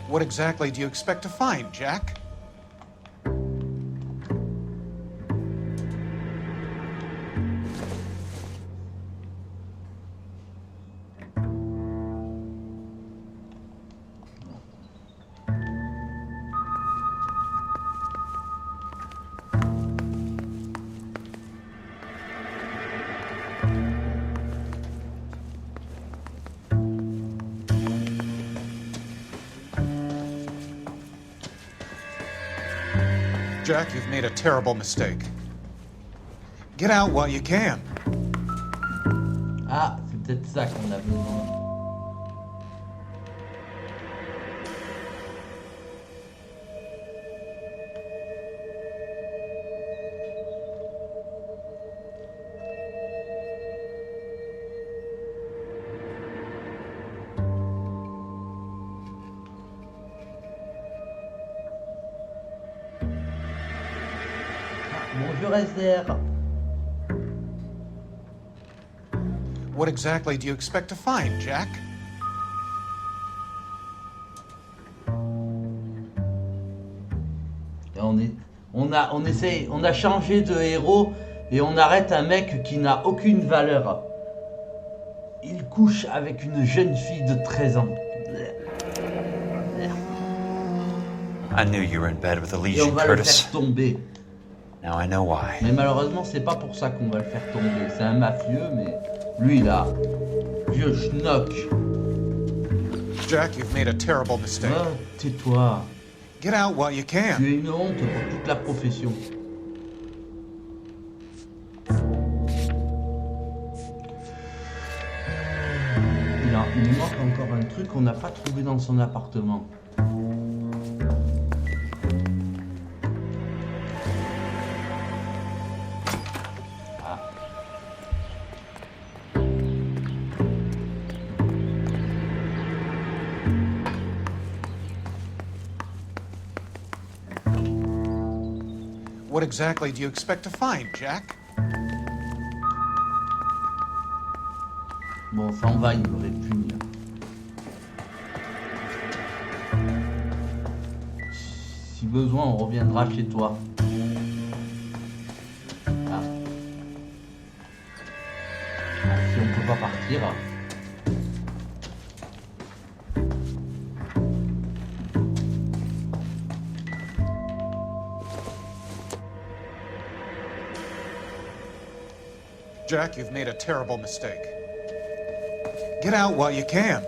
N: What exactly do you expect to find, Jack? Jack, you've made a terrible mistake. Get out while you can.
A: Ah, c'est peut-être ça qu'on a besoin. Bonjour SDR.
N: What exactly do you expect to find, Jack?
A: On a changé de héros et on arrête un mec qui n'a aucune valeur. Il couche avec une jeune fille de 13 ans.
H: I knew you were in bed with a
A: Et on
H: lesion,
A: va le
H: Curtis.
A: faire tomber.
H: Now I know why.
A: Mais malheureusement, c'est pas pour ça qu'on va le faire tomber. C'est un mafieux, mais lui là, vieux schnock.
N: Jack, you've made a terrible mistake.
A: Ah, tais-toi.
N: Get out while you can.
A: Tu es une honte pour toute la profession. Il lui manque encore un truc qu'on n'a pas trouvé dans son appartement.
N: What exactly do you expect to find, Jack?
A: Bon, ça on va, il me répugne. Si besoin, on reviendra chez toi. Ah. Si on peut pas partir.
N: Jack, you've made a terrible mistake. Get out while you can.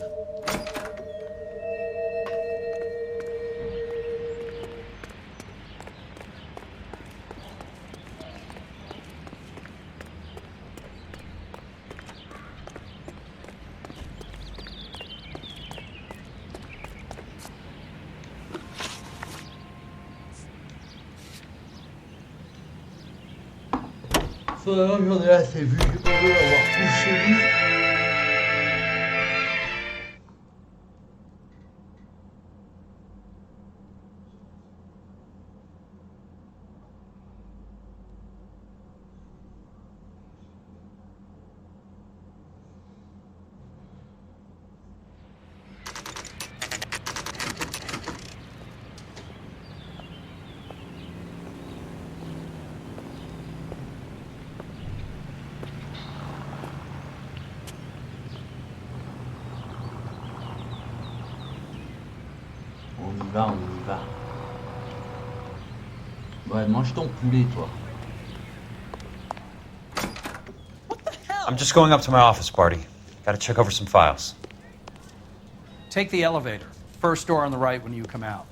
A: J'en ai assez vu, je peux avoir touché lui. On y va. Ouais, mange ton poulet, toi.
H: I'm just going up to my office, Barty. Gotta check over some files.
C: Take the elevator. First door on the right when you come out.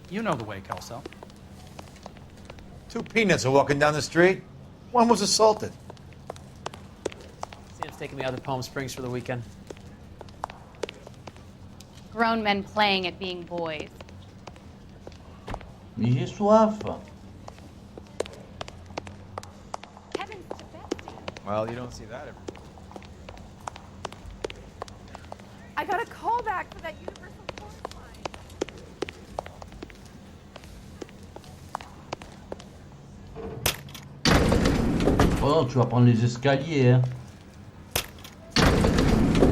C: You know the way, Kelso.
L: 2 peanuts are walking down the street. One was assaulted.
O: Sam's taking me out to Palm Springs for the weekend.
M: Grown men playing at being boys.
A: Mais j'ai soif.
L: Well, you don't see that every day.
M: I got a call back for that universal chorus line.
A: Oh non, tu vas prendre les escaliers, hein.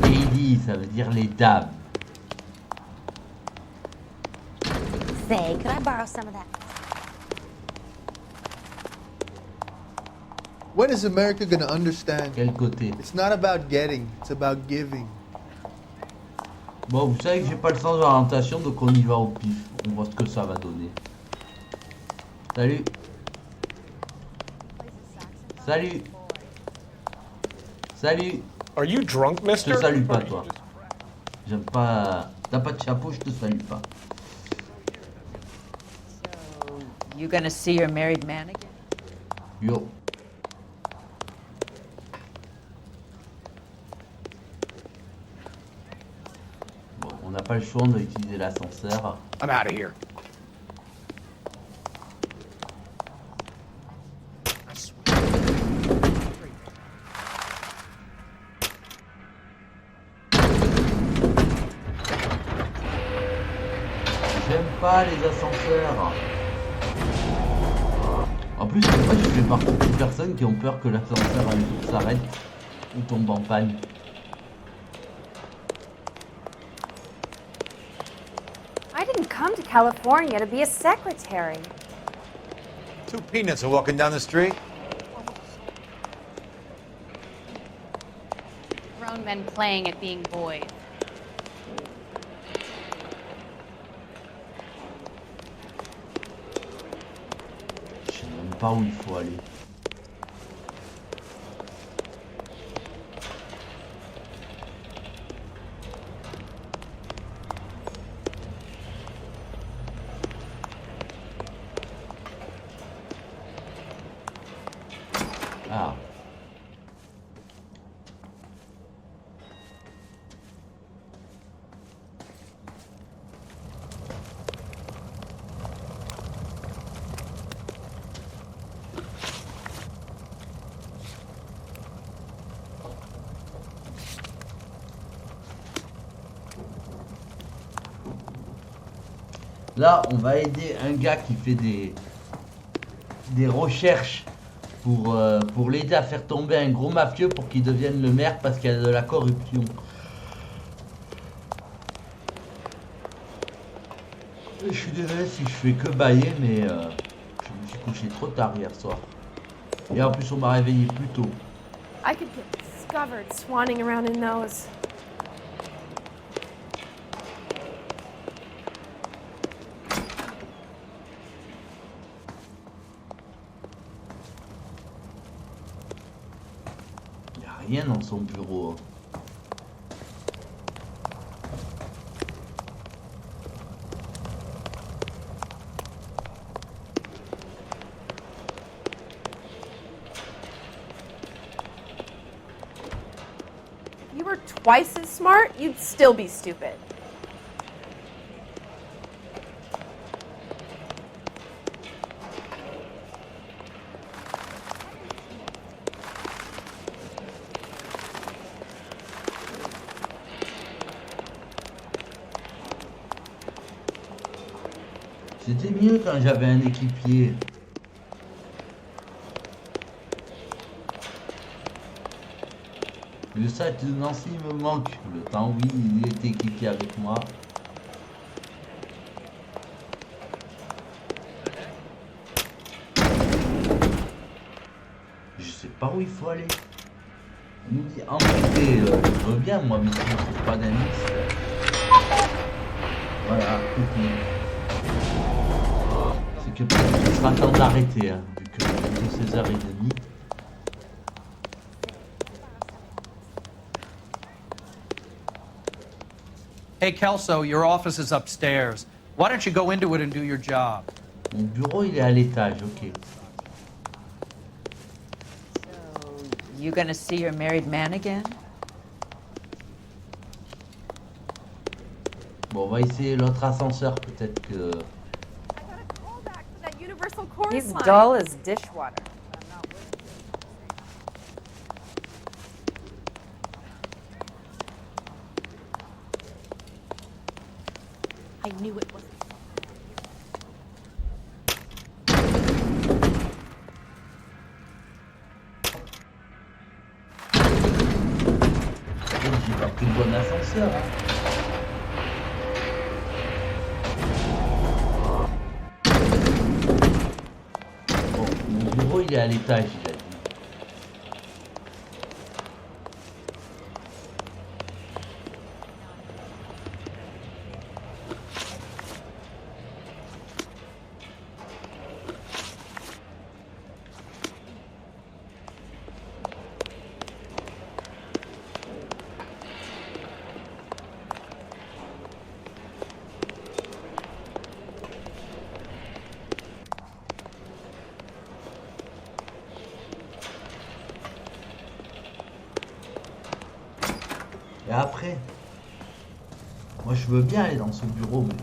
A: Lady, ça veut dire les dames.
P: Say, could I borrow some of that?
Q: When is America gonna understand?
A: Quel côté?
Q: It's not about getting, it's about giving.
A: Bon, vous savez que j'ai pas le sens de l'orientation, donc on y va au pif. On voit ce que ça va donner. Salut. Salut. Salut.
R: Are you drunk, mister?
A: Je te salue pas, toi. J'aime pas... T'as pas de chapeau, je te salue pas.
Y: You gonna see your married man again?
A: Yo. Bon, on n'a pas le choix, on doit utiliser l'ascenseur.
L: I'm out of here.
A: J'aime pas les ascenseurs. En plus, moi, je fais partie des personnes qui ont peur que l'ascenseur un jour s'arrête ou tombe en panne.
Z: I didn't come to California to be a secretary.
L: 2 peanuts are walking down the street.
M: Grown men playing at being boys.
A: pas où il faut aller. Ah. Là, on va aider un gars qui fait des recherches pour l'aider à faire tomber un gros mafieux pour qu'il devienne le maire parce qu'il y a de la corruption. Je suis désolé si je fais que bailler, mais je me suis couché trop tard hier soir. Et en plus, on m'a réveillé plus tôt.
Z: I could get discovered swanning around in those.
A: Il n'y a rien dans son bureau.
Z: If you were twice as smart, you'd still be stupid.
A: C'était mieux quand j'avais un équipier. Le sac de Nancy me manque. Le temps, oui, il est équipé avec moi. Je sais pas où il faut aller. On nous dit embêter, je veux bien moi, mais si on trouve pas d'indice. Voilà, c'est que peut-être qu'il sera temps d'arrêter, hein, vu que c'est 16h30.
C: Hey, Kelso, your office is upstairs. Why don't you go into it and do your job?
A: Mon bureau, il est à l'étage, ok.
Y: You gonna see your married man again?
A: Bon, on va essayer l'autre ascenseur, peut-être que...
Z: That universal chorus He's line. dull as dishwater.
P: I knew it wasn't.
A: J'ai pas pris le bon ascenseur, hein. Bon, mon bureau, il est à l'étage, il a dit. Et après, moi je veux bien aller dans ce bureau, mais...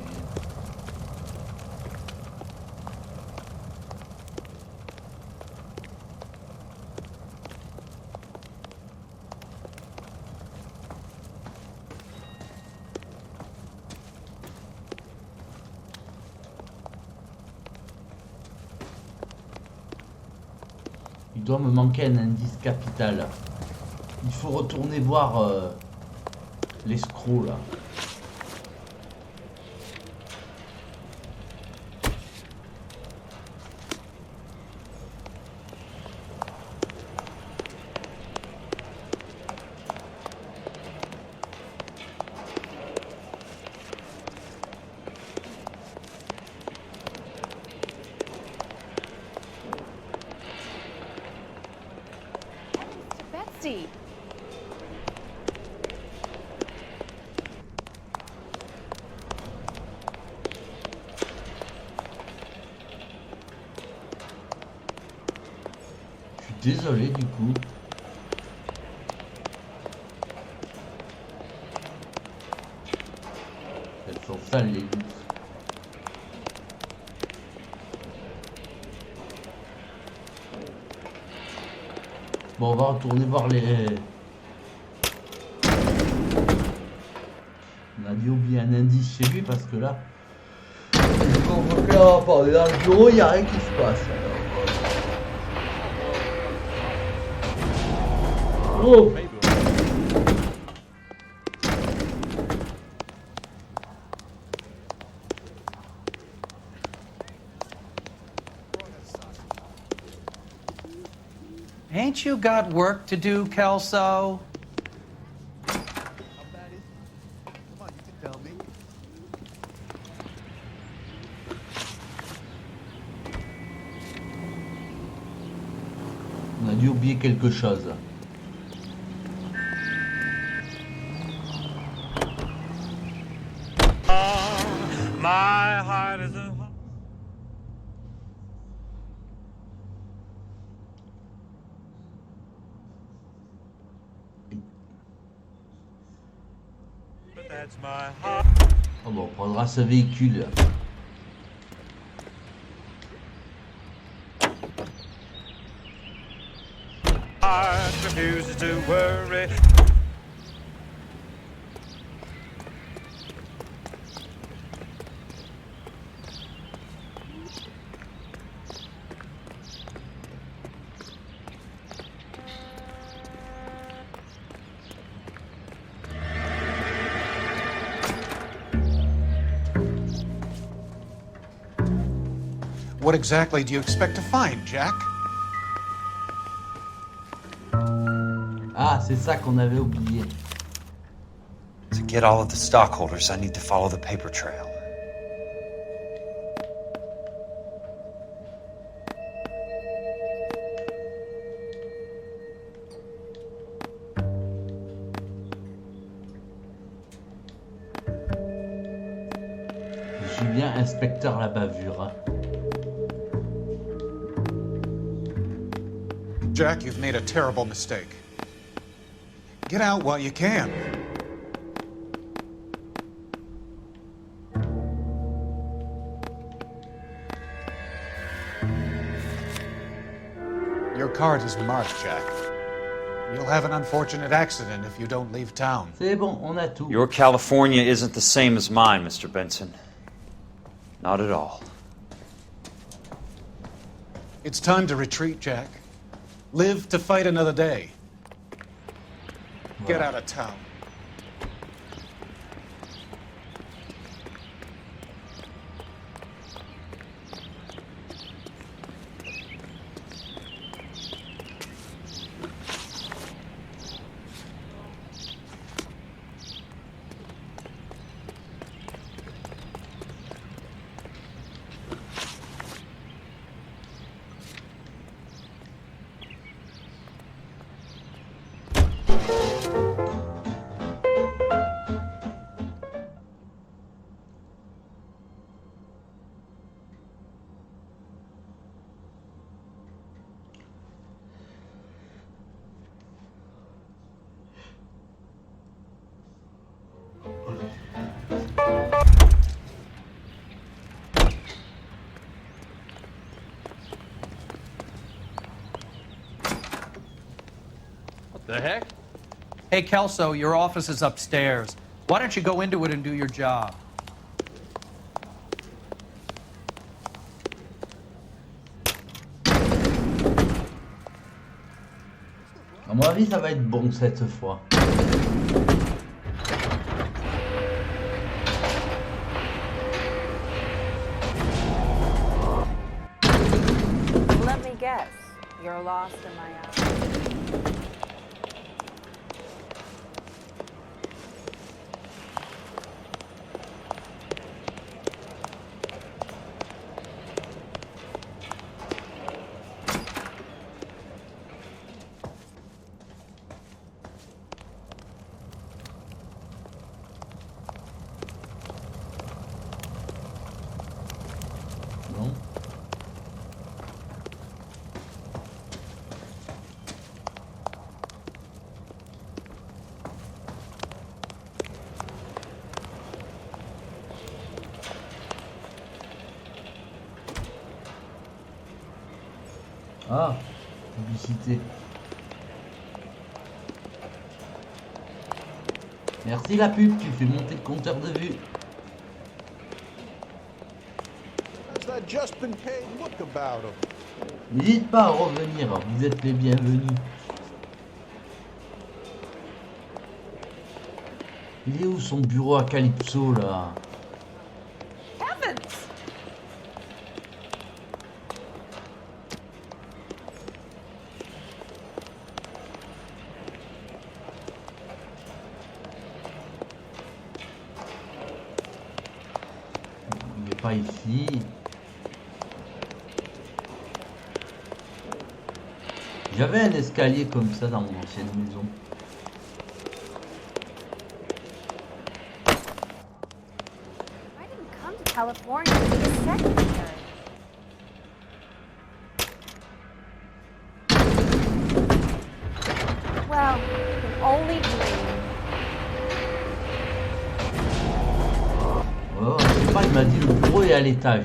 A: Il doit me manquer un indice capital. Il faut retourner voir l'escroc là.
Z: nasty.
A: Je suis désolé du coup. Elles sont sales les gousses. Bon, on va retourner voir les... On a dû oublier un indice chez lui parce que là... Quand on est dans le bureau, il n'y a rien qui se passe. Oh!
C: Ain't you got work to do, Kelso?
A: On a dû oublier quelque chose.
B: My heart is a... But that's my heart.
A: Oh bon, on prendra ce véhicule.
B: Heart refuses to worry.
N: What exactly do you expect to find, Jack?
A: Ah, c'est ça qu'on avait oublié.
H: To get all of the stockholders, I need to follow the paper trail.
A: Je suis bien inspecteur la bavure. Hein.
N: Jack, you've made a terrible mistake. Get out while you can. Your card is marked, Jack. You'll have an unfortunate accident if you don't leave town.
A: C'est bon, on a tout.
J: Your California isn't the same as mine, Mr. Benson. Not at all.
N: It's time to retreat, Jack. Live to fight another day. Get out of town.
C: The heck? Hey, Kelso, your office is upstairs. Why don't you go into it and do your job?
A: À mon avis, ça va être bon cette fois.
G: Let me guess. You're lost in my eyes.
A: Ah, publicité. Merci la pub, tu fais monter le compteur de vue.
R: How's that just been paid look about him?
A: N'hésite pas à revenir, vous êtes les bienvenus. Il est où son bureau à Calypso là? Il n'est pas ici. J'avais un escalier comme ça dans mon ancienne maison.
G: I didn't come to California to be a secretary. Well, you can only dream.
A: Oh, je sais pas, il m'a dit le bureau est à l'étage.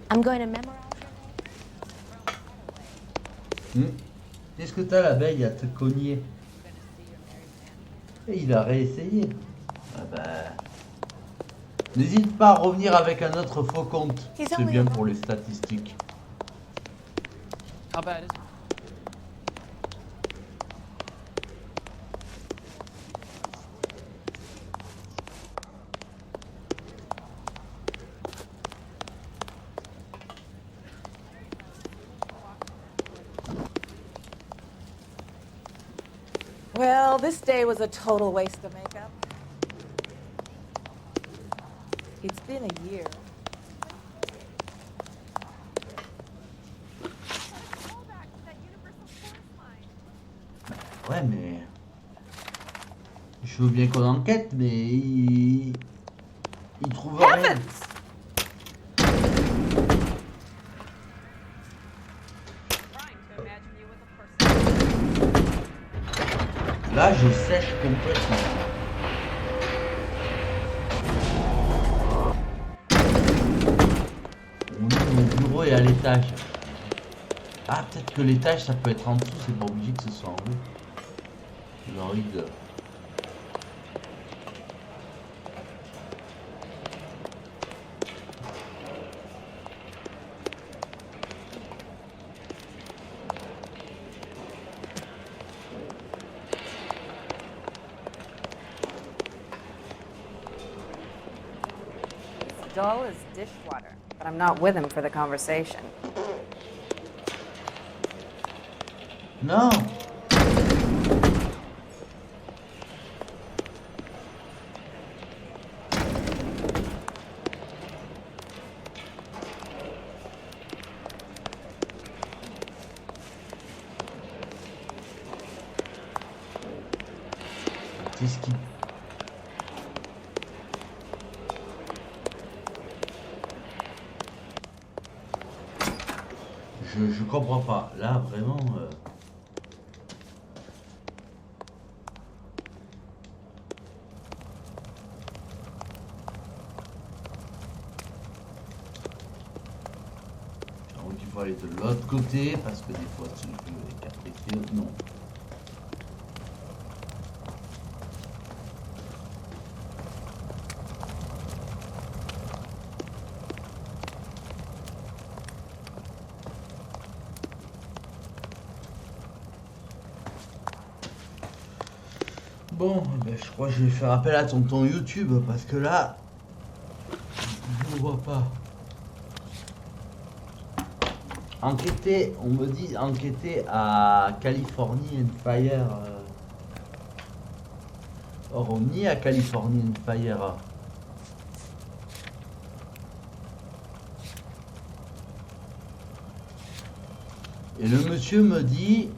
P: I'm going to memorize.
A: Qu'est-ce que t'as l'abeille à te cogner? Et il a réessayé. Ah bah... N'hésite pas à revenir avec un autre faux compte. C'est bien pour les statistiques.
C: How bad is it?
Z: Well, this day was a total waste of makeup. It's been a year.
A: Ouais, mais... Je veux bien qu'on enquête, mais il trouve rien. Là, je sèche complètement. Mon bureau est à l'étage. Ah, peut-être que l'étage, ça peut être en dessous, c'est pas obligé que ce soit en haut. Floride.
G: Dull as dishwater, but I'm not with him for the conversation.
A: Non. Qu'est-ce qui... Je comprends pas. Là, vraiment... Donc il faut aller de l'autre côté, parce que des fois, si je veux écarter... Non. Bon, ben, je crois que je vais faire appel à tonton YouTube parce que là, je ne vois pas. Enquêter, on me dit enquêter à Californie and Fire. Or, on y est à Californie and Fire. Et le monsieur me dit,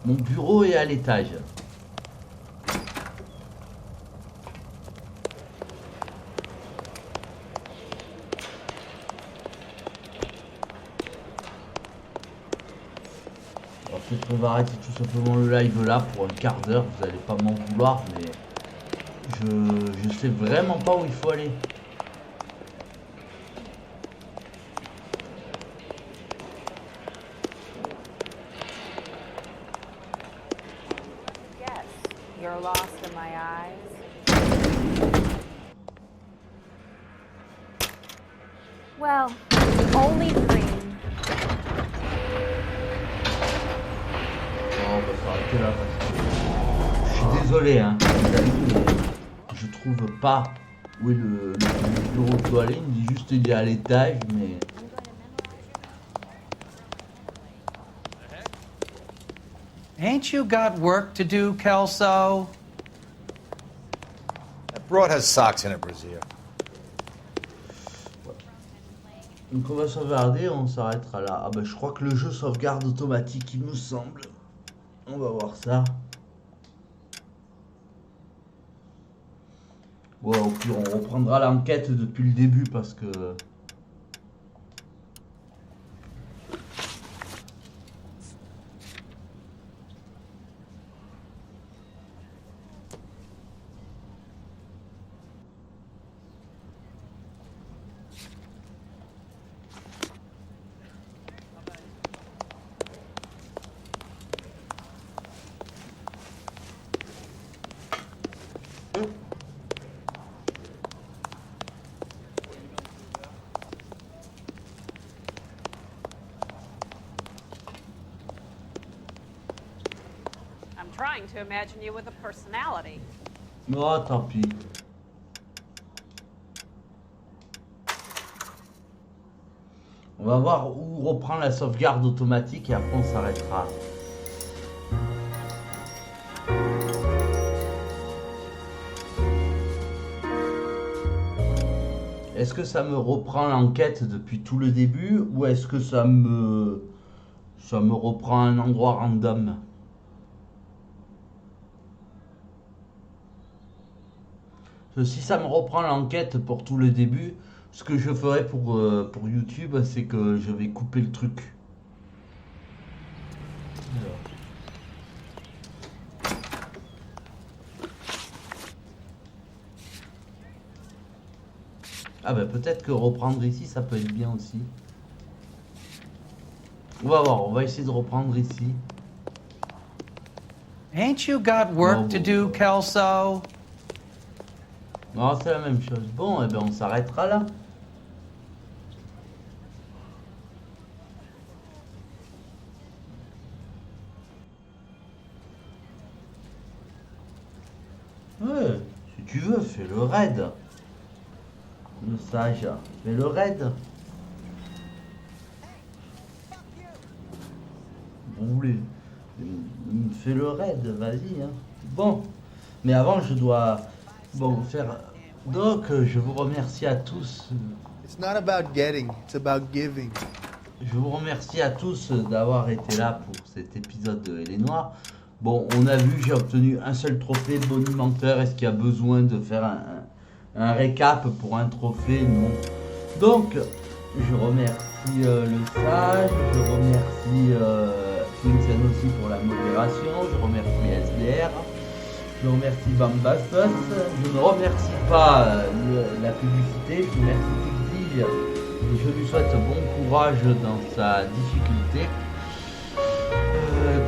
A: mon bureau est à l'étage. Peut-être qu'on va arrêter tout simplement le live là pour un quart d'heure, vous allez pas m'en vouloir, mais je sais vraiment pas où il faut aller.
G: Well, only dream.
A: Bon, on va s'arrêter là parce que je suis désolé, hein, les amis, mais je trouve pas où est le bureau de toilette. Il me dit juste il est à l'étage, mais.
C: Ain't you got work to do, Kelso?
L: That broad has socks in it, Brazier.
A: Donc on va sauvegarder, on s'arrêtera là. Ah bah je crois que le jeu sauvegarde automatique, il me semble. On va voir ça. Bon, au pire on reprendra l'enquête depuis le début parce que...
D: I'm trying to imagine you with a personality.
A: Oh, tant pis. On va voir où reprend la sauvegarde automatique et après on s'arrêtera. Est-ce que ça me reprend l'enquête depuis tout le début ou est-ce que ça me reprend un endroit random? Si ça me reprend l'enquête pour tout le début, ce que je ferai pour YouTube, c'est que je vais couper le truc. Ah ben peut-être que reprendre ici, ça peut être bien aussi. On va voir, on va essayer de reprendre ici.
C: Ain't you got work to do, Kelso?
A: Non, c'est la même chose. Bon, eh ben on s'arrêtera là. Ouais, si tu veux, fais le raid. Le sage, fais le raid. Bon, fais le raid, vas-y. Hein. Bon, mais avant, je dois... Bon, faire... Donc, je vous remercie à tous.
Q: It's not about getting, it's about giving.
A: Je vous remercie à tous d'avoir été là pour cet épisode de Les Noirs. Bon, on a vu, j'ai obtenu un seul trophée bonimenteur. Est-ce qu'il y a besoin de faire un récap pour un trophée? Non. Donc, je remercie le sage, je remercie Vincent aussi pour la modération, je remercie SDR. Je remercie Bambastos, je ne remercie pas la publicité, je remercie Pixie et je lui souhaite bon courage dans sa difficulté.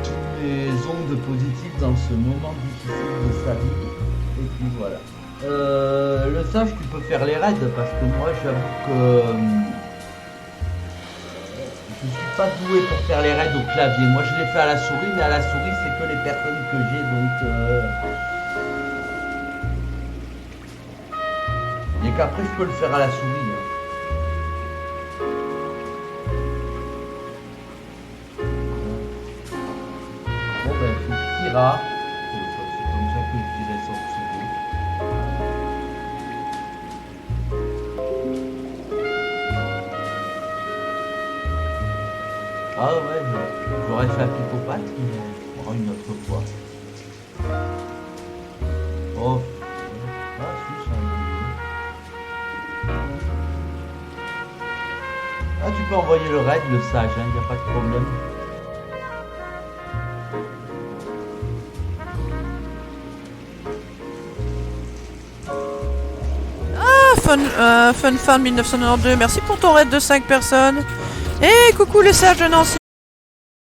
A: Tous les ondes positives dans ce moment difficile de sa vie. Et puis voilà. Le sage, tu peux faire les raids parce que moi j'avoue que je suis pas doué pour faire les raids au clavier. Moi je les fais à la souris, mais à la souris c'est que les personnes que j'ai donc. Et qu'après je peux le faire à la souris. Bon ben c'est Kira. C'est comme ça que je dirais son pseudo. Ah ouais, j'aurais fait un psychopathe, mais pour une autre fois. Oh, ah si, ça. Ah, tu peux envoyer le raid, le sage, il n'y a pas de problème.
E: Ah, Fun 1992, merci pour ton raid de 5 personnes. Et coucou les sages de Nancy.